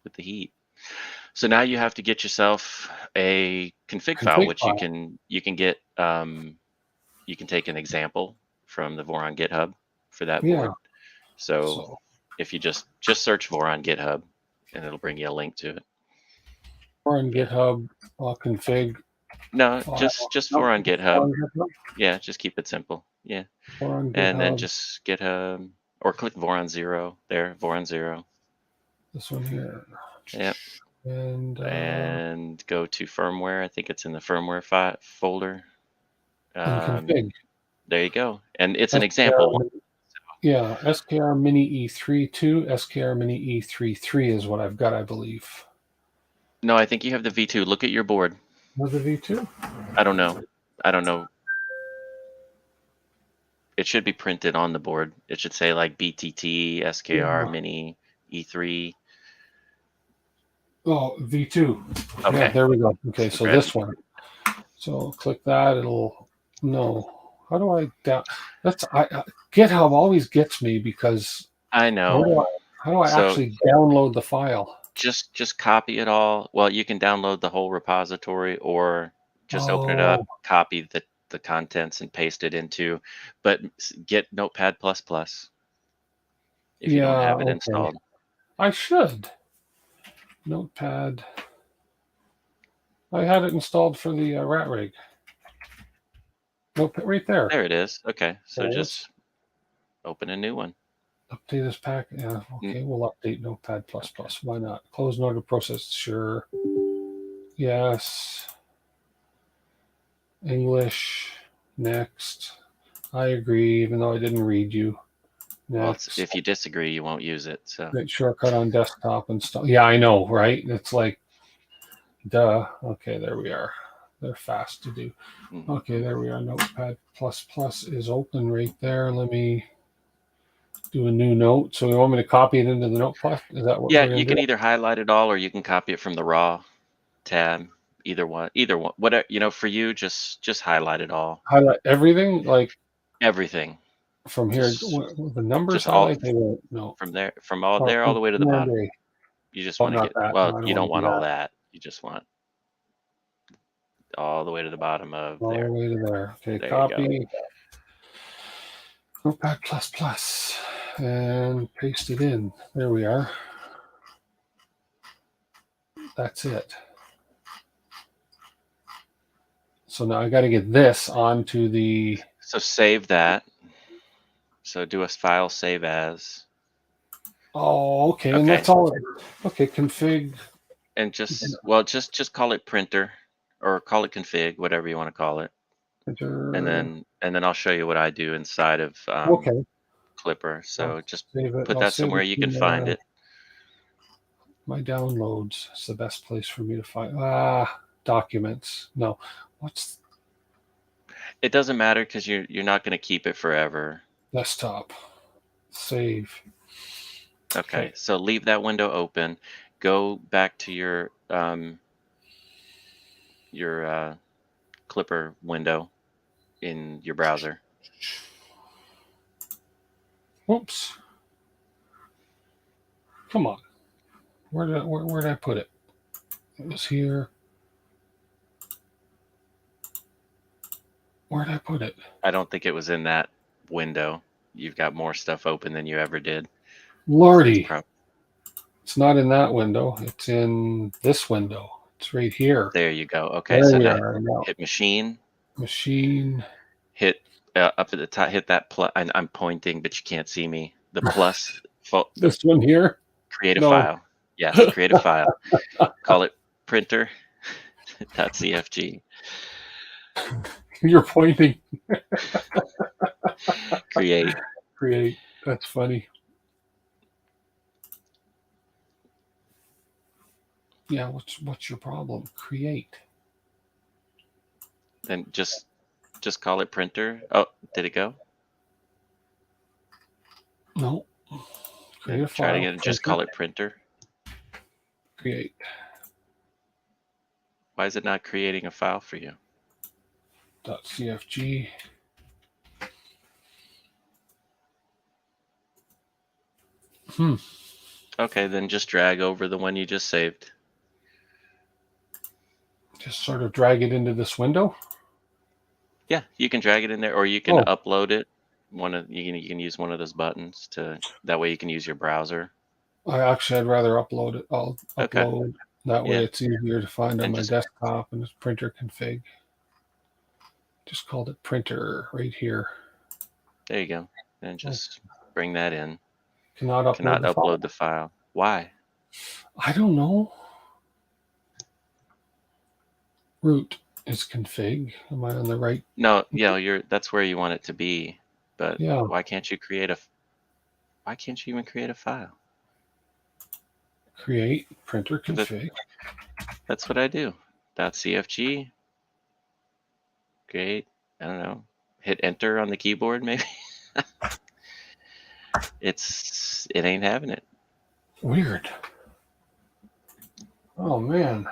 with the heat. So now you have to get yourself a config file, which you can get. You can take an example from the Voron GitHub for that board. So if you just search Voron GitHub, and it'll bring you a link to it. Voron GitHub config. No, just Voron GitHub. Yeah, just keep it simple. Yeah, and then just GitHub or click Voron 0 there. Voron 0. This one here. Yep. And go to firmware. I think it's in the firmware folder. Config. There you go. And it's an example one. Yeah, SKR Mini E32, SKR Mini E33 is what I've got, I believe. No, I think you have the V2. Look at your board. Another V2? I don't know. It should be printed on the board. It should say like BTT, SKR Mini E3. Oh, V2. Okay. Yeah, there we go. Okay, so this one. So click that. How do I down? GitHub always gets me because I know. How do I actually download the file? Just copy it all. Well, you can download the whole repository or just open it up, copy the contents and paste it into, but get Notepad++ if you don't have it installed. I should. Notepad. I had it installed for the rat rig. Nope, right there. There it is. Okay, so Oh, just open a new one. update this pack. Yeah, okay, we'll update Notepad++. Why not? Close node process. Sure. Yes. English. Next. I agree, even though I didn't read you. Well, Next. if you disagree, you won't use it. So Great shortcut on desktop and stuff. Yeah, I know, right? It's like, duh. Okay, there we are. They're fast to do. Okay, there we are. Notepad++ is open right there. Let me do a new note. So you want me to copy it into the Notepad? Is that what yeah, we're going you to can do? either highlight it all or you can copy it from the raw tab. Either one. Whatever, for you, just highlight it all. Highlight everything, like Everything. from here. Just The numbers all highlight. They won't. No. from all there all the way to the Command bottom. A. You just Oh, want to not get, that. No, well, I don't you want don't to do want all that. that. You just want all the way to the bottom of All there. the way to there. Okay, There copy. you Notepad++, and paste it in. There we are. That's it. So now I got to get this onto the. So save that. So do a file save as. Oh, okay, and Okay. that's all. Okay, config. And just call it printer or call it config, whatever you want to call it. And then I'll show you what I do inside of Okay. Clipper. So just Save it. put I'll that save somewhere it you to can find it. my downloads. It's the best place for me to find. Documents. No. What's It doesn't matter because you're not going to keep it forever. desktop? Save. Okay, so leave that window open. Go back to your Clipper window in your browser. Whoops. Come on. Where did I put it? It was here. Where did I put it? I don't think it was in that window. You've got more stuff open than you ever did. Lordy. It's not in that window. It's in this window. It's right here. There you go. Okay, There so we now are. hit machine. Machine. Hit up at the top. Hit that plus. I'm pointing, but you can't see me. The plus. This one here. Create a No. file. Yes, create a file. Call it printer.cfg. You're pointing. Create. Create. That's funny. Yeah, what's your problem? Create. Then just call it printer. Oh, did it go? No. Create a file. Try it again. Just call it printer. Create. Why is it not creating a file for you? .cfg. Okay, then just drag over the one you just saved. Just sort of drag it into this window. Yeah, you can drag it in there, or you can upload it. You can use one of those buttons to. That way you can use your browser. I'd rather upload it. I'll upload. That way it's easier to find on my desktop and it's printer config. Just called it printer right here. There you go. And just bring that in. Cannot upload the file. Why? I don't know. Root is config. Am I on the right? No, that's where you want it to be. But yeah. Why can't you even create a file? Create printer config. That's what I do. .cfg. Create. I don't know. Hit enter on the keyboard, maybe. It ain't having it. Weird. Oh man.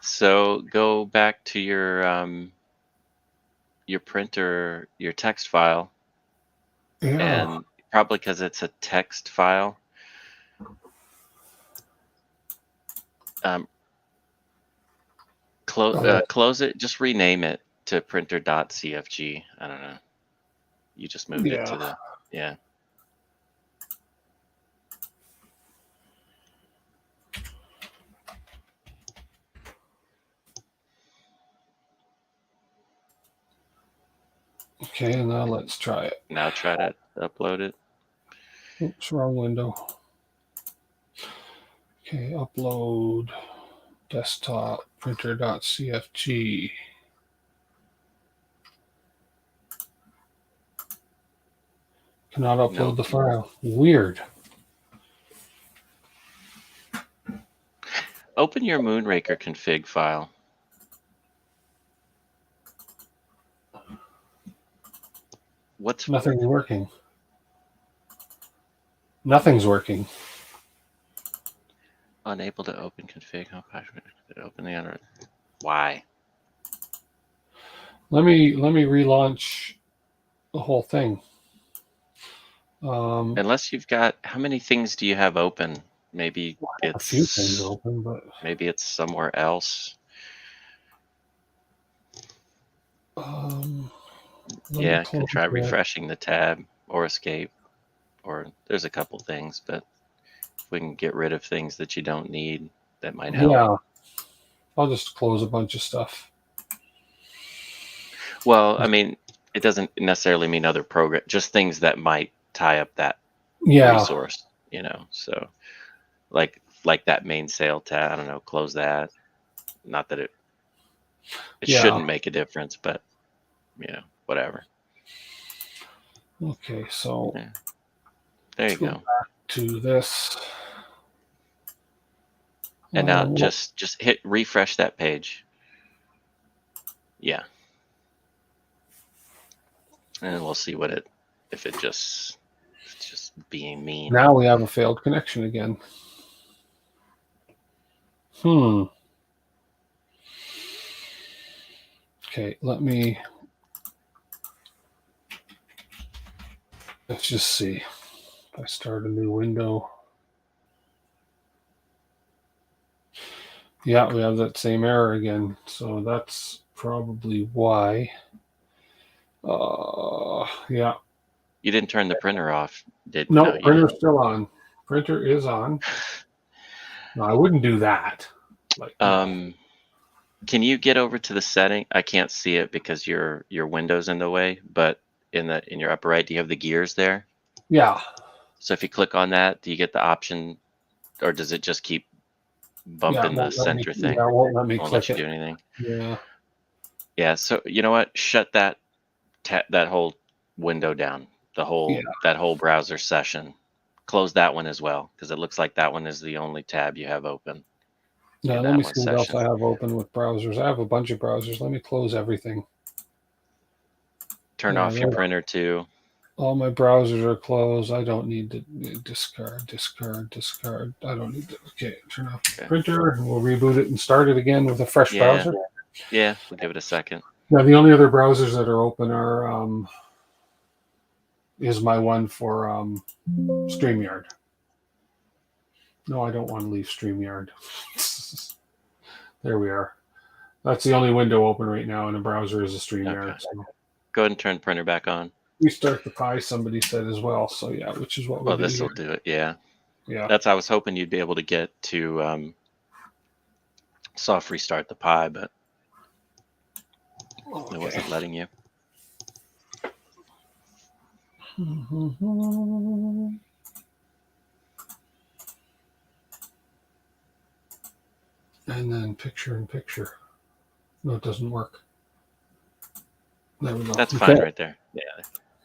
So go back to your printer, your text file. Yeah. And probably because it's a text file. Close it. Just rename it to printer.cfg. I don't know. You just moved it to the Okay, now let's try it. Now try to upload it. Oops, wrong window. Okay, upload desktop printer.cfg. Cannot upload No. the file. Weird. Open your Moonraker config file. What's Nothing's working. Nothing's working. unable to open config? How passionate to open the other? Why? Let me relaunch the whole thing. Unless you've got, how many things do you have open? Maybe A few things it's open, but somewhere else. let Yeah, me can close try that. refreshing the tab or escape, or there's a couple things, but if we can get rid of things that you don't need, that might help. Yeah, I'll just close a bunch of stuff. Well, I mean, it doesn't necessarily mean other program, just things that might tie up that Yeah, resource, you know. So like that main sale tab, I don't know, close that. Not that it Yeah. shouldn't make a difference, but you know, whatever. Okay, so Yeah. There you let's go go. back to this. And now Well, just hit refresh that page. Yeah. And we'll see what if it's just being mean. now we have a failed connection again. Okay, let's just see. If I start a new window. Yeah, we have that same error again. So that's probably why. Yeah. You didn't turn the printer off, did No, you? printer's Didn't. still on. Printer is on. No, I wouldn't do that. Like, no. Can you get over to the setting? I can't see it because your window's in the way, but in your upper right, do you have the gears there? Yeah. So if you click on that, do you get the option, or does it just keep bumping the center thing? Yeah, it won't let me Won't click let you it. do anything. Yeah. Yeah. So you know what? Shut that whole window down. That whole browser session. Close that one as well, because it looks like that one is the only tab you have open. Now, In let me that see one what else session. I have open with browsers. I have a bunch of browsers. Let me close everything. Turn off your printer too. All my browsers are closed. I don't need to discard. I don't need to. Okay, turn off the printer. And we'll reboot it and start it again with a fresh browser. Yeah, we'll give it a second. Now, the only other browsers that are open are is my one for StreamYard. No, I don't want to leave StreamYard. There we are. That's the only window open right now in the browser is a StreamYard. Okay. So. Go ahead and turn printer back on. Restart the Pi, somebody said as well. So yeah, which is what we'll do. This will do it. Yeah. Yeah. I was hoping you'd be able to get to soft restart the Pi, but it wasn't letting you. And then picture in picture. No, it doesn't work. There we go. That's fine right there. Yeah.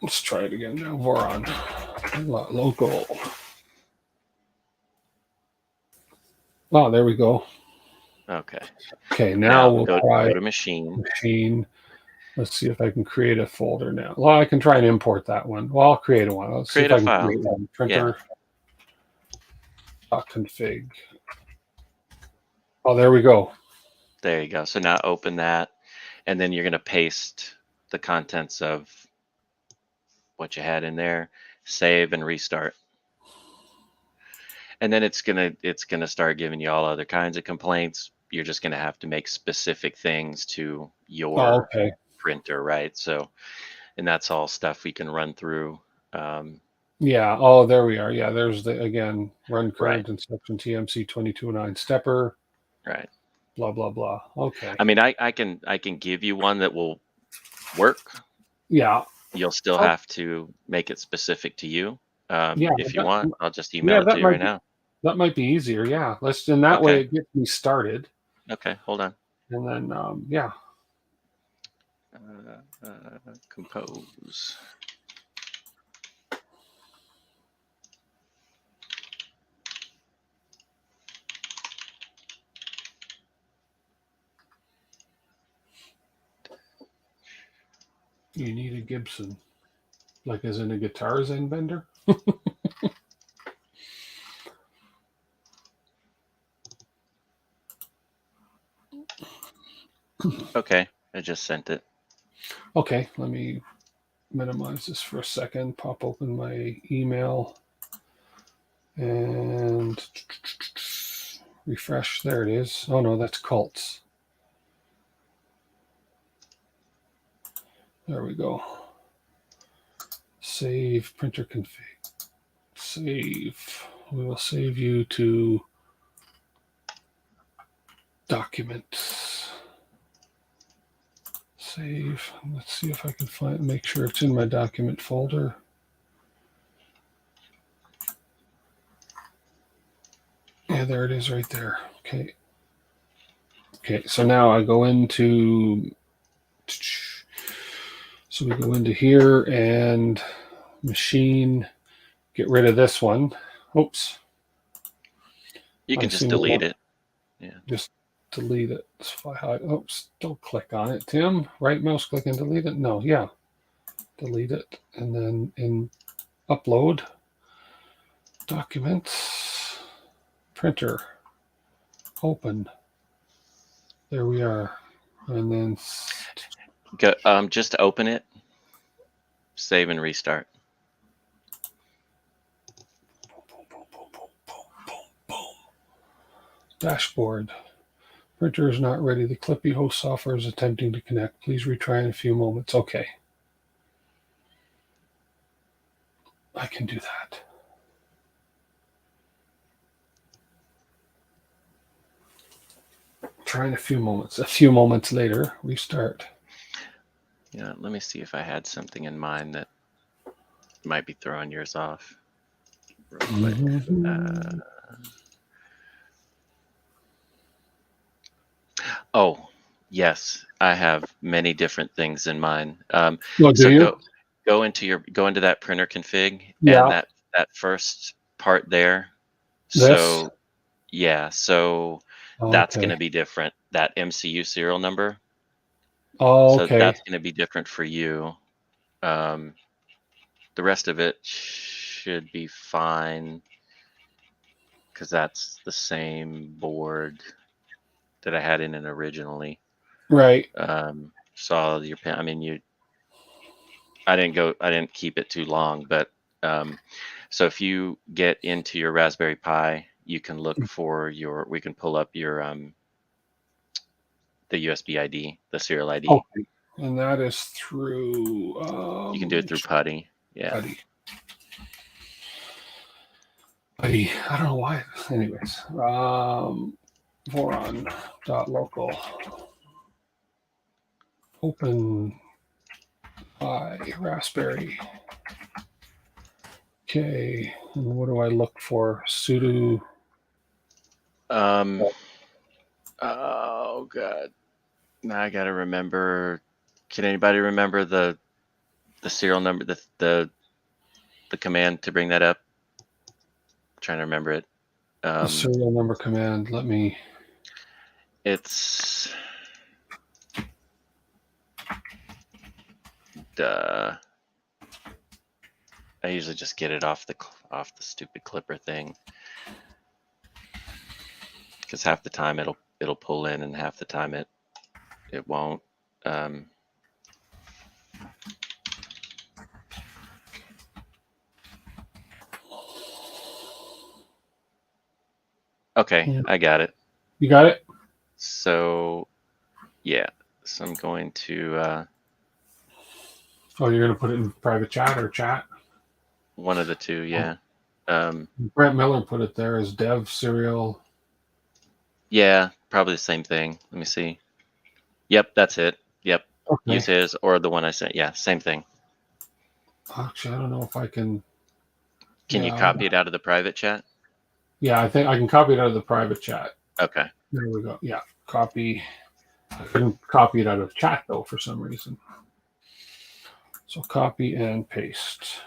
Let's try it again now. Voron. Local. Oh, there we go. Okay. Okay, now we'll try go to machine. Let's see if I can create a folder now. Well, I can try and import that one. Well, I'll create one. Let's create see if a I can file. create one. Printer. Config. Oh, there we go. There you go. So now open that, and then you're going to paste the contents of what you had in there, save and restart. And then it's gonna start giving you all other kinds of complaints. You're just gonna have to make specific things to your printer, right? So, and that's all stuff we can run through. Yeah. Oh, there we are. Yeah. There's the run current instruction TMC 2209 stepper. Right. Blah blah blah. Okay. I mean, I can give you one that will work. Yeah. You'll still Oh, have to make it specific to you. yeah, If you want, I'll just yeah, email it to you right now. that might be easier. Yeah, let's. And that way Okay. it gets me started, Okay. Hold on. and then yeah. Compose. You need a Gibson, like as in a guitar Zen bender. Okay. I just sent it. Okay, let me minimize this for a second. Pop open my email and refresh. There it is. Oh no, that's cults. There we go. Save printer config. Save. We will save you to documents. Save. Let's see if I can make sure it's in my document folder. Yeah, there it is right there. Okay. Okay, so now I go into, so we go into here and machine, get rid of this one. Oops. You can just delete it. Yeah. Just delete it. Oops, don't click on it, Tim. Right mouse click and delete it. No, yeah. Delete it. And then in upload, documents, printer, open. There we are. And then Go, just open it, save and restart. Dashboard. Printer is not ready. The Clippy host software is attempting to connect. Please retry in a few moments. Okay. I can do that. Try in a few moments. A few moments later, restart. Yeah, let me see if I had something in mind that might be throwing yours off. Real quick. Oh, yes, I have many different things in mind. Oh, do So you? go into that printer config Yeah. and that first part there. This? So yeah, so that's going Okay. to be different. That MCU serial number. Oh, So okay. that's going to be different for you. The rest of it should be fine because that's the same board that I had in it originally. Right. Saw your pen. I mean, I didn't keep it too long, but so if you get into your Raspberry Pi, you can look for we can pull up your the USB ID, the serial ID. Okay. And that is through. You can do it through PuTTY. Yeah. PuTTY. I don't know why. Anyways, Voron.local. Open Raspberry. Okay. And what do I look for? Sudo. Oh god. Now I gotta remember. Can anybody remember the serial number, the command to bring that up? I'm trying to remember it. The serial number command. Let me. It's I usually just get it off the stupid Clipper thing because half the time it'll pull in and half the time it won't. Okay, I got it. You got it? So yeah, so I'm going to Oh, you're going to put it in private chat or chat? one of the two, yeah. Brent Miller put it there as dev serial. Yeah, probably the same thing. Let me see. Yep, that's it. Yep. Okay. Use his or the one I sent. Yeah, same thing. Actually, I don't know if I can. Can you Yeah, copy it out of the private chat? yeah, I think I can copy it out of the private chat. Okay. There we go. Yeah, copy. I couldn't copy it out of chat though for some reason. So copy and paste.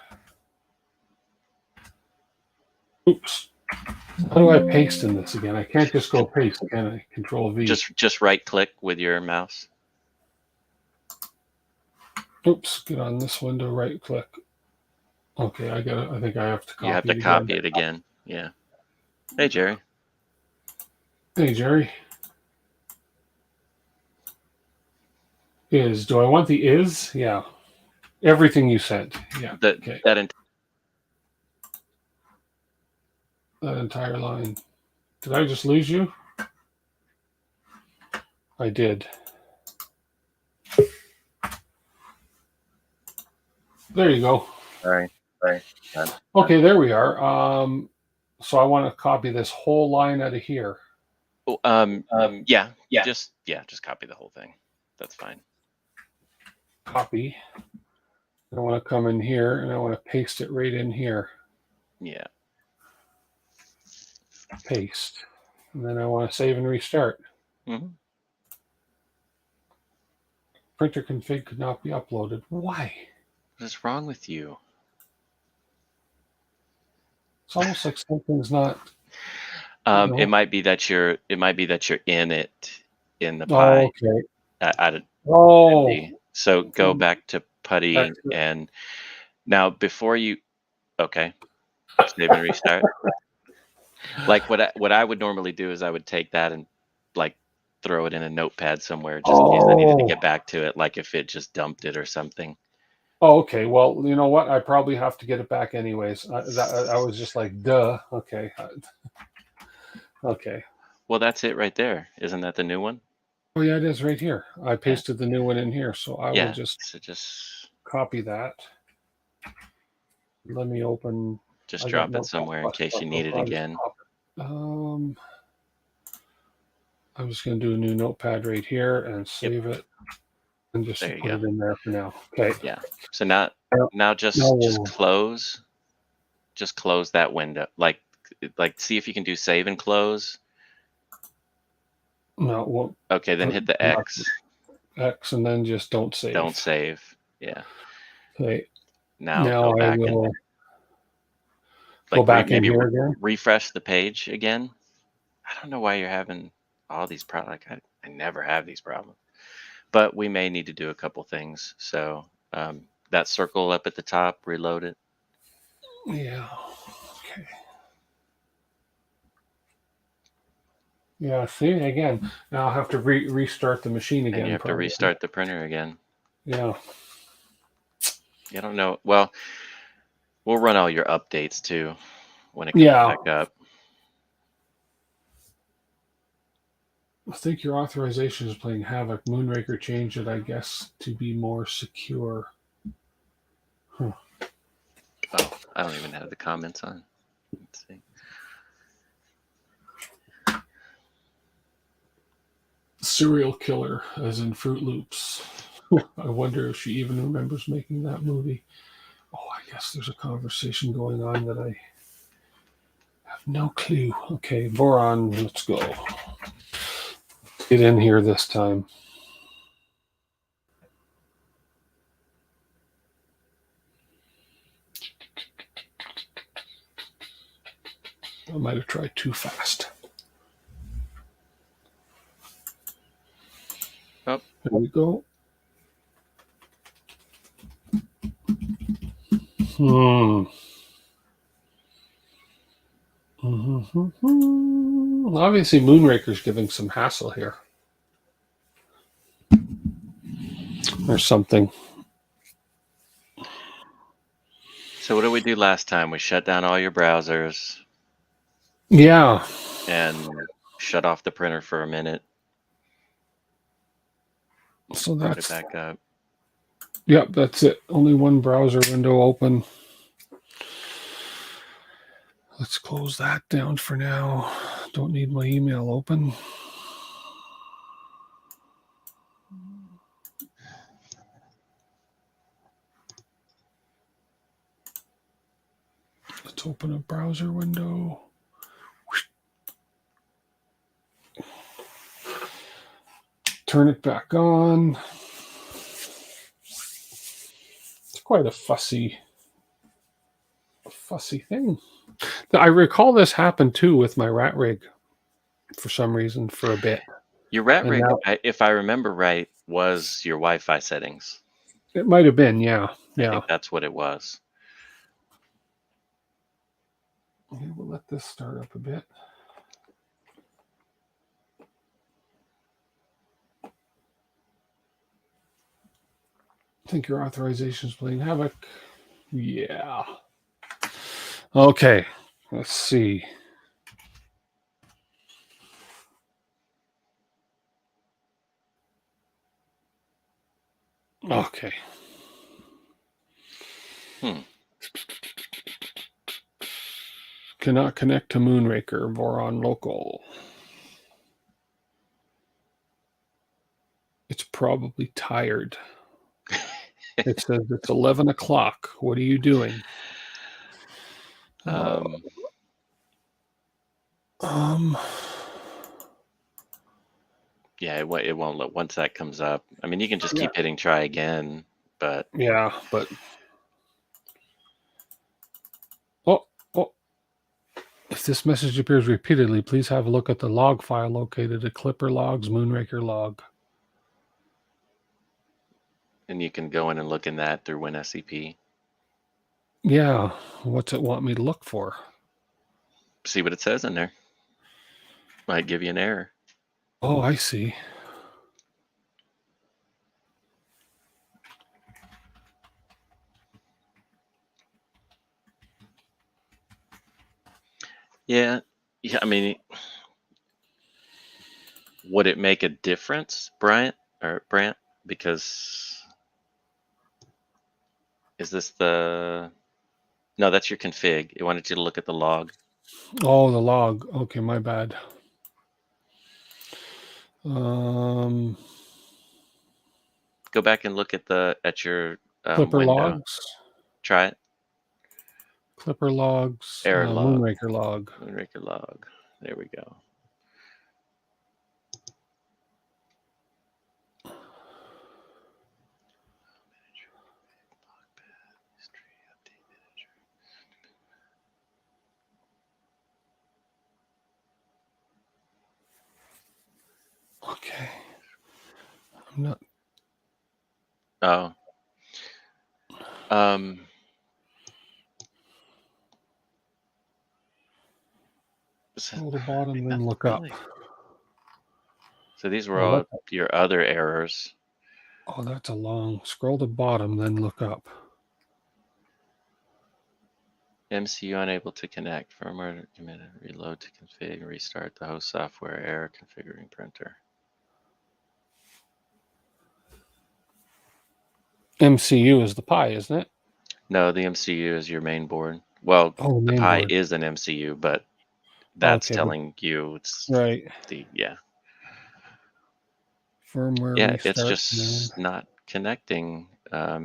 Oops. How do I paste in this again? I can't just go paste, can I? Control V. Just right click with your mouse. Oops. Get on this window. Right click. Okay, I got it. I think I have to copy You have to it copy again. it again. Yeah. Hey, Jerry. Hey, Jerry. Do I want the is? Yeah. Everything you sent. Yeah. That Okay. that That entire line. Did I just lose you? I did. There you go. Sorry. Okay, there we are. So I want to copy this whole line out of here. Yeah. Just copy the whole thing. That's fine. Copy. I want to come in here and I want to paste it right in here. Yeah. Paste. And then I want to save and restart. Mm-hmm. Printer config could not be uploaded. Why? What is wrong with you? It's almost like something's not. You know. It might be that you're in it in the Oh, pie. okay. Oh, So go back to back putty to it. and now before you okay, save and restart. Like what I would normally do is I would take that and like throw it in a notepad somewhere just in case I needed to Oh. get back to it, like if it just dumped it or something. Oh, okay. Well, you know what? I probably have to get it back anyways. I was just like, duh. Okay. Okay. Well, that's it right there. Isn't that the new one? Oh, yeah, it is right here. I Yeah. pasted the new one in here, so I will just So just copy that. Let me open. I got drop it Notepad++. somewhere in case you need it I'll just again. pop it. I'm just going to do a new notepad right here and save it, and just There you put go. it in there for now. Okay. Yeah. So now just close that window. Like see if you can do save and close. No, well, Okay, then hit the X. X, and then just don't save. Don't save. Yeah. Okay. Now Now go back I will and go back in here again. refresh the page again. I don't know why you're having all these problems. Like I never have these problems, but we may need to do a couple things. So that circle up at the top, reload it. Yeah. Okay. Yeah. See again. Now I'll have to restart the machine again. And you have to restart the printer again. Yeah. I don't know. Well, we'll run all your updates too when it comes back up. I think your authorization is playing havoc. Moonraker changed it, I guess, to be more secure. Huh. Oh, I don't even have the comments on. Let's see. Serial killer, as in Fruit Loops. I wonder if she even remembers making that movie. Oh, I guess there's a conversation going on that I have no clue. Okay, Boron, let's go. Get in here this time. I might have tried too fast. Oh. There we go. Obviously, Moonraker's giving some hassle here. Or something. So what did we do last time? We shut down all your browsers. Yeah. And shut off the printer for a minute. So brought that's it back up. Yep, that's it. Only one browser window open. Let's close that down for now. Don't need my email open. Let's open a browser window. Turn it back on. It's quite a fussy thing. I recall this happened too with my rat rig for some reason for a bit. Your rat And rig, now if I remember right, was your Wi-Fi settings. it might have been, yeah. I think that's what it was. Okay, we'll let this start up a bit. I think your authorization is playing havoc. Yeah. Okay. Let's see. Okay. Cannot connect to Moonraker. Boron local. It's probably tired. It says it's 11 o'clock. What are you doing? Yeah, it won't let once that comes up. I mean, you can just Yeah. keep hitting try again, but Yeah, but if this message appears repeatedly, please have a look at the log file located at Clipper Logs Moonraker log. and you can go in and look in that through WinSCP. Yeah, what's it want me to look for? See what it says in there. Might give you an error. Oh, I see. Yeah, I mean, would it make a difference, Brant? Because is this the... No, that's your config. It wanted you to look at the log. Oh, the log. Okay, my bad. Go back and look at your Clipper window. logs. Try it. Clipper logs. Error log. Moonraker log. Moonraker log. There we go. Okay. I'm not. Oh. Scroll to the bottom, then look up. So these were all your other errors. Oh, that's a long. Scroll to the bottom, then look up. MCU unable to connect. Firmware reload to config. Restart the host software. Error configuring printer. MCU is the Pi, isn't it? No, the MCU is your main board. Well, the Pi is an MCU, but that's telling you it's right. Firmware yeah, restart it's just not connecting. I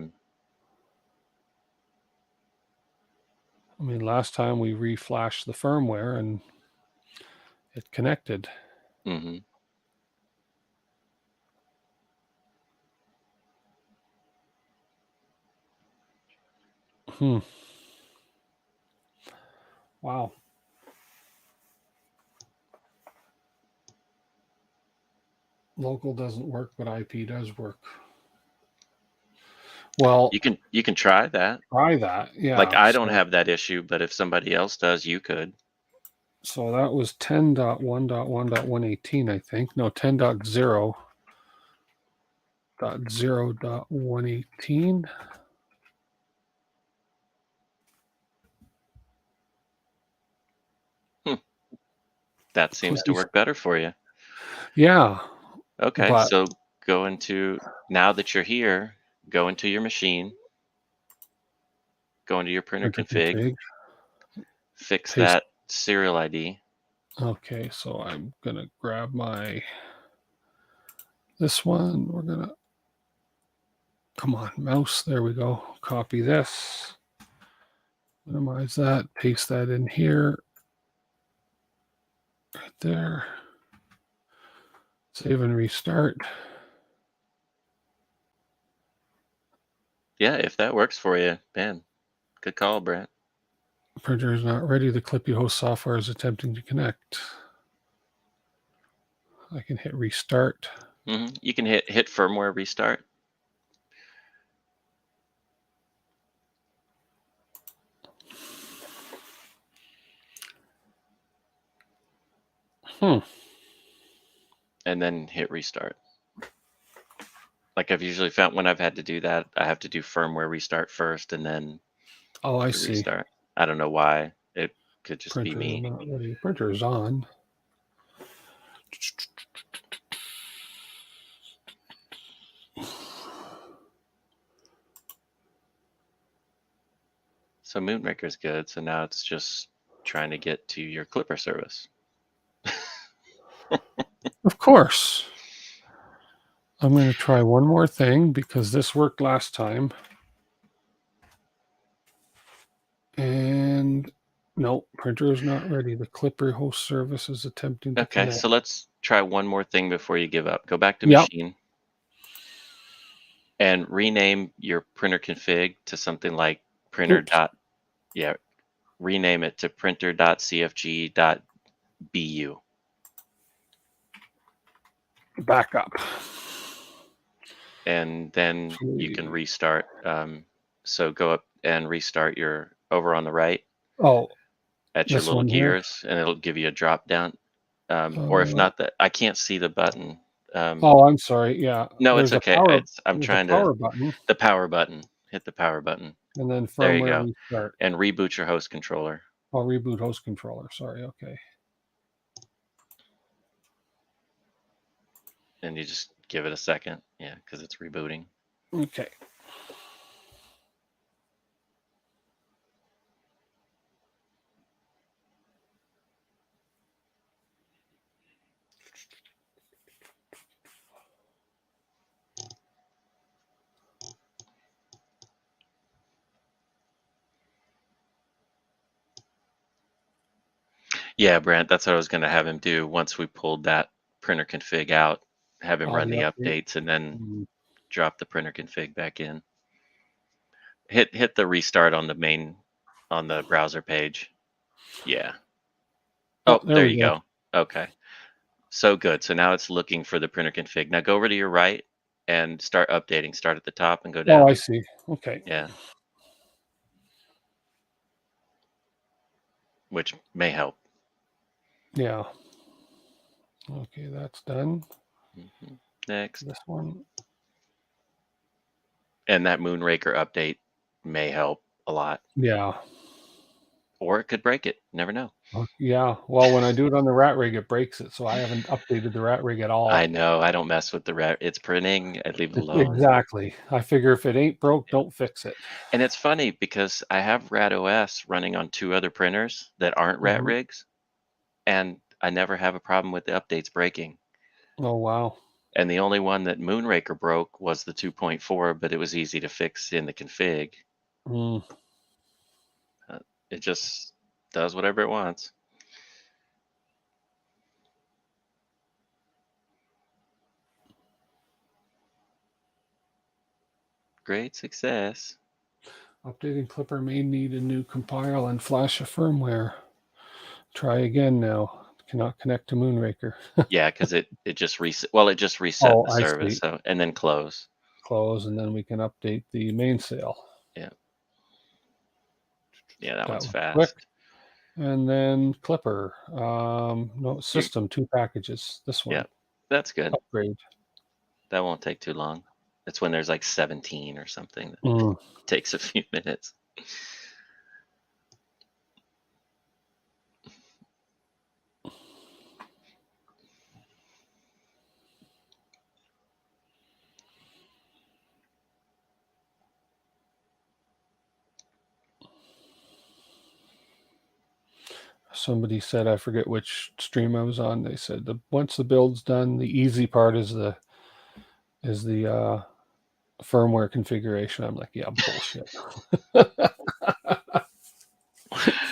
mean, last time we reflashed the firmware and it connected. Mm-hmm. Wow. Local doesn't work, but IP does work. Well, you can try that. Try that, yeah. Like I don't have that issue, but if somebody else does, you could. So that was 10.1.1.118, I think. No, 10.0.0.118. That seems to work better for you. Yeah. Okay, so go into, now that you're here, go into your machine, go into your printer config, fix that serial ID. Okay, so I'm going to grab this one. We're going to, come on, mouse. There we go. Copy this. Minimize that, paste that in here, right there. Save and restart. Yeah, if that works for you, man, good call, Brent. Printer is not ready. The Clippy host software is attempting to connect. I can hit restart. You can hit firmware restart. And then hit restart. Like I've usually found when I've had to do that, I have to do firmware restart first and then Oh, I see. restart. I don't know why. It could just Printer be is me. not ready. Printer is on. So Moonraker's good. So now it's just trying to get to your Clipper service. Of course. I'm going to try one more thing because this worked last time. And no, printer is not ready. The Clipper host service is attempting to Okay, connect. so let's try one more thing before you give up. Go back to Yep. machine and rename your printer config to something like printer Oops. dot. Yeah, rename it to printer.cfg.bu. Back up. And then you can restart. So go up and restart your over on the right Oh, at your this little one here. gears, and it'll give you a drop down. Or if not, that I can't see the button. Oh, I'm sorry. Yeah. No, it's There's a okay. power. I'm There's a trying to power button, the power button. Hit the power button. and then There you firmware go. restart. And reboot your host controller. I'll reboot host controller. Sorry. Okay. And you just give it a second. Yeah, because it's rebooting. Okay. Yeah, Brent, that's what I was going to have him do once we pulled that printer config out. Have him run the updates and then drop the printer config back in. Hit the restart on the main on the browser page. Yeah. Oh, there you go. Okay. So good. So now it's looking for the printer config. Now go over to your right and start updating. Start at the top and go down. Oh, I see. Okay. Yeah. Which may help. Yeah. Okay, that's done. Next. This one. And that Moonraker update may help a lot. Yeah. Or it could break it. Never know. Yeah. Well, when I do it on the rat rig, it breaks it. So I haven't updated the rat rig at all. I know. I don't mess with the rat. It's printing. I leave it alone. Exactly. I figure if it ain't broke, don't fix it. And it's funny because I have Rat OS running on 2 other printers that aren't rat rigs, and I never have a problem with the updates breaking. Oh, wow. And the only one that Moonraker broke was the 2.4, but it was easy to fix in the config. It just does whatever it wants. Great success. Updating Clipper may need a new compile and flash a firmware. Try again now. Cannot connect to Moonraker. Yeah, because it just reset. Well, it just reset Oh, the I service. see. So and then close. Close, and then we can update the mainsail. Yeah. Yeah, that one's was fast. quick. And then Clipper. No, system, 2 packages. This one. Yeah, that's good. Upgrade. That won't take too long. It's when there's like 17 or something that takes a few minutes. Somebody said, I forget which stream I was on. They said once the build's done, the easy part is the firmware configuration. I'm like, yeah, bullshit.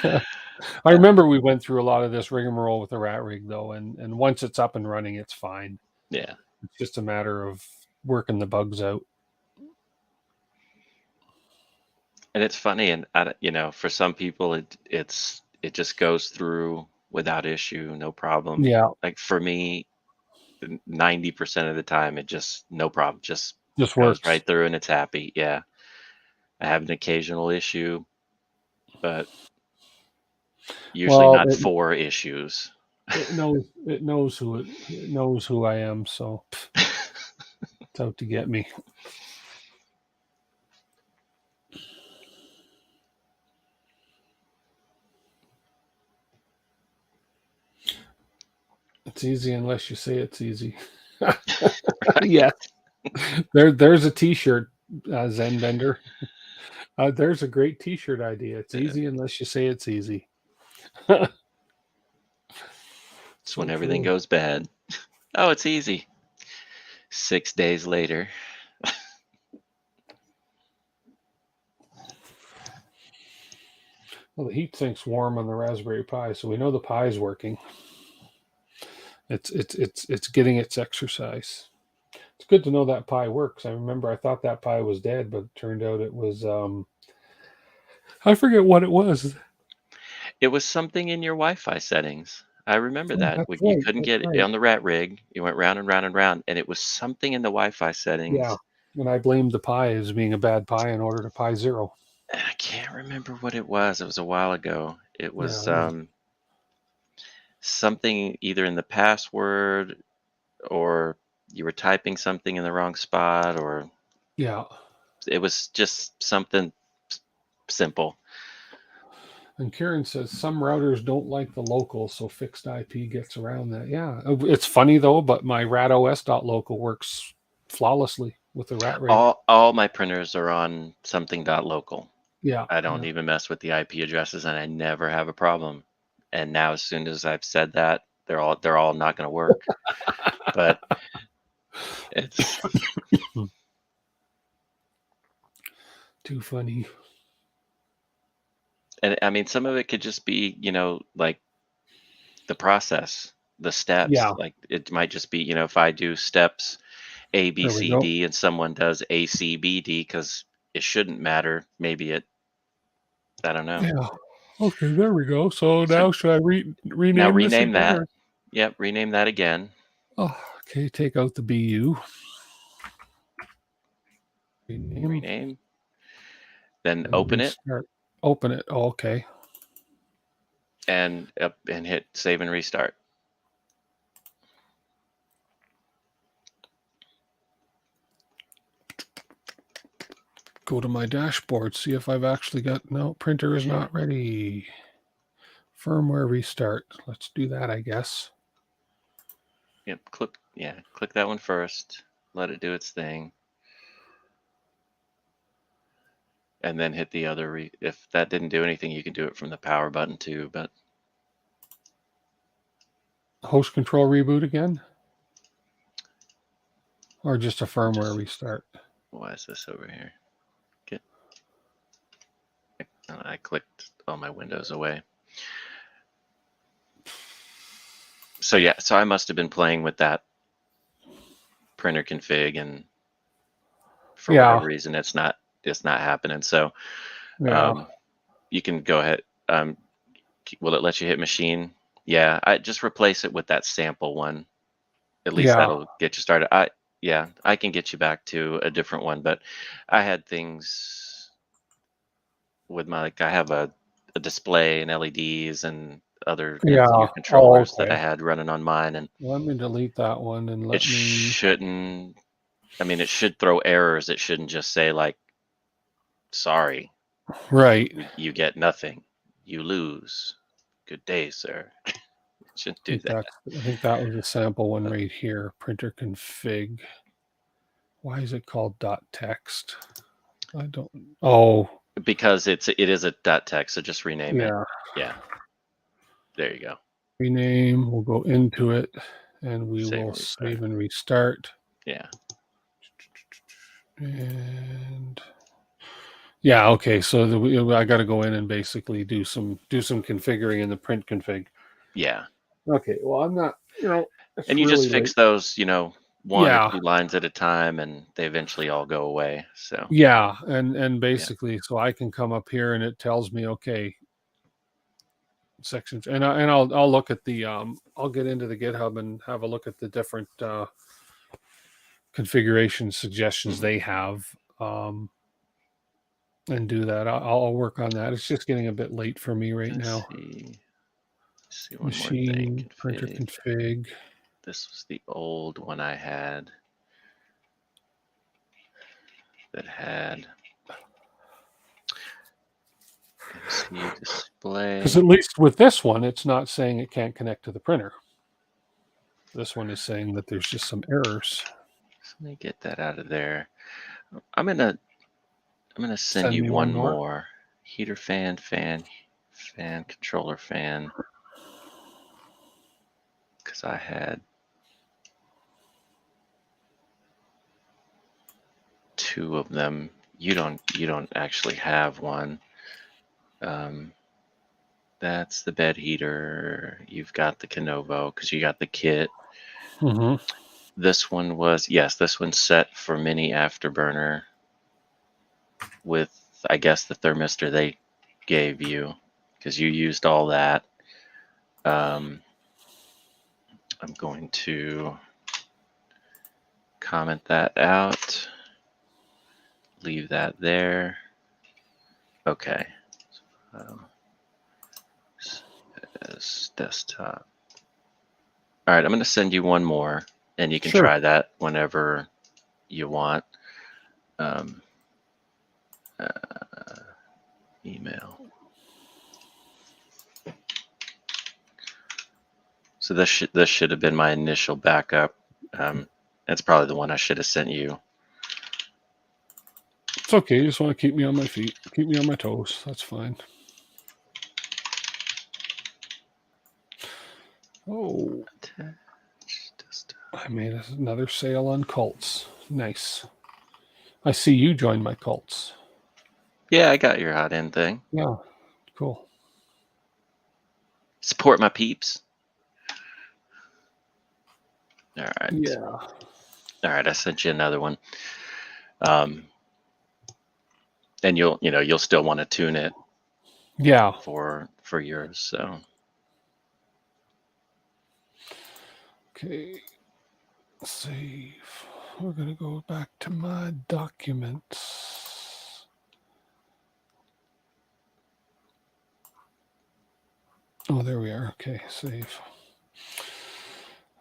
I remember we went through a lot of this rigmarole with the rat rig though, and once it's up and running, it's fine. Yeah. It's just a matter of working the bugs out. And it's funny, and for some people, it just goes through without issue, no problem. Yeah, Like for me, 90% of the time, it just no problem, just just goes works. right through and it's happy. Yeah, I have an occasional issue, but usually Well, not four issues. it knows who I am, so it's out to get me. It's easy unless you say it's easy. Yeah, there's a T-shirt, Zen Bender. There's a great T-shirt idea. It's Yeah. easy unless you say it's easy. It's So when everything true. goes bad. Oh, it's easy. 6 days later. Well, the heat sink's warm on the Raspberry Pi, so we know the Pi's working. It's getting its exercise. It's good to know that Pi works. I remember I thought that Pi was dead, but it turned out it was I forget what it was. It was something in your Wi-Fi settings. I remember Oh, that. that's You right. couldn't That's get it right. on the rat rig. You went round and round and round, and it was something in the Wi-Fi Yeah. settings. And I blamed the Pi as being a bad Pi and ordered a Pi Zero. And I can't remember what it was. It was a while ago. It Yeah. was something either in the password, or you were typing something in the wrong spot, or Yeah. it was just something simple. And Karen says some routers don't like the local, so fixed IP gets around that. Yeah. It's funny though, but my ratos.local works flawlessly with the rat rig. All my printers are on something.local. Yeah. I don't Yeah. even mess with the IP addresses, and I never have a problem. And now, as soon as I've said that, they're all not going to work. But it's Too funny. and I mean, some of it could just be, like the process, the steps. Yeah. Like it might just be, if I do steps A, B, There we C, go. D, and someone does A, C, B, D, because it shouldn't matter. Maybe I don't know. Yeah. Okay, there we go. So So now should I now rename this rename again that. or Yep, rename that again. oh, okay, take out the BU. Rename Rename. Then and open it restart. Open it. Oh, okay. and hit save and restart. Go to my dashboard, see if I've actually got no printer is not ready. Firmware restart. Let's do that, I guess. Yep, click that one first. Let it do its thing. And then hit the other. If that didn't do anything, you can do it from the power button too. But Host control reboot again? Or just a firmware restart? why is this over here? I clicked all my windows away. So yeah, so I must have been playing with that printer config, and for whatever reason, it's not happening. So you can go ahead. Will it let you hit machine? Yeah, I just replace it with that sample one. At least that'll get you started. I can get you back to a different one, but I had things with I have a display and LEDs and other MCU controllers that I had running on mine, and let me delete that one and let me. Shouldn't. I mean, it should throw errors. It shouldn't just say like, "Sorry, right, you get nothing. You lose. Good day, sir." It shouldn't do that. I think that was a sample one right here. Printer config. Why is it called .text? I don't. Oh, Because it is a .text, so just rename it. yeah. Yeah. There you go. Rename. We'll go into it, and we Save will and restart. save and restart. Yeah. And Yeah. Okay. So I got to go in and basically do some configuring in the print config. Yeah. Okay. Well, I'm not. It's And you just really fix late. those, one or Yeah. two lines at a time, and they eventually all go away. So, Yeah. And yeah. basically, so I can come up here and it tells me, okay, sections, and I'll look at the I'll get into the GitHub and have a look at the different configuration suggestions they have. Um, and do that. I'll work on that. It's just getting a bit late for me right Let's now. see. Let's see one more thing. Machine printer Config. config. This was the old one I had that had MCU display. Because at least with this one, it's not saying it can't connect to the printer. This one is saying that there's just some errors. So let me get that out of there. I'm gonna send Send you me one one more. more. Heater fan, controller fan. Because I had two of them. You don't actually have one. That's the bed heater. You've got the Canovo because you got the kit. Mm-hmm. This one's set for mini afterburner with, I guess, the thermistor they gave you because you used all that. I'm going to comment that out. Leave that there. Okay. As desktop. All right, I'm going to send you one more, and you can Sure. try that whenever you want. Email. So this should have been my initial backup. That's probably the one I should have sent you. It's okay. You just want to keep me on my feet, keep me on my toes. That's fine. Oh, I made another sale on cults. Nice. I see you joined my cults. Yeah, I got your hot end thing. Yeah, cool. Support my peeps. All right. Yeah. All right, I sent you another one. And you'll still want to tune it. Yeah. For yours, so. Okay. Save. We're going to go back to my documents. Oh, there we are. Okay, save.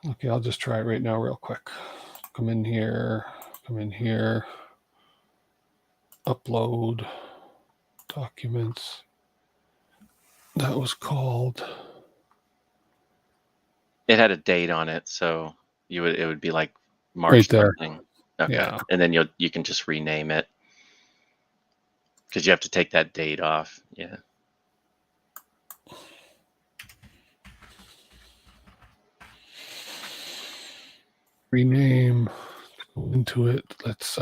Okay, I'll just try it right now real quick. Come in here, upload documents. That was called. It had a date on it, so it would be like March Right there. something. Okay. Yeah. And then you can just rename it because you have to take that date off. Yeah. Rename. Go into it. Let's.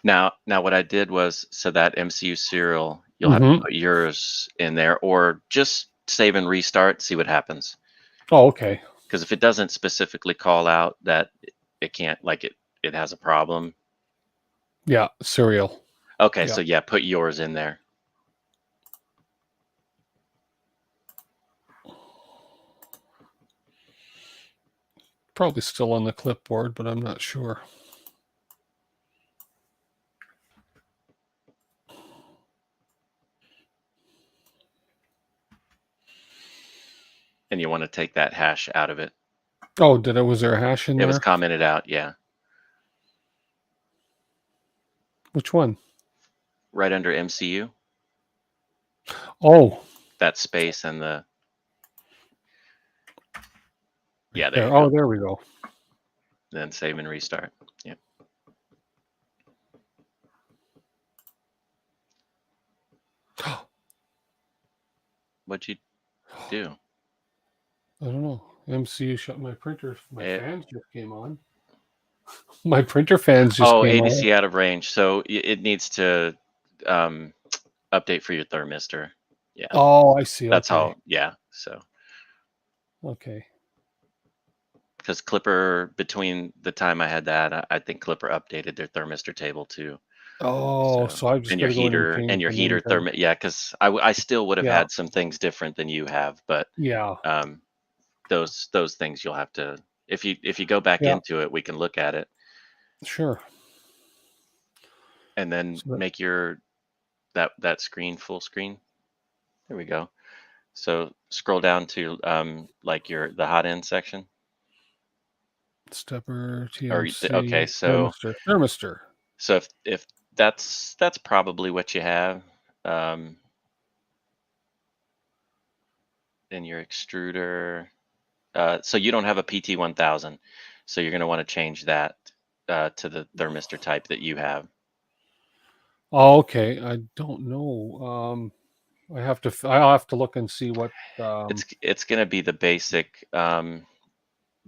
Now what I did was, so that MCU serial, you'll have to put yours in there, or just save and restart, see what happens. Oh, okay. Because if it doesn't specifically call out that it can't, like it has a problem. Yeah, serial. Okay, Yeah. so yeah, put yours in there. Probably still on the clipboard, but I'm not sure. And you want to take that hash out of it. Oh, was there a hash in there? It was commented out, yeah. Which one? Right under MCU. Oh. That space and the. Yeah, there. you go. Oh, there we go. Then save and restart. Yep. What'd you do? I don't know. MCU shut my printer. My fans just came on. My printer fans just came ADC on. out of range. So it needs to update for your thermistor. Yeah. Oh, I see. That's Okay. all. Yeah. So Okay. because Clipper, between the time I had that, I think Clipper updated their thermistor table too. Oh, so I've just And got your to go in and heater change and your the name heater tag. yeah, because I still would have Yeah. had some things different than you have, but Yeah. those things you'll have to, if you go back Yeah. into it, we can look at it Sure. and then So make your that screen full screen. There we go. So scroll down to like the hot end section. stepper, Or okay, TMC, so thermistor. if that's probably what you have. Um, in your extruder. So you don't have a PT1000, so you're going to want to change that to the thermistor type that you have. Oh, okay. I don't know. I'll have to look and see what. It's going to be the basic.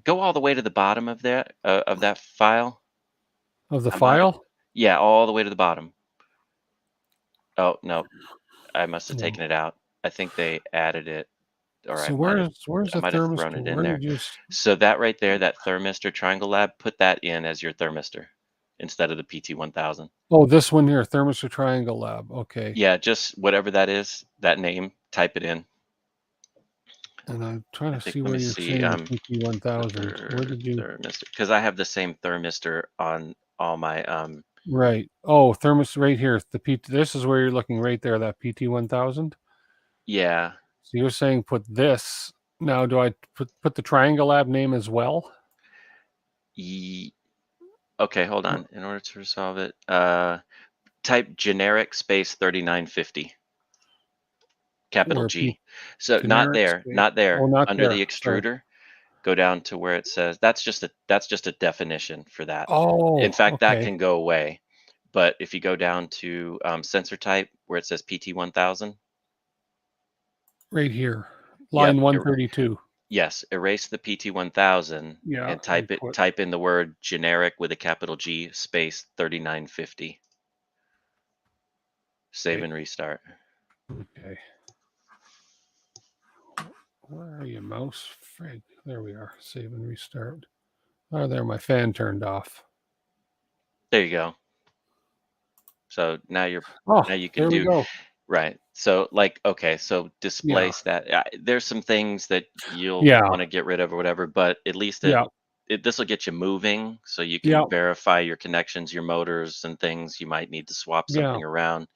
Go all the way to the bottom of that file. Of the I'm not. file. Yeah, all the way to the bottom. Oh no, I must have No. taken it out. I think they added it, or So where's I the might have thrown thermistor? it in Where there. did you? So that right there, that thermistor triangle lab, put that in as your thermistor instead of the PT1000. Oh, this one here, thermistor triangle lab. Okay. Yeah, just whatever that is, that name, type it in. And I'm trying I to think, see let me where you're see. saying the PT1000. Where Clipper did you? thermistor, because I have the same thermistor on all my Right. Oh, thermos right here. The PT. This is where you're looking right there. That PT1000. yeah. So you're saying put this. Now, do I put the triangle lab name as well? Okay, hold on. In order to resolve it, type generic space 3950, capital Where G. So not generic there, space? not Oh, there. not Under there. the Sorry. extruder, go down to where it says that's just a definition for that. In Oh, fact, that okay. can go away. But if you go down to sensor type where it says PT1000, Right here. yep, Line 132. yes, erase the PT1000 Yeah, and and put. type in the word generic with a capital G space 3950. Save Okay. and restart. Okay. Where are you, mouse? Frig. There we are. Save and restart. Oh, there, my fan turned off. There you go. So now Oh, you can there we do go. right. So like okay, so Yeah. displace that. There's some things that you'll Yeah. want to get rid of or whatever, but at least Yeah. this will get you moving, so you Yeah. can verify your connections, your motors, and things. You might need to swap Yeah. something around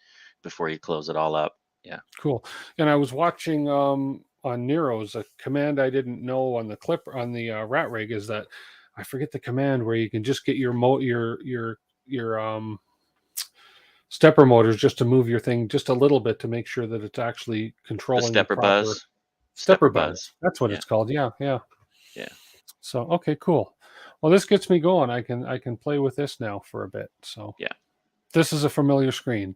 before you close it all up. Yeah. Cool. And I was watching on Nero's a command I didn't know on the clip on the rat rig is that I forget the command where you can just get your stepper motors just to move your thing just a little bit to make sure that it's actually The controlling the stepper proper buzz. stepper Stepper buzz. buzz. That's what Yeah. it's called. Yeah, yeah. Yeah. So okay, cool. Well, this gets me going. I can play with this now for a bit. So Yeah. this is a familiar screen.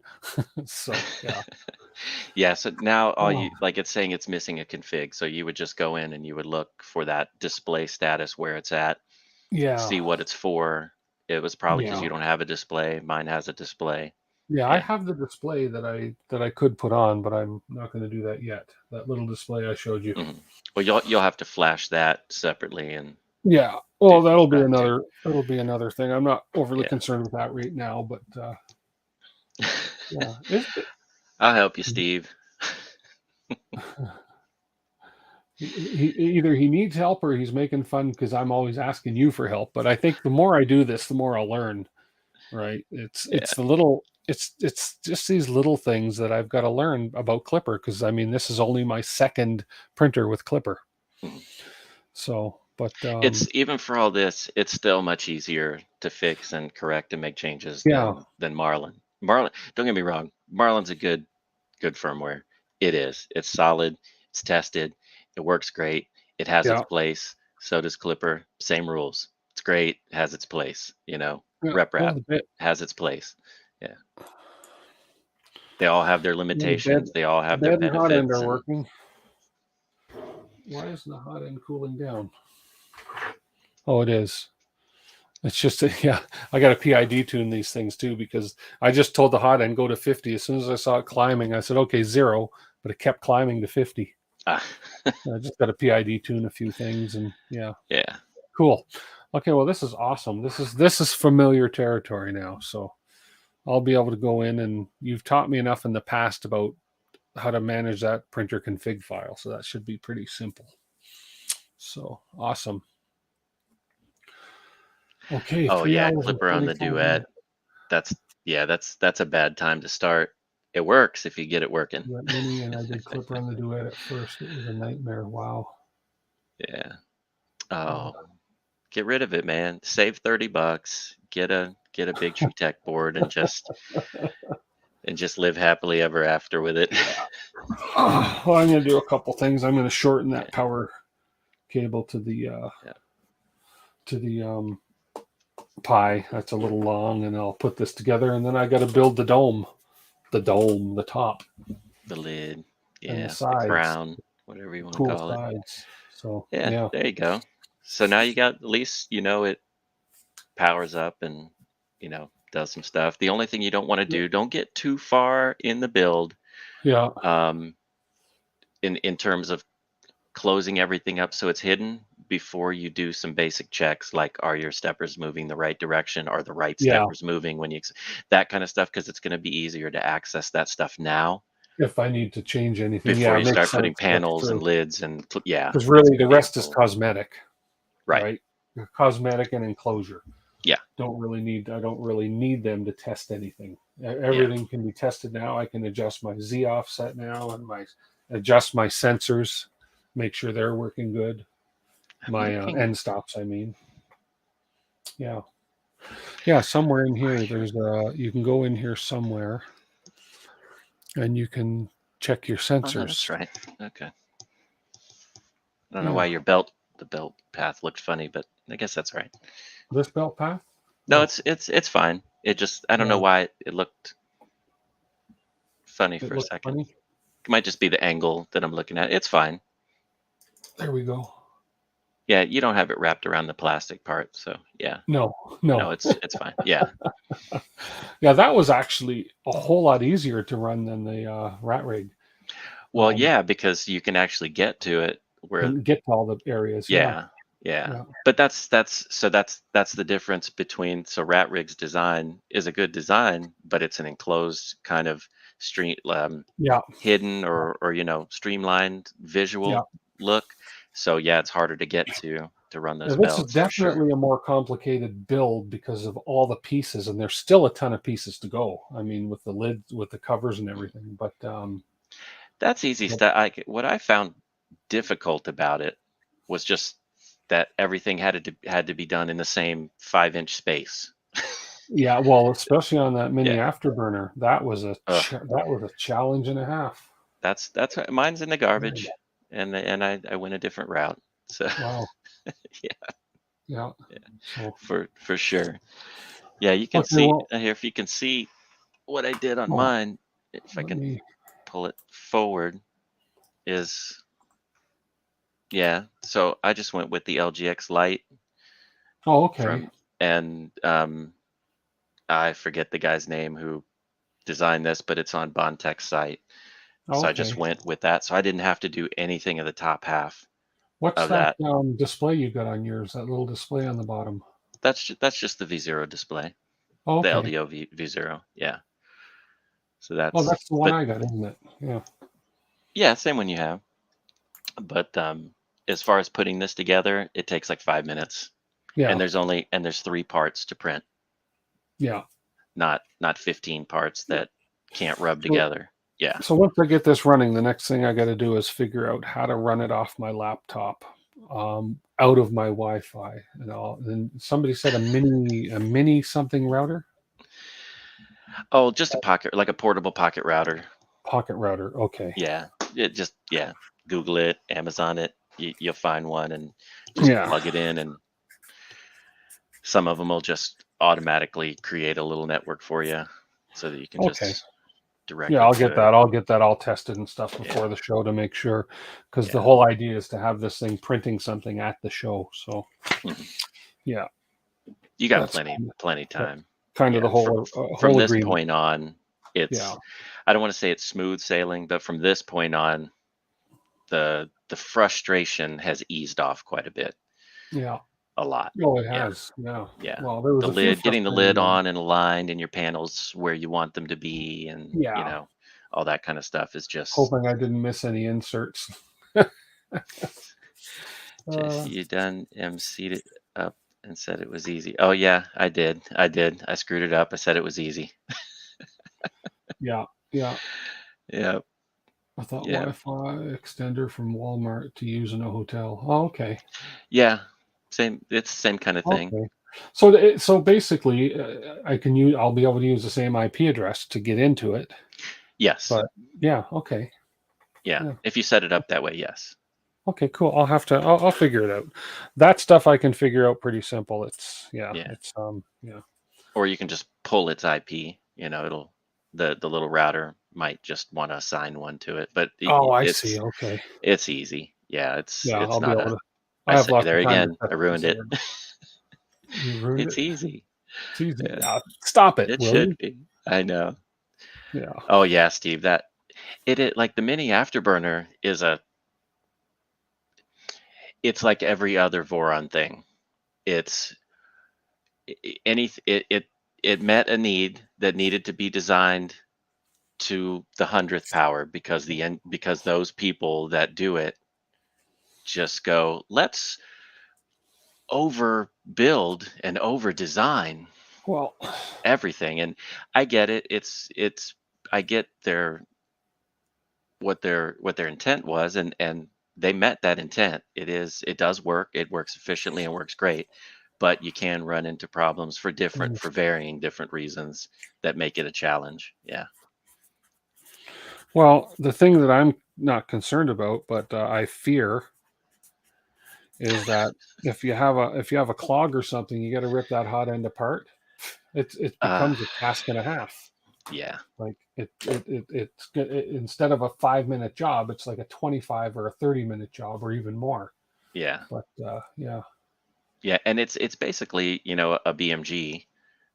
So yeah. Yeah, so now all Oh, you like it's saying it's missing a config. So you would just go in and you would look for that display status where it's at, yeah. see what it's for. It was probably because Yeah. you don't have a display. Mine has a display. Yeah, I Yeah. have the display that I could put on, but I'm not going to do that yet. That little display I showed you. Hmm. Well, you'll have to flash that separately and Yeah. do Well, some stuff too. that'll be another thing. I'm not overly Yeah. concerned with that right now, but yeah. I'll help you, Steve. Either he needs help or he's making fun because I'm always asking you for help. But I think the more I do this, the more I'll learn. Right? Yeah. It's just these little things that I've got to learn about Clipper because I mean this is only my second printer with Clipper. Mhm. So, but It's even for all this, it's still much easier to fix and correct and make changes yeah, than Marlin. Marlin, don't get me wrong, Marlin's a good firmware. It is. It's solid. It's tested. It works great. It has its yeah, place. So does Clipper. Same rules. It's great. Has its place. You know, yeah. Well, RepRap has its place. Yeah. They all have their limitations. They all the have their bed and hot end benefits. are And working. Why isn't the hot end cooling down? Oh, it is. It's just, yeah, I got to PID tune these things too, because I just told the hot end go to 50. As soon as I saw it climbing, I said, okay, 0, but it kept climbing to 50. Ah, I just got to PID tune a few things, and yeah, yeah. cool. Okay, well, this is awesome. This is familiar territory now, so I'll be able to go in, and you've taught me enough in the past about how to manage that printer config file, so that should be pretty simple. So awesome. Okay, Oh 3 yeah, hours and Clipper on the 45 minutes. That's a bad time to start. It works if you get it working. Duet Mini, and I did Clipper on the Duet at first. It was a nightmare. Wow. Yeah. Oh, get rid of it, man. Save $30. Get a big True Tech board and just live happily ever after with it. Well, I'm going to do a couple things. I'm going to shorten that Yeah. power cable to the Pi. That's a little long, and I'll put this together, and then I got to build the dome, the top, The lid, and yeah, the the sides, crown, whatever you want to cool call it. sides. So Yeah, yeah, there you go. So now you got, at least it powers up and does some stuff. The only thing you don't want to do, don't get too far in the build, yeah, in terms of closing everything up so it's hidden before you do some basic checks, like are your steppers moving the right direction, are the right yeah. steppers moving when that kind of stuff, because it's going to be easier to access that stuff now If I need to change anything, yeah, before it you makes start putting sense. That's panels true. and lids and Because it's really, going the to be a rest is whole cosmetic, right. right? Cosmetic and enclosure. Yeah. I don't really need them to test anything. Yeah. Everything can be tested now. I can adjust my Z offset now, and adjust my sensors, make sure they're working good. My end stops, I mean. Yeah. Yeah, somewhere in here, you can go in here somewhere, and you can check your Oh no, that's sensors. right. Okay. I don't know why Yeah. the belt path looked funny, but I guess that's right. This belt path? No, Oh, it's fine. It just, I don't know yeah. why it looked funny It for a looks second. funny. It might just be the angle that I'm looking at. It's fine. There we go. Yeah, you don't have it wrapped around the plastic part, so yeah. No. No, it's fine. Yeah. Yeah, that was actually a whole lot easier to run than the rat rig. Well, yeah, because you can actually get to it where And get to all the areas. Yeah. yeah. Yeah. But that's the difference between, so Rat Rig's design is a good design, but it's an enclosed kind of street Yeah. hidden or streamlined Yeah. visual look. So yeah, it's harder to get to run those This is belts for sure. definitely a more complicated build because of all the pieces, and there's still a ton of pieces to go. I mean, with the lids, with the covers and everything. But That's easy stuff. What I found difficult about it was just that everything had to be done in the same 5-inch space. yeah, well, especially on that mini Yeah. afterburner, that was Ugh. that was a challenge and a half. That's mine's in the garbage, and I went a different route. So Wow. yeah, Yeah. So for sure. Yeah, you can okay, see well, here, if you can see what I did on oh, mine, if I let can me. pull it forward, is yeah. So I just went with the LGX Lite Oh, okay. from, and I forget the guy's name who designed this, but it's on Bontech's site. So I just Okay. went with that. So I didn't have to do anything of the top half What's of that that. display you got on yours? That little display on the bottom. That's just the V0 display, Oh, the okay. LDO V0. Yeah. So Oh, that's, that's the one but I got, isn't it? Yeah. yeah, same one you have. But as far as putting this together, it takes like 5 minutes, and Yeah. there's 3 parts to print, Yeah. not 15 parts that can't rub So, together. Yeah. so once I get this running, the next thing I got to do is figure out how to run it off my laptop, out of my Wi-Fi and all. And somebody said a mini something router, Oh, just a pocket, like a portable pocket router. pocket router. Okay. Yeah. Google it, Amazon it. You'll find one and just Yeah. plug it in, and some of them will just automatically create a little network for you so that you can Okay. just direct Yeah, it I'll to get it. that. I'll get that all tested and stuff Yeah. before the show to make sure, because the Yeah. whole idea is to have this thing printing something at the show. So, Mhm. yeah. You got That's plenty time. kind of Yeah. the whole From whole this agreement. point on, Yeah, it's, I don't want to say it's smooth sailing, but from this point on, the frustration has eased off quite a bit, yeah. a lot. Oh, it Yeah. has. Yeah. Yeah. Well, there was The a few lid, getting the lid frustrating ones. on and aligned and your panels where you want them to be, and Yeah. all that kind of stuff is just Hoping I didn't miss any inserts. JC, Uh, you done MC'd it up and said it was easy. Oh yeah, I did. I screwed it up. I said it was easy. yeah, yeah. Yeah. I thought Yeah. Wi-Fi extender from Walmart to use in a hotel. Oh, okay, Yeah. Same. It's the same kind of thing. okay. So basically, I can use. I'll be able to use the same IP address to get into it. Yes. But yeah, okay, Yeah. yeah, If you set it up that way, yes. okay, cool. I'll have to. I'll figure it out. That stuff I can figure out pretty simple. It's yeah, Yeah. it's yeah. Or you can just pull its IP. It'll, the little router might just want to assign one to it, but Oh, I see. Okay, it's easy. Yeah. yeah, It's I'll be not able a. to. I I have said lots there of time to again. set I things ruined it. there. You ruined It's it. easy. It's easy. Yeah. Yeah, stop it, It will you? should be. I know. Yeah. Oh yeah, Steve. That it like the mini afterburner is it's like every other Voron thing. It's any it met a need that needed to be designed to the 100th power, because because those people that do it just go, let's overbuild and over design Well, everything. And I get it. It's I get what their intent was, and they met that intent. It does work. It works efficiently and works great, but you can run into problems for varying different reasons that make it a challenge. Yeah. well, the thing that I'm not concerned about, but I fear, is that if you have a clog or something, you got to rip that hot end apart. It Uh becomes a task and a half. yeah. Like instead of a 5 minute job, it's like a 25 or a 30 minute job or even more. Yeah. But yeah, Yeah, and it's basically, a BMG,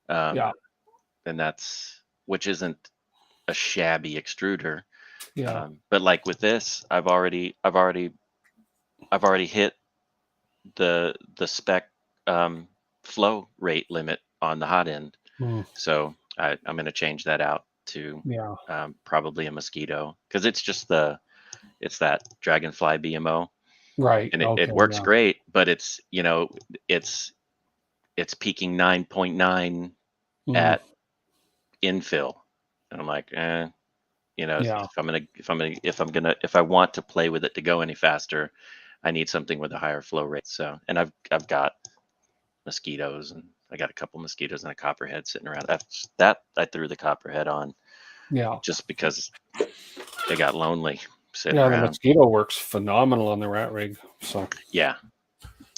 yeah, um and that's, which isn't a shabby extruder. yeah. But like with this, I've already hit the spec flow rate limit on the hot end. Mm, So I'm going to change that out to yeah. probably a Mosquito, because it's that Dragonfly BMO, Right. and it Okay. works Yeah. great, but it's it's peaking 9.9 Mm, at infill, and I'm like, yeah. if I want to play with it to go any faster, I need something with a higher flow rate. So, and I've got Mosquitoes, and I got a couple Mosquitoes and a Copperhead sitting around. That I threw the Copperhead on Yeah. just because it got lonely sitting Yeah. The around. mosquito works phenomenal on the rat rig. So Yeah.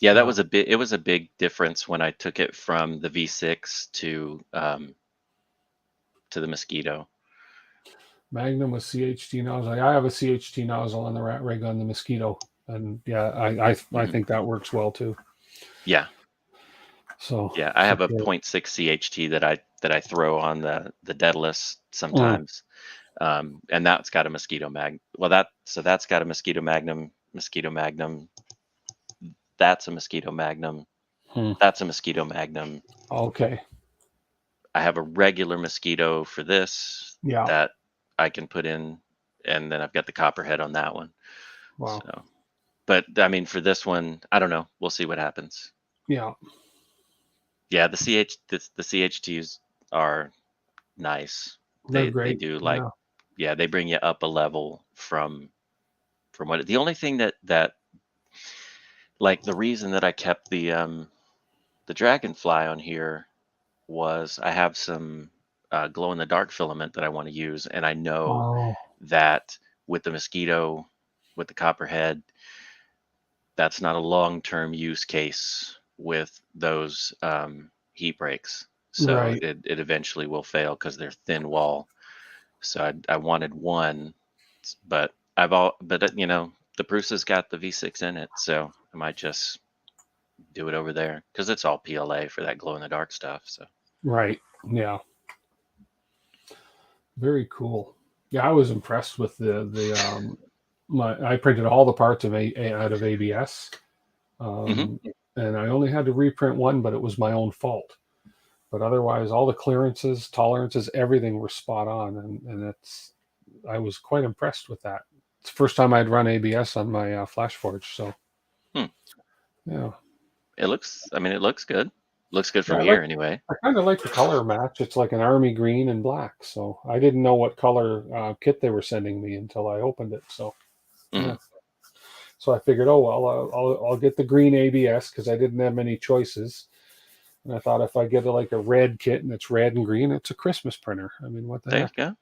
Yeah, that yeah. was a bit. It was a big difference when I took it from the V6 to the Mosquito. Magnum with CHT nozzle. I have a CHT nozzle on the rat rig on the mosquito, and yeah, I Hmm. think that works well too. Yeah, So yeah. I for have a sure. point .6 CHT that I throw on the Daedalus Mm, sometimes, and that's got a Mosquito mag. Well, that's got a Mosquito Magnum. Mosquito Magnum. That's a Mosquito Magnum. mm. That's a Mosquito Magnum. Okay. I have a regular Mosquito for this Yeah. that I can put in, and then I've got the Copperhead on that one. Wow. So, but I mean, for this one, I don't know. We'll see what happens. Yeah. Yeah, the CHTs are nice. They're They great. do, like, Yeah. yeah, they bring you up a level from what the only thing that like the reason that I kept the Dragonfly on here was I have some glow in the dark filament that I want to use, and I know Oh. that with the Mosquito, with the Copperhead, that's not a long-term use case with those heat breaks. So Right. it eventually will fail because they're thin wall. So I wanted one, but but the Prusa's got the V6 in it, so I might just do it over there because it's all PLA for that glow in the dark stuff. So Right. Yeah. Very cool. Yeah, I was impressed with I printed all the parts out of ABS. hmm And I only had to reprint one, but it was my own fault. But otherwise, all the clearances, tolerances, everything were spot on, and I was quite impressed with that. It's the first time I'd run ABS on my Flash Forge, so Hmm. yeah. it looks. I mean, it looks good. Looks good Yeah, from here anyway. I kind of like the color match. It's like an army green and black. So I didn't know what color kit they were sending me until I opened it. So hmm yeah. So I figured, oh well, I'll get the green ABS because I didn't have many choices. And I thought if I get like a red kit and it's red and green, it's a Christmas printer. I mean, what the There you heck? go.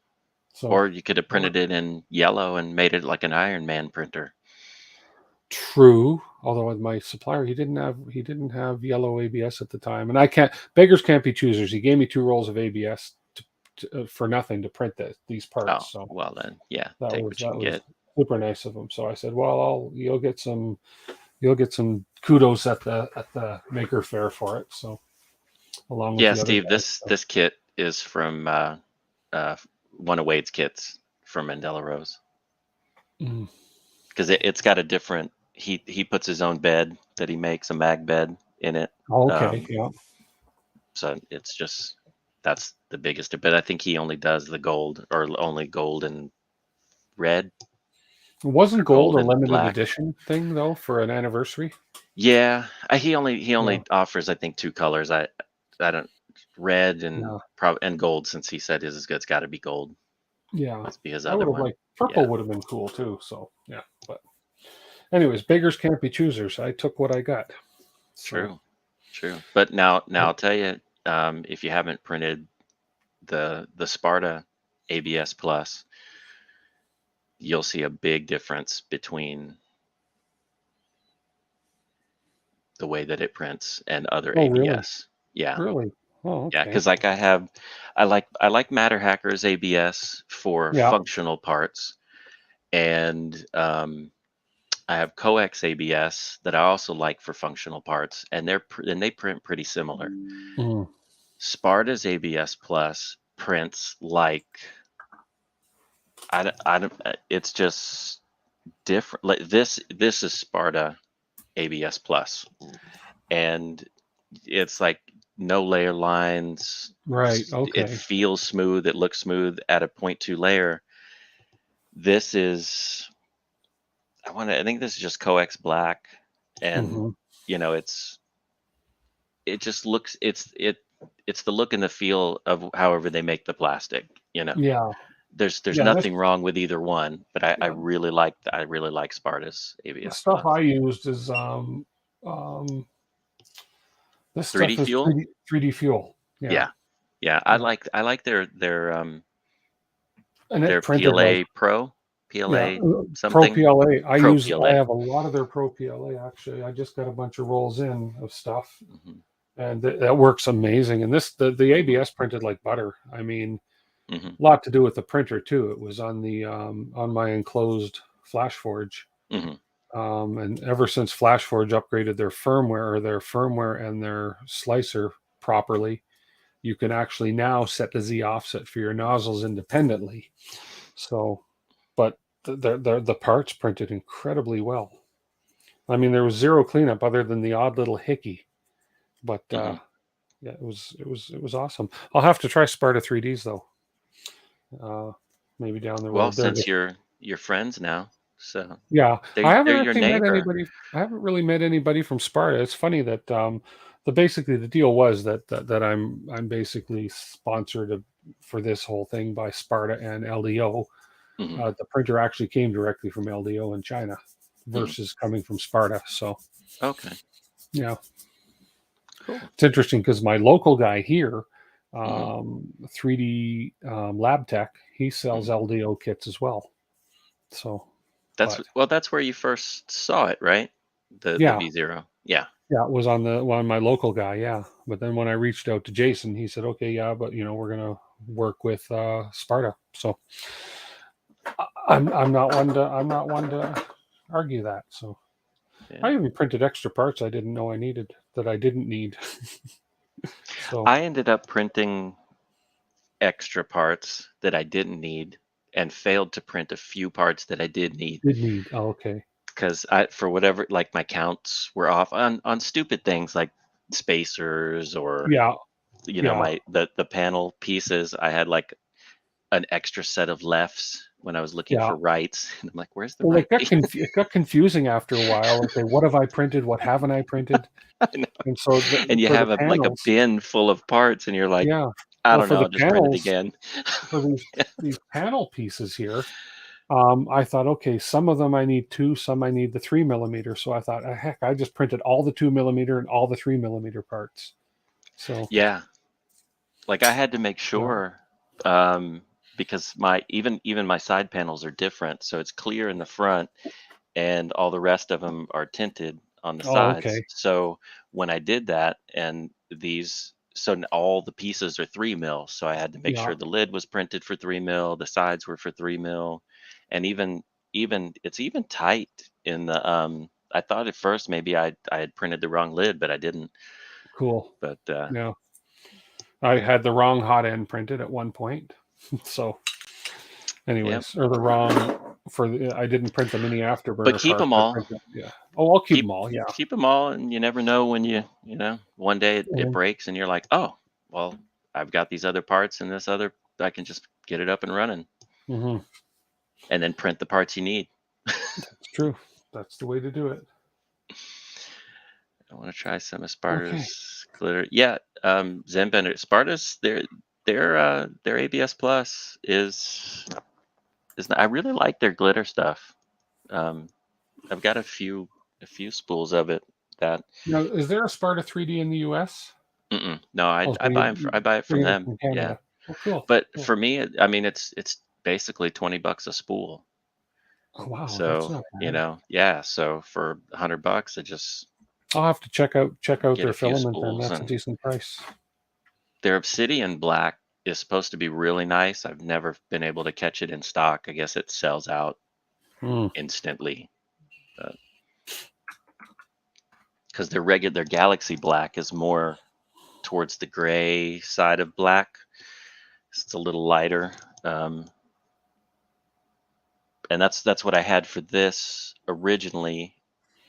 So Or you could have printed it in yellow and made it like an Iron Man printer. true. Although with my supplier, he didn't have yellow ABS at the time, and I can't. Beggars can't be choosers. He gave me 2 rolls of ABS for nothing to print these Oh, parts. So well then, yeah, that take was what you that can was get. super nice of him. So I said, well, you'll get some kudos at the maker fair for it. So along with Yeah, the other Steve, guys. this So, this kit is from uh, one of Wade's kits from Mandela Rose mm. because it's got a different. He puts his own bed that he makes, a mag bed in it. Okay, Um, yeah. so it's just that's the biggest. But I think he only does the gold or only gold and red Wasn't or gold gold a and limited black. edition thing though for an anniversary? Yeah, he Yeah, only offers I think 2 colors. I don't red and yeah, and gold since he said his is good. It's got to be gold. yeah. Must be his I other would have one. liked purple Yeah, would have been cool too. So yeah, but anyways, beggars can't be choosers. I took what I got. So true, true. But now I'll tell you, if you haven't printed the Sparta ABS Plus, you'll see a big difference between the way that it prints and other oh really? ABS. Yeah, Really? Oh yeah. okay. Because like I like Matter Hackers ABS for Yeah. functional parts, and I have Coex ABS that I also like for functional parts, and they print pretty similar. Mm, Sparta's ABS Plus prints like it's just different. Like this is Sparta ABS Plus, and it's like no layer lines. right. It Okay. feels smooth. It looks smooth at a 0.2 layer. This is I think this is just Coex Black, and Hmm. you know it just looks it's the look and the feel of however they make the plastic. You know, Yeah. there's Yeah. nothing wrong with either one, but Yeah. I really like Sparta's The ABS stuff Plus. I used is um this 3D stuff is Fuel, 3D fuel. Yeah. yeah, yeah. Yeah. I like And it their printed like PLA Pro, yeah, PLA Pro something, PLA. Pro I PLA. have a lot of their Pro PLA actually. I just got a bunch of rolls in of stuff, hmm and that works amazing. And the hmm ABS printed like butter. I mean, hmm a lot to do with the printer too. It was on my enclosed Flash Forge. hmm And ever since FlashForge upgraded their firmware and their slicer properly, you can actually now set the Z offset for your nozzles independently. So, but the parts printed incredibly well. I mean, there was zero cleanup other than the odd little hickey, but hmm yeah, it was awesome. I'll have to try Sparta 3Ds though. Uh, Maybe down the Well, road. since you're friends now, so Yeah, they're your neighbor. I haven't really met anybody from Sparta. It's funny that basically the deal was that I'm basically sponsored for this whole thing by Sparta and LDO. hmm The printer actually came directly from LDO in China hmm versus coming from Sparta. So Okay, yeah, cool. it's interesting because my local guy here, hmm 3D Lab Tech, he sells hmm LDO kits as well. So, but That's where you first saw it, right? The yeah. V0. Yeah. Yeah, it was on my local guy, yeah. But then when I reached out to Jason, he said, "Okay, yeah, but we're gonna work with Sparta." So I'm not one to argue that. So Yeah. I even printed extra parts I didn't know I needed that I didn't need. So I ended up printing extra parts that I didn't need and failed to print a few parts that I did need did need. Oh, okay. because I, for whatever, like my counts were off on stupid things like spacers or Yeah. Yeah. my the panel pieces. I had like an extra set of lefts when I was looking Yeah. for rights, and I'm like, "Where's the Well, right piece?" it got confusing after a while. Okay, what have I printed? What haven't I printed? I know. And so And you for the have a like a panels, bin full of parts, and you're like, yeah. "I Well, don't for know, the I'll just print it panels, again." for these panel pieces here, I thought, okay, some of them I need 2, some I need the 3 millimeter. So I thought, heck, I just printed all the 2 millimeter and all the 3 millimeter parts. So Yeah, like I had to make yeah. sure um, because my even my side panels are different, so it's clear in the front, and all the rest of them are tinted on the Oh, sides. okay. So when I did that, all the pieces are 3 mil, so I had to make Yeah. sure the lid was printed for 3 mil, the sides were for 3 mil, and even it's even tight in the. I thought at first maybe I had printed the wrong lid, but I didn't. Cool. But Yeah. I had the wrong hot end printed at one point. So yeah, anyways, or the wrong I didn't print the mini but afterburner keep part. them I all. printed, yeah. Oh, I'll keep Keep them all. Yeah. keep them all, and you never know when one day it Mhm. breaks, and you're like, oh, well, I've got these other parts, and this other I can just get it up and running, Mhm. and then print the parts you need. It's true. That's the way to do it. I want to try some of Okay. Sparta's glitter. Yeah, Zenbender Sparta's their ABS Plus is I really like their glitter stuff. Um, I've got a few spools of it that Now, is there a Sparta 3D in the US? no, I Oh, so I buy 'em fr I buy it from bringing it them. from Yeah, Canada. Oh, cool. but Cool. for me, I mean, it's basically $20 a spool. Oh, wow, that's So not bad. yeah. So for $100, I just I'll have to check out get their a few filament then. spools, That's a and decent price. their obsidian black is supposed to be really nice. I've never been able to catch it in stock. I guess it sells out Mm. instantly because their galaxy black is more towards the gray side of black. It's a little lighter, um, and that's what I had for this originally,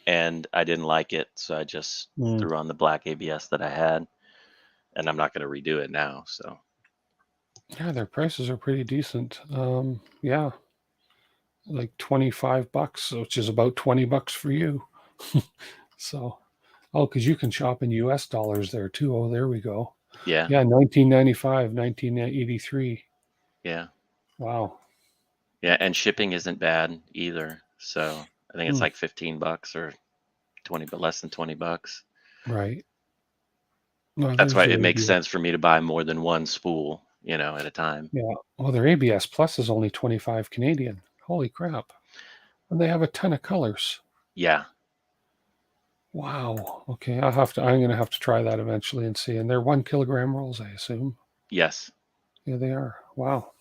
and I didn't like it, so I just Mm. threw on the black ABS that I had, and I'm not going to redo it now. So Yeah, their prices are pretty decent. Yeah, like $25, which is about $20 for you. So, oh, because you can shop in US dollars there too. Oh, there we go. yeah, Yeah, 1995, 1983. yeah, Wow. yeah, and shipping isn't bad either. So I think it's Hmm. like $15 or 20, but less than $20. Right. No, That's there's why their it makes ABS. sense for me to buy more than one spool, at a time. Yeah. Well, their ABS Plus is only 25 Canadian. Holy crap. And they have a ton of colors. Yeah, Wow. Okay. I'm gonna have to try that eventually and see. And they're 1 kilogram rolls, I assume. yes, Yeah, they are. Wow.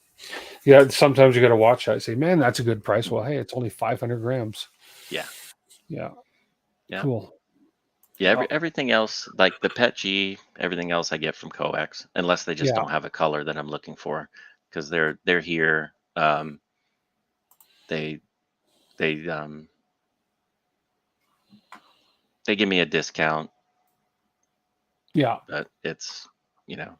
Yeah, sometimes you gotta watch that. Say, man, that's a good price. Well, hey, it's only 500 grams. yeah, Yeah. yeah, Cool. yeah. Wow. Everything else, like the Pet G, everything else I get from Coex, unless they just Yeah. don't have a color that I'm looking for, because they're here. They they they give me a discount, Yeah. but it's you know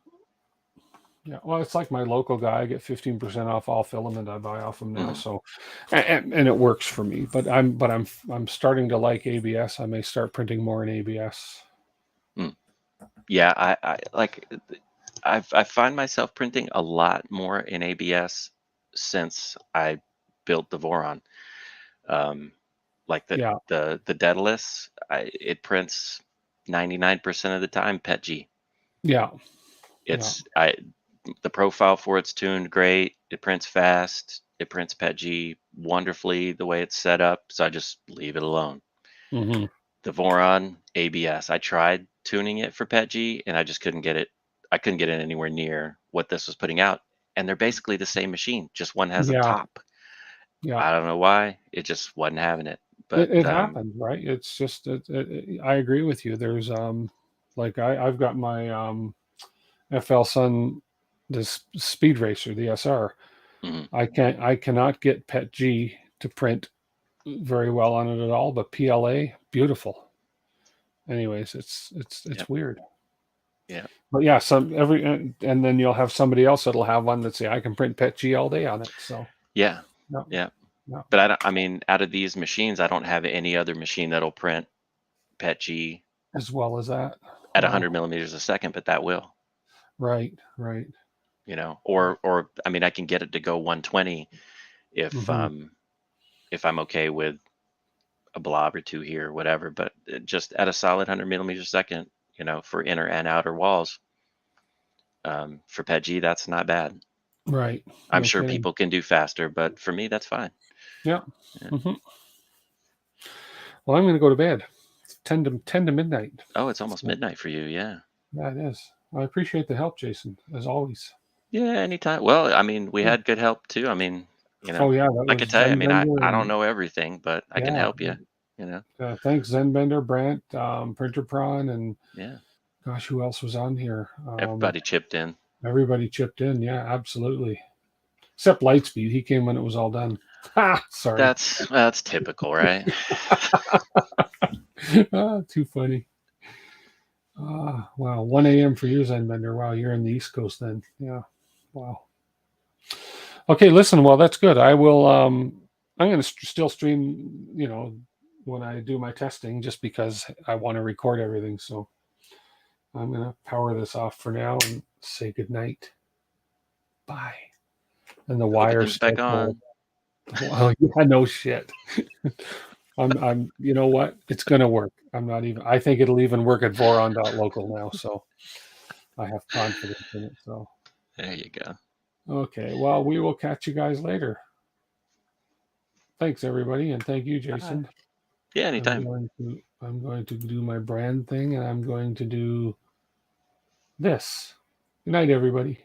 Yeah, well, it's like my local guy. I get 15% off all filament I buy off him now. mhm. So, and it works for me. But I'm starting to like ABS. I may start printing more in ABS. Mm. Yeah, I like I find myself printing a lot more in ABS since I built the Voron. Um, like Yeah, the Daedalus, it prints 99% of the time PETG. yeah, yeah. It's I the profile for it's tuned great. It prints fast. It prints PETG wonderfully the way it's set up. So I just leave it alone. Hmm. The Voron ABS, I tried tuning it for PETG and I just couldn't get it. I couldn't get it anywhere near what this was putting out. And they're basically the same machine. Just one has a Yeah, top. yeah. I don't know why. It just wasn't having it. But It happens, right? It's just I agree with you. There's like I've got my FL Sun, this speed racer, the SR. mhm, I cannot get PET G to print very well on it at all, but PLA, beautiful. Anyways, yep, it's weird. yeah, But yeah, some every and then you'll have somebody else that'll have one that say I can print PET G all day on it. So yeah, no, yeah. no, But I don't, I mean, out of these machines, I don't have any other machine that'll print PETG as well as that. at Wow. 100 millimeters a second, but that will, Right, right. or I mean, I can get it to go 120 Hmm. if I'm okay with a blob or two here, or whatever. But just at a solid 100 millimeters a second, for inner and outer walls, for PETG, that's not bad. Right. I'm No sure kidding. people can do faster, but for me, that's fine. Yeah. Yeah. Hmm. Well, I'm going to go to bed. It's 10 to midnight. Oh, it's almost So, midnight for you. Yeah. yeah, it is. I appreciate the help, Jason, as always. Yeah, anytime. Well, I mean, we Yeah. had good help too. I mean, Oh yeah, that like I was tell you, I Zen mean, Bender I don't and know everything, but I can yeah. help you. Thanks Zen Bender, Brant, Printer Prawn, and Yeah. gosh, who else was on here? Everybody chipped in. Everybody chipped in. Yeah, absolutely. Except Lightspeed, he came when it was all done. Ha! Sorry. That's typical, right? Too funny. Wow. 1 a.m. for you, Zen Bender. Wow, you're in the East Coast then. Yeah. Wow. Okay, listen. Well, that's good. I will. I'm going to still stream. When I do my testing, just because I want to record everything. So I'm going to power this off for now and say good night. Bye. And the Hope it wires comes back still pulled. on. Well, yeah, no shit. I'm. You know what? It's going to work. I'm not even. I think it'll even work at Voron.local now. So I have confidence in it. So There you go. okay. Well, we will catch you guys later. Thanks, everybody, and thank you, All right. Jason. Yeah, I'm anytime. going to do my brand thing, and I'm going to do this. Good night, everybody.